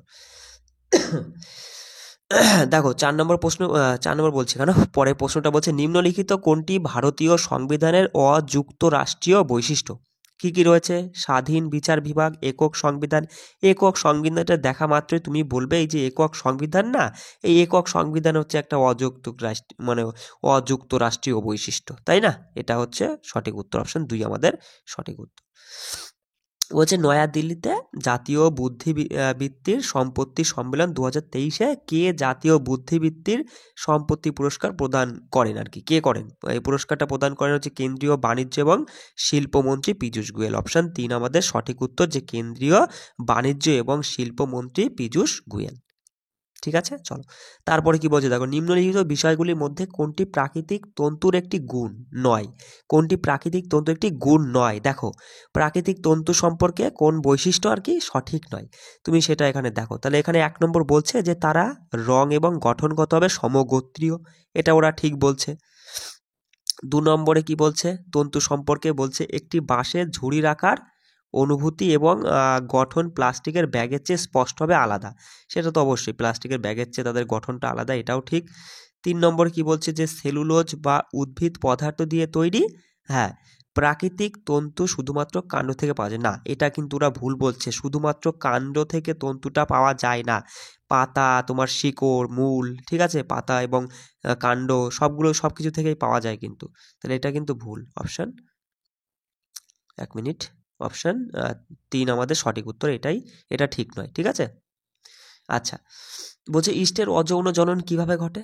দেখো 4 নম্বর প্রশ্ন, 4 নম্বর বলছি কেন, পরের প্রশ্নটা বলছে নিম্নলিখিত কোনটি ভারতীয় সংবিধানের অযুক্ত রাষ্ট্রীয় বৈশিষ্ট্য? কি কি রয়েছে? স্বাধীন বিচার বিভাগ, একক সংবিধান। একক সংবিধানটা দেখা মাত্রই তুমি বলবে এই যে একক সংবিধান না, এই একক সংবিধান হচ্ছে একটা অযুক্ত রাষ্ট্র, মানে অযুক্ত রাষ্ট্রীয় বৈশিষ্ট্য, তাই না? এটা হচ্ছে সঠিক উত্তর, অপশন 2 আমাদের সঠিক উত্তর। বলছে নয়াদিল্লিতে জাতীয় বুদ্ধিবৃত্তির সম্পত্তি সম্মেলন 2023-এ কে জাতীয় বুদ্ধিবৃত্তির সম্পত্তি পুরস্কার প্রদান করেন আর কি? কে করেন? এই পুরস্কারটা প্রদান করেন হচ্ছে কেন্দ্রীয় বাণিজ্য এবং শিল্পমন্ত্রী পীযূষ গোয়েল। অপশন 3 আমাদের সঠিক উত্তর যে কেন্দ্রীয় বাণিজ্য এবং শিল্পমন্ত্রী পীযূষ গোয়েল। ঠিক আছে, চলো তারপরে কি বলছে দেখো, নিম্নলিখিত বিষয়গুলির মধ্যে কোনটি প্রাকৃতিক তন্তুর একটি গুণ নয়? কোনটি প্রাকৃতিক তন্তু একটি গুণ নয়? দেখো, প্রাকৃতিক তন্তু সম্পর্কে কোন বৈশিষ্ট্য আর কি সঠিক নয়, তুমি সেটা এখানে দেখো। তাহলে এখানে 1 নম্বর বলছে যে তারা রং এবং গঠনগতভাবে সমগোত্রীয়, এটা ওরা ঠিক বলছে। 2 নম্বরে কি বলছে তন্তু সম্পর্কে? বলছে একটি বাঁশের ঝুড়ির আকার, অনুভূতি এবং গঠন প্লাস্টিকের ব্যাগের চেয়ে স্পষ্টভাবে আলাদা। সেটা তো অবশ্যই, প্লাস্টিকের ব্যাগের চেয়ে তাদের গঠনটা আলাদা, এটাও ঠিক। 3 নম্বর কি বলছে যে সেলুলোজ বা উদ্ভিদ পদার্থ দিয়ে তৈরি। হ্যাঁ, প্রাকৃতিক তন্তু শুধুমাত্র কাণ্ড থেকে পাওয়া যায় না, এটা কিন্তু ওরা ভুল বলছে। শুধুমাত্র কাণ্ড থেকে তন্তুটা পাওয়া যায় না, পাতা, তোমার শিকড়, মূল, ঠিক আছে, পাতা এবং কাণ্ড সবগুলো সবকিছু থেকেই পাওয়া যায় কিন্তু। তাহলে এটা কিন্তু ভুল। অপশন 1 মিনিট, অপশন 3 আমাদের সঠিক উত্তর, এটাই, এটা ঠিক নয়, ঠিক আছে? আচ্ছা, বলছে ইস্টের অযৌন জনন কিভাবে ঘটে?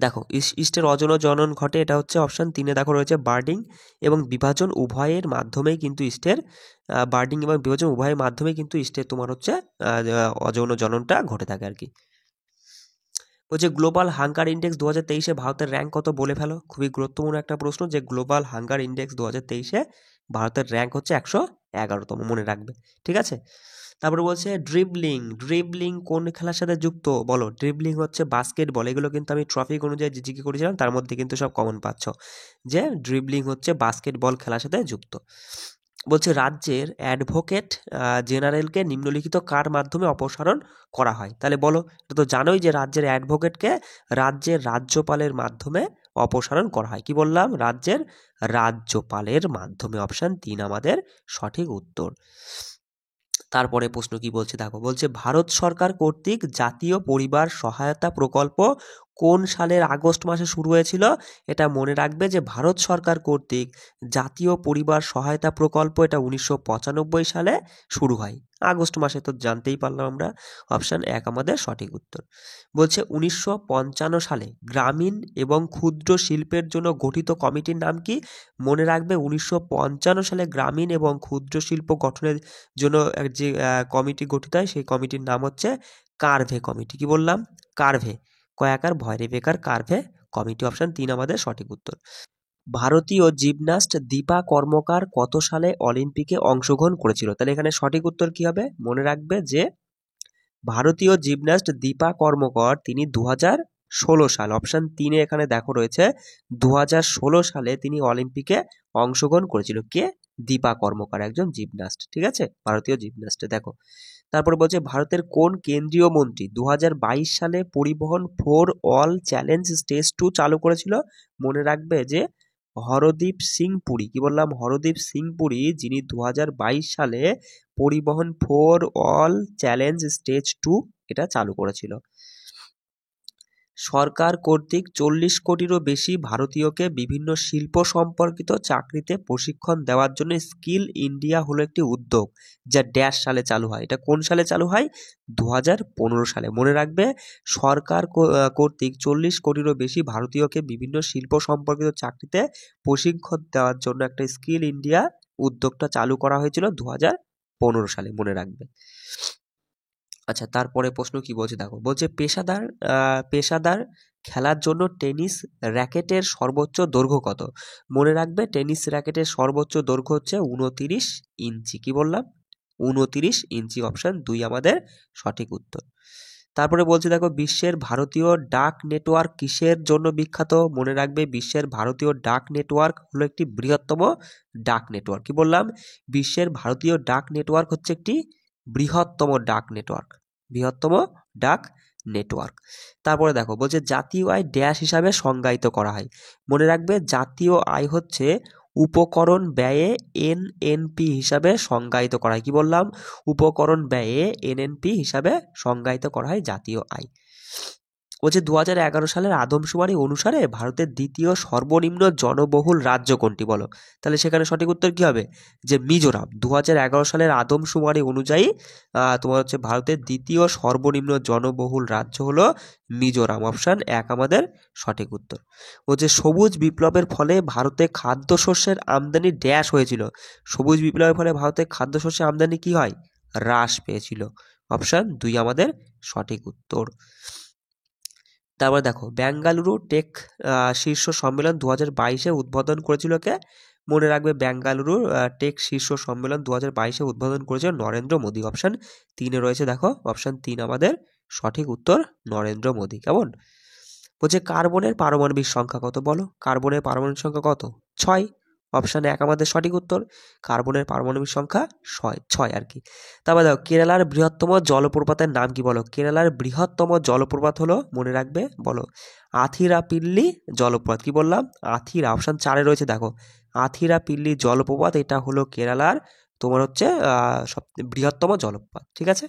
দেখো, ইস্টের অযৌন জনন ঘটে, এটা হচ্ছে অপশন 3-এ দেখো রয়েছে বার্ডিং এবং বিভাজন উভয়ের মাধ্যমেই কিন্তু ইস্টের, বার্ডিং এবং বিভাজন উভয়ের মাধ্যমেই কিন্তু ইস্টের তোমার হচ্ছে অযৌন জননটা ঘটে থাকে আর কি। বলছে গ্লোবাল হাঙ্গার ইন্ডেক্স 2023-এ ভারতের র্যাঙ্ক কত বলে ফেলো? খুবই গুরুত্বপূর্ণ একটা প্রশ্ন যে গ্লোবাল হাঙ্গার ইন্ডেক্স 2023-এ ভারতের র্যাঙ্ক হচ্ছে 111তম, মনে রাখবে, ঠিক আছে? তারপরে বলছে ড্রিবলিং, ড্রিবলিং কোন খেলার সাথে যুক্ত বলো? ড্রিবলিং হচ্ছে বাস্কেটবল। এগুলো কিন্তু আমি ট্রফিক অনুযায়ী জিজ্ঞেস করেছিলাম, তার মধ্যে কিন্তু সব কমন পাচ্ছ যে ড্রিবলিং হচ্ছে বাস্কেটবল খেলার সাথে যুক্ত। বলছে রাজ্যের অ্যাডভোকেট জেনারেলকে নিম্নলিখিত কার মাধ্যমে অপসারণ করা হয়? তাহলে বলো, এটা তো জানোই যে রাজ্যের অ্যাডভোকেটকে রাজ্যের রাজ্যপালের মাধ্যমে অপসারণ করা হয়। কি বললাম? রাজ্যের রাজ্যপালের মাধ্যমে। অপশন 3 আমাদের সঠিক উত্তর। তারপরে প্রশ্ন কি বলছে দেখো, বলছে ভারত সরকার কর্তৃক জাতীয় পরিবার সহায়তা প্রকল্প কোন সালের আগস্ট মাসে শুরু হয়েছিল? এটা মনে রাখবে যে ভারত সরকার কর্তৃক জাতীয় পরিবার সহায়তা প্রকল্প এটা 1995 সালে শুরু হয়। আগস্ট মাসে তো জানতেই পারলাম আমরা। অপশন 1 আমাদের সঠিক উত্তর। বলছে 1955 সালে গ্রামীণ এবং ক্ষুদ্র শিল্পের জন্য গঠিত কমিটির নাম কি? মনে রাখবে 1955 সালে গ্রামীণ এবং ক্ষুদ্র শিল্প গঠনের জন্য যে কমিটি গঠিত হয় সেই কমিটির নাম হচ্ছে কার্ভে কমিটি, কি বললাম? কার্ভে, কয়াকার ভয় বেকার কার্ভে কমিটি, অপশন 3 আমাদের সঠিক উত্তর। ভারতীয় জিমন্যাস্ট দীপা কর্মকার কত সালে অলিম্পিকে অংশগ্রহণ করেছিল? তাহলে এখানে সঠিক উত্তর কি হবে? মনে রাখবে যে ভারতীয় জিমন্যাস্ট দীপা কর্মকার তিনি 2016 সাল, অপশন 3 এখানে দেখো রয়েছে 2016 সালে তিনি অলিম্পিকে অংশগ্রহণ করেছিল। কে? দীপা কর্মকার, একজন জিমন্যাস্ট, ঠিক আছে, ভারতীয় জিমন্যাস্ট। দেখো তারপরে বলছে ভারতের কোন কেন্দ্রীয় মন্ত্রী 2022 সালে পরিবহন ফর অল চ্যালেঞ্জ স্টেজ 2 চালু করেছিল? মনে রাখবে যে হরদীপ সিং পুরী, কি বললাম? হরদীপ সিং পুরী, যিনি 2022 সালে পরিবহন ফর অল চ্যালেঞ্জ স্টেজ 2 এটা চালু করেছিল। সরকার কর্তৃক 40 কোটিরও বেশি ভারতীয়কে বিভিন্ন শিল্প সম্পর্কিত চাকরিতে প্রশিক্ষণ দেওয়ার জন্য স্কিল ইন্ডিয়া হলো একটি উদ্যোগ, যা ড্যাশ সালে চালু হয়। এটা কোন সালে চালু হয়? 2015 সালে। মনে রাখবে সরকার কর্তৃক 40 কোটিরও বেশি ভারতীয়কে বিভিন্ন শিল্প সম্পর্কিত চাকরিতে প্রশিক্ষণ দেওয়ার জন্য একটা স্কিল ইন্ডিয়া উদ্যোগটা চালু করা হয়েছিল 2015 সালে, মনে রাখবে। আচ্ছা, তারপরে প্রশ্ন কি বলছে দেখো, বলছে পেশাদার খেলার জন্য টেনিস র্যাকেটের সর্বোচ্চ দৈর্ঘ্য কত? মনে রাখবে টেনিস র্যাকেটের সর্বোচ্চ দৈর্ঘ্য হচ্ছে 29 ইঞ্চি, কি বললাম? 29 ইঞ্চি, অপশন 2 আমাদের সঠিক উত্তর। তারপরে বলছে দেখো বিশ্বের ভারতীয় ডাক নেটওয়ার্ক কিসের জন্য বিখ্যাত? মনে রাখবে বিশ্বের ভারতীয় ডাক নেটওয়ার্ক হলো একটি বৃহত্তম ডাক নেটওয়ার্ক, কি বললাম? বিশ্বের ভারতীয় ডাক নেটওয়ার্ক হচ্ছে একটি বৃহত্তম ডাক নেটওয়ার্ক, বৃহত্তম ডাক নেটওয়ার্ক। তারপরে দেখো বলছে জাতীয় আয় ড্যাশ হিসাবে সংজ্ঞায়িত করা হয়। মনে রাখবে জাতীয় আয় হচ্ছে উপকরণ ব্যয়ে এনএনপি হিসাবে সংজ্ঞায়িত করা হয়, কি বললাম? উপকরণ ব্যয়ে এনএনপি হিসাবে সংজ্ঞায়িত করা হয় জাতীয় আয়। বলছে 2011 সালের আদমশুমারি অনুসারে ভারতের দ্বিতীয় সর্বনিম্ন জনবহুল রাজ্য কোনটি বলো? তাহলে সেখানে সঠিক উত্তর কি হবে? যে মিজোরাম। 2011 সালের আদমশুমারি অনুযায়ী তোমার হচ্ছে ভারতের দ্বিতীয় সর্বনিম্ন জনবহুল রাজ্য হলো মিজোরাম, অপশন 1 আমাদের সঠিক উত্তর। বলছে সবুজ বিপ্লবের ফলে ভারতে খাদ্যশস্যের আমদানি ড্যাশ হয়েছিল। সবুজ বিপ্লবের ফলে ভারতে খাদ্যশস্যের আমদানি কি হয়? হ্রাস পেয়েছিল, অপশন 2 আমাদের সঠিক উত্তর। তারপর দেখো বেঙ্গালুরু টেক শীর্ষ সম্মেলন 2022-এ উদ্বোধন করেছিল কে? মনে রাখবে বেঙ্গালুরু টেক শীর্ষ সম্মেলন 2022-এ উদ্বোধন করেছিল নরেন্দ্র মোদী, অপশন 3-এ রয়েছে, দেখো অপশন 3 আমাদের সঠিক উত্তর, নরেন্দ্র মোদী। কেমন? বলছে কার্বনের পারমাণবিক সংখ্যা কত বলো? কার্বনের পারমাণবিক সংখ্যা কত? 6, অপশন 1 আমাদের সঠিক উত্তর। কার্বনের পারমাণবিক সংখ্যা 6 আর কি। তারপর দেখো কেরালার বৃহত্তম জলপ্রপাতের নাম কি বলো? কেরালার বৃহত্তম জলপ্রপাত হলো, মনে রাখবে বলো, আথিরাপিল্লি জলপ্রপাত, কি বললাম? আথিরা, অপশন 4-এ রয়েছে, দেখো আথিরাপিল্লি জলপ্রপাত, এটা হলো কেরালার তোমার হচ্ছে সব বৃহত্তম জলপ্রপাত, ঠিক আছে।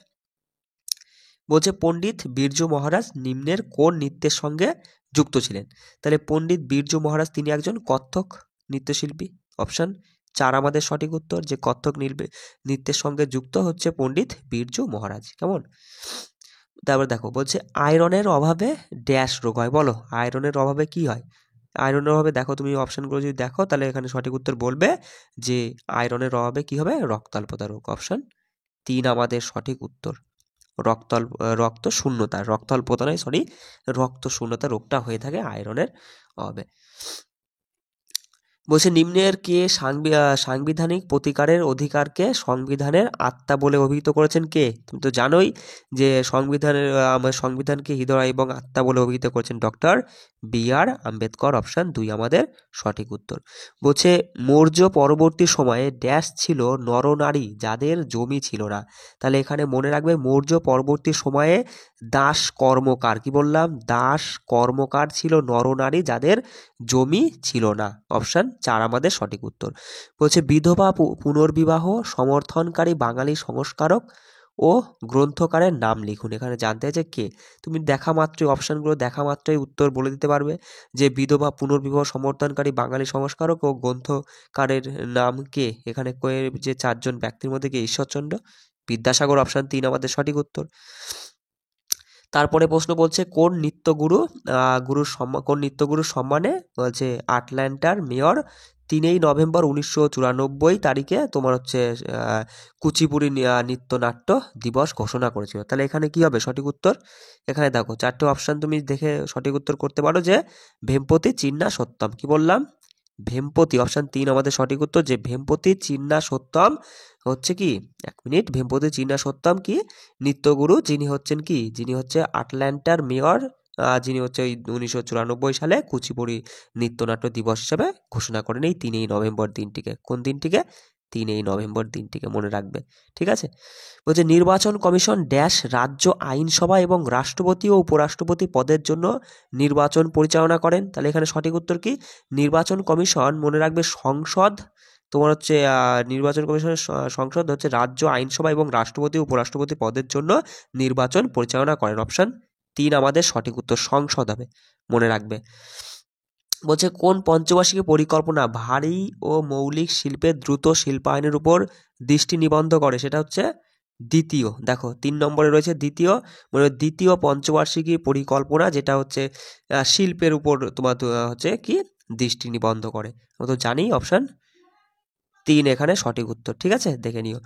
বলছে পণ্ডিত বিরজু মহারাজ নিম্নের কোন নৃত্যের সঙ্গে যুক্ত ছিলেন? তাহলে পণ্ডিত বিরজু মহারাজ তিনি একজন কত্থক নৃত্যশিল্পী, অপশন 4 আমাদের সঠিক উত্তর, যে কত্থক নৃত্যের সঙ্গে যুক্ত হচ্ছে পণ্ডিত বিরজু মহারাজ। কেমন? তারপর দেখো বলছে আয়রনের অভাবে ড্যাশ রোগ হয় বলো? আয়রনের অভাবে কি হয়? আয়রনের অভাবে দেখো তুমি অপশনগুলো যদি দেখো তাহলে এখানে সঠিক উত্তর বলবে যে আয়রনের অভাবে কি হবে? রক্তাল্পতা রোগ, অপশন 3 আমাদের সঠিক উত্তর। রক্ত শূন্যতা, রক্তাল্পতা নয়, সরি, রক্ত শূন্যতা রোগটা হয়ে থাকে আয়রনের অভাবে। বলছে নিম্নের কে সাংবিধানিক প্রতিকারের অধিকারকে সংবিধানের আত্মা বলে অভিহিত করেছেন কে? তুমি তো জানোই যে সংবিধানকে হৃদয় এবং আত্মা বলে অভিহিত করেছেন ডক্টর বি.আর. আম্বেদকর, অপশন 2 আমাদের সঠিক উত্তর। বলছে মৌর্য পরবর্তী সময়ে ড্যাশ ছিল নরনারী যাদের জমি ছিল না। তাহলে এখানে মনে রাখবে মৌর্য পরবর্তী সময়ে দাস কর্মকার, কি বললাম? দাস কর্মকার ছিল নরনারী যাদের জমি ছিল না, অপশন 4 আমাদের সঠিক উত্তর। বলছে বিধবা পুনর্বিবাহ সমর্থনকারী বাঙালি সংস্কারক ও গ্রন্থকারের নাম লিখুন। এখানে জানতে চাইছে কে? তুমি দেখা মাত্রই অপশনগুলো দেখা মাত্রই উত্তর বলে দিতে পারবে যে বিধবা পুনর্বিবাহ সমর্থনকারী বাঙালি সংস্কারক ও গ্রন্থকারের নাম কে? এখানে যে 4 জন ব্যক্তির মধ্যে কে? ঈশ্বরচন্দ্র বিদ্যাসাগর, অপশন 3 আমাদের সঠিক উত্তর। তারপরে প্রশ্ন বলছে কোন নৃত্যগুরুর সম্মানে বলছে আটলান্টার মেয়র 3 নভেম্বর 1994 তারিখে তোমার হচ্ছে কুচিপুড়ি নৃত্যনাট্য দিবস ঘোষণা করেছিল। তাহলে এখানে কি হবে সঠিক উত্তর? এখানে দেখো 4টে অপশান তুমি দেখে সঠিক উত্তর করতে পারো যে ভেমপতি চিন্না সত্যম। কি বললাম? ভেমপতি, অপশান 3 আমাদের সঠিক উত্তর, যে ভেমপতি চিন্না সত্যম হচ্ছে কি, 1 মিনিট, ভেমপতি চিন্না সত্যম কি নৃত্যগুরু, যিনি হচ্ছে আটলান্টার মেয়র, যিনি হচ্ছে ওই 1994 সালে কুচিপুড়ি নৃত্যনাট্য দিবস হিসাবে ঘোষণা করেন এই 3 নভেম্বর দিনটিকে। কোন দিনটিকে? 3 নভেম্বর দিনটিকে মনে রাখবে। ঠিক আছে। বলছে নির্বাচন কমিশন ড্যাশ রাজ্য আইনসভা এবং রাষ্ট্রপতি ও উপরাষ্ট্রপতি পদের জন্য নির্বাচন পরিচালনা করেন। তাহলে এখানে সঠিক উত্তর কি? নির্বাচন কমিশন মনে রাখবে সংসদ, তোমার হচ্ছে নির্বাচন কমিশনের সংসদ হচ্ছে রাজ্য আইনসভা এবং রাষ্ট্রপতি উপরাষ্ট্রপতি পদের জন্য নির্বাচন পরিচালনা করেন। অপশান 3 আমাদের সঠিক উত্তর, সংসদ হবে, মনে রাখবে। বলছে কোন পঞ্চবার্ষিকী পরিকল্পনা ভারী ও মৌলিক শিল্পের দ্রুত শিল্পায়নের উপর দৃষ্টি নিবদ্ধ করে? সেটা হচ্ছে দ্বিতীয়। দেখো 3 নম্বরে রয়েছে দ্বিতীয়, মানে দ্বিতীয় পঞ্চবার্ষিকী পরিকল্পনা, যেটা হচ্ছে শিল্পের উপর তোমার হচ্ছে কি দৃষ্টি নিবদ্ধ করে। আমরা তো জানি অপশান 3 এখানে সঠিক উত্তর। ঠিক আছে, দেখে নিও।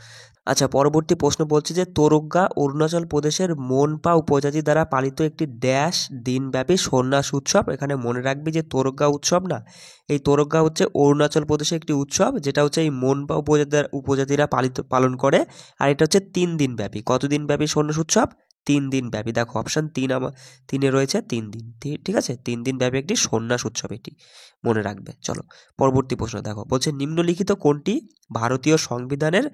আচ্ছা, পরবর্তী প্রশ্ন বলছে যে তোরগা অরুণাচল প্রদেশের মোনপা উপজাতি দ্বারা পালিত একটি ড্যাশ দিনব্যাপী সন্ন্যাস উৎসব। এখানে মনে রাখবি যে তোরগা উৎসব না, এই তোরগা হচ্ছে অরুণাচল প্রদেশের একটি উৎসব, যেটা হচ্ছে এই মোনপা উপজাতিরা পালন করে। আর এটা হচ্ছে 3 দিন ব্যাপী। কতদিন ব্যাপী সন্ন্যাস উৎসব? 3 দিন ব্যাপী। দেখো অপশান 3 রয়েছে 3 দিন। ঠিক আছে, 3 দিন ব্যাপী একটি সন্ন্যাস উৎসব এটি, মনে রাখবে। চলো পরবর্তী প্রশ্ন দেখো। বলছে নিম্নলিখিত কোনটি ভারতীয় সংবিধানের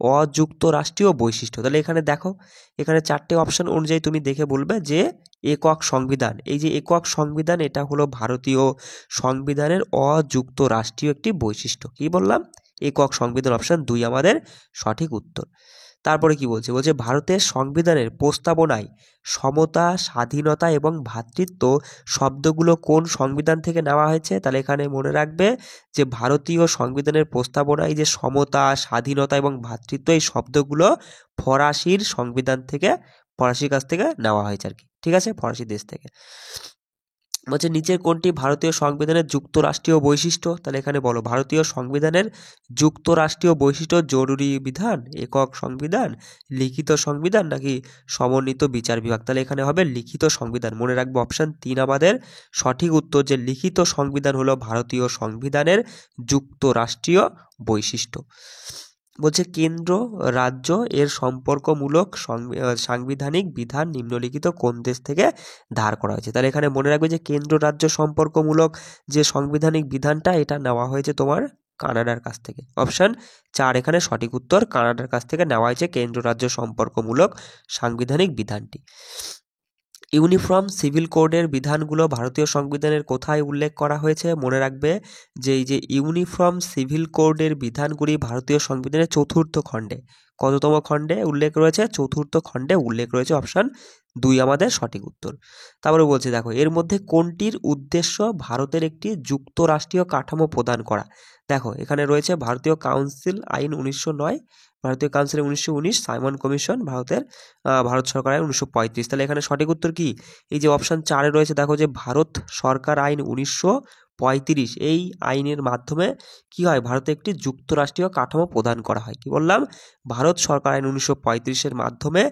অযুক্তরাষ্ট্রীয় বৈশিষ্ট্য? তাহলে এখানে দেখো, এখানে 4টে অপশান অনুযায়ী তুমি দেখে বলবে যে একক সংবিধান, এই যে একক সংবিধান, এটা হলো ভারতীয় সংবিধানের অযুক্তরাষ্ট্রীয় একটি বৈশিষ্ট্য। কি বললাম? একক সংবিধান, অপশান 2 আমাদের সঠিক উত্তর। তারপরে কি বলছে? বলছে ভারতের সংবিধানের প্রস্তাবনায় সমতা, স্বাধীনতা এবং ভ্রাতৃত্ব শব্দগুলো কোন সংবিধান থেকে নেওয়া হয়েছে? তাহলে এখানে মনে রাখবে যে ভারতীয় সংবিধানের প্রস্তাবনায় যে সমতা, স্বাধীনতা এবং ভ্রাতৃত্ব, এই শব্দগুলো ফরাসির সংবিধান থেকে, ফরাসির কাছ থেকে নেওয়া হয়েছে আর কি। ঠিক আছে, ফরাসি দেশ থেকে। বলছে নিচের কোনটি ভারতীয় সংবিধানের যুক্তরাষ্ট্রীয় বৈশিষ্ট্য? তাহলে এখানে বলো ভারতীয় সংবিধানের যুক্তরাষ্ট্রীয় বৈশিষ্ট্য জরুরি বিধান, একক সংবিধান, লিখিত সংবিধান নাকি সমন্বিত বিচার বিভাগ? তাহলে এখানে হবে লিখিত সংবিধান। মনে রাখবো অপশান 3 আমাদের সঠিক উত্তর, যে লিখিত সংবিধান হলো ভারতীয় সংবিধানের যুক্তরাষ্ট্রীয় বৈশিষ্ট্য। বলছে কেন্দ্র রাজ্য এর সম্পর্কমূলক সাংবিধানিক বিধান নিম্নলিখিত কোন দেশ থেকে ধার করা হয়েছে? তাহলে এখানে মনে রাখবে যে কেন্দ্র রাজ্য সম্পর্কমূলক যে সাংবিধানিক বিধানটা, এটা নেওয়া হয়েছে তোমার কানাডার কাছ থেকে। অপশান 4 এখানে সঠিক উত্তর, কানাডার কাছ থেকে নেওয়া হয়েছে কেন্দ্র রাজ্য সম্পর্কমূলক সাংবিধানিক বিধানটি। ইউনিফর্ম সিভিল কোডের বিধানগুলো ভারতীয় সংবিধানের কোথায় উল্লেখ করা হয়েছে? মনে রাখবে যে এই যে ইউনিফর্ম সিভিল কোডের বিধানগুলি ভারতীয় সংবিধানের 4র্থ খণ্ডে, কততম খণ্ডে উল্লেখ রয়েছে? 4র্থ খণ্ডে উল্লেখ রয়েছে। অপশান 2 আমাদের সঠিক উত্তর। তারপরে বলছে দেখো এর মধ্যে কোনটির উদ্দেশ্য ভারতের একটি যুক্তরাষ্ট্রীয় কাঠামো প্রদান করা? দেখো এখানে রয়েছে ভারতীয় কাউন্সিল আইন 1909, ভারতীয় কাউন্সিল 1919, সাইমন কমিশন, ভারত সরকার আইন 1935। তাহলে এখানে সঠিক উত্তর কি? এই যে অপশান 4 রয়েছে, দেখো যে ভারত সরকার আইন 1935, এই আইনের মাধ্যমে কি হয়? ভারতে একটি যুক্তরাষ্ট্রীয় কাঠামো প্রদান করা হয়। কি বললাম? ভারত সরকার আইন 1935-এর মাধ্যমে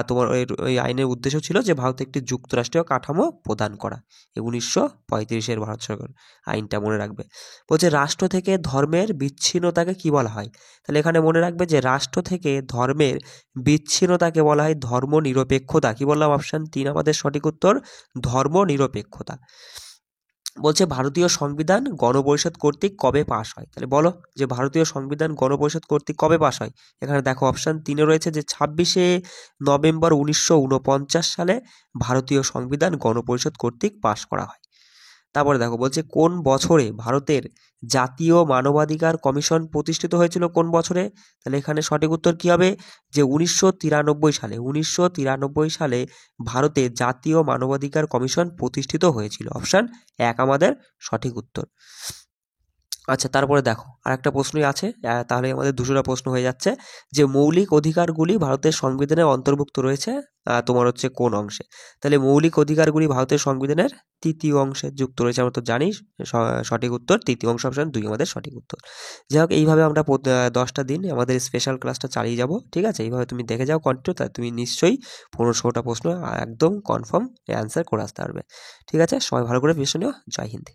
তোমার ওই আইনের উদ্দেশ্য ছিল যে ভারতে একটি যুক্তরাষ্ট্রীয় কাঠামো প্রদান করা, এই 1935-এর ভারত সরকার আইনটা, মনে রাখবে। বলছে রাষ্ট্র থেকে ধর্মের বিচ্ছিন্নতাকে কি বলা হয়? তাহলে এখানে মনে রাখবে যে রাষ্ট্র থেকে ধর্মের বিচ্ছিন্নতাকে বলা হয় ধর্ম নিরপেক্ষতা। কি বললাম? অপশান 3 আমাদের সঠিক উত্তর, ধর্ম নিরপেক্ষতা। বলছে ভারতীয় সংবিধান গণপরিষদ কর্তৃক কবে পাশ হয়? তাহলে বলো যে ভারতীয় সংবিধান গণপরিষদ কর্তৃক কবে পাশ হয়? এখানে দেখো অপশান 3 রয়েছে যে 26শে নভেম্বর 1949 সালে ভারতীয় সংবিধান গণপরিষদ কর্তৃক পাশ করা হয়। তারপরে দেখো বলছে কোন বছরে ভারতের জাতীয় মানবাধিকার কমিশন প্রতিষ্ঠিত হয়েছিল? কোন বছরে? তাহলে এখানে সঠিক উত্তর কি হবে? যে 1993 সালে। 1993 সালে ভারতে জাতীয় মানবাধিকার কমিশন প্রতিষ্ঠিত হয়েছিল। অপশান 1 আমাদের সঠিক উত্তর। আচ্ছা, তারপরে দেখো আরেকটা প্রশ্নই আছে, তাহলে আমাদের 2টা প্রশ্ন হয়ে যাচ্ছে, যে মৌলিক অধিকারগুলি ভারতের সংবিধানে অন্তর্ভুক্ত রয়েছে তোমার হচ্ছে কোন অংশে? তাহলে মৌলিক অধিকারগুলি ভারতের সংবিধানের 3য় অংশে যুক্ত রয়েছে, আমরা তো জানি। সঠিক উত্তর 3য় অংশ, অপশন 2 আমাদের সঠিক উত্তর। যাই হোক, এইভাবে আমরা 10টা দিন আমাদের স্পেশাল ক্লাসটা চালিয়ে যাব, ঠিক আছে? এইভাবে তুমি দেখে যাও কন্টিনিউ, তাই তুমি নিশ্চয়ই 15-16টা প্রশ্ন একদম কনফার্ম অ্যান্সার করে আসতে পারবে। ঠিক আছে, সবাই ভালো করে প্রিপারেশন নিও। জয় হিন্দ।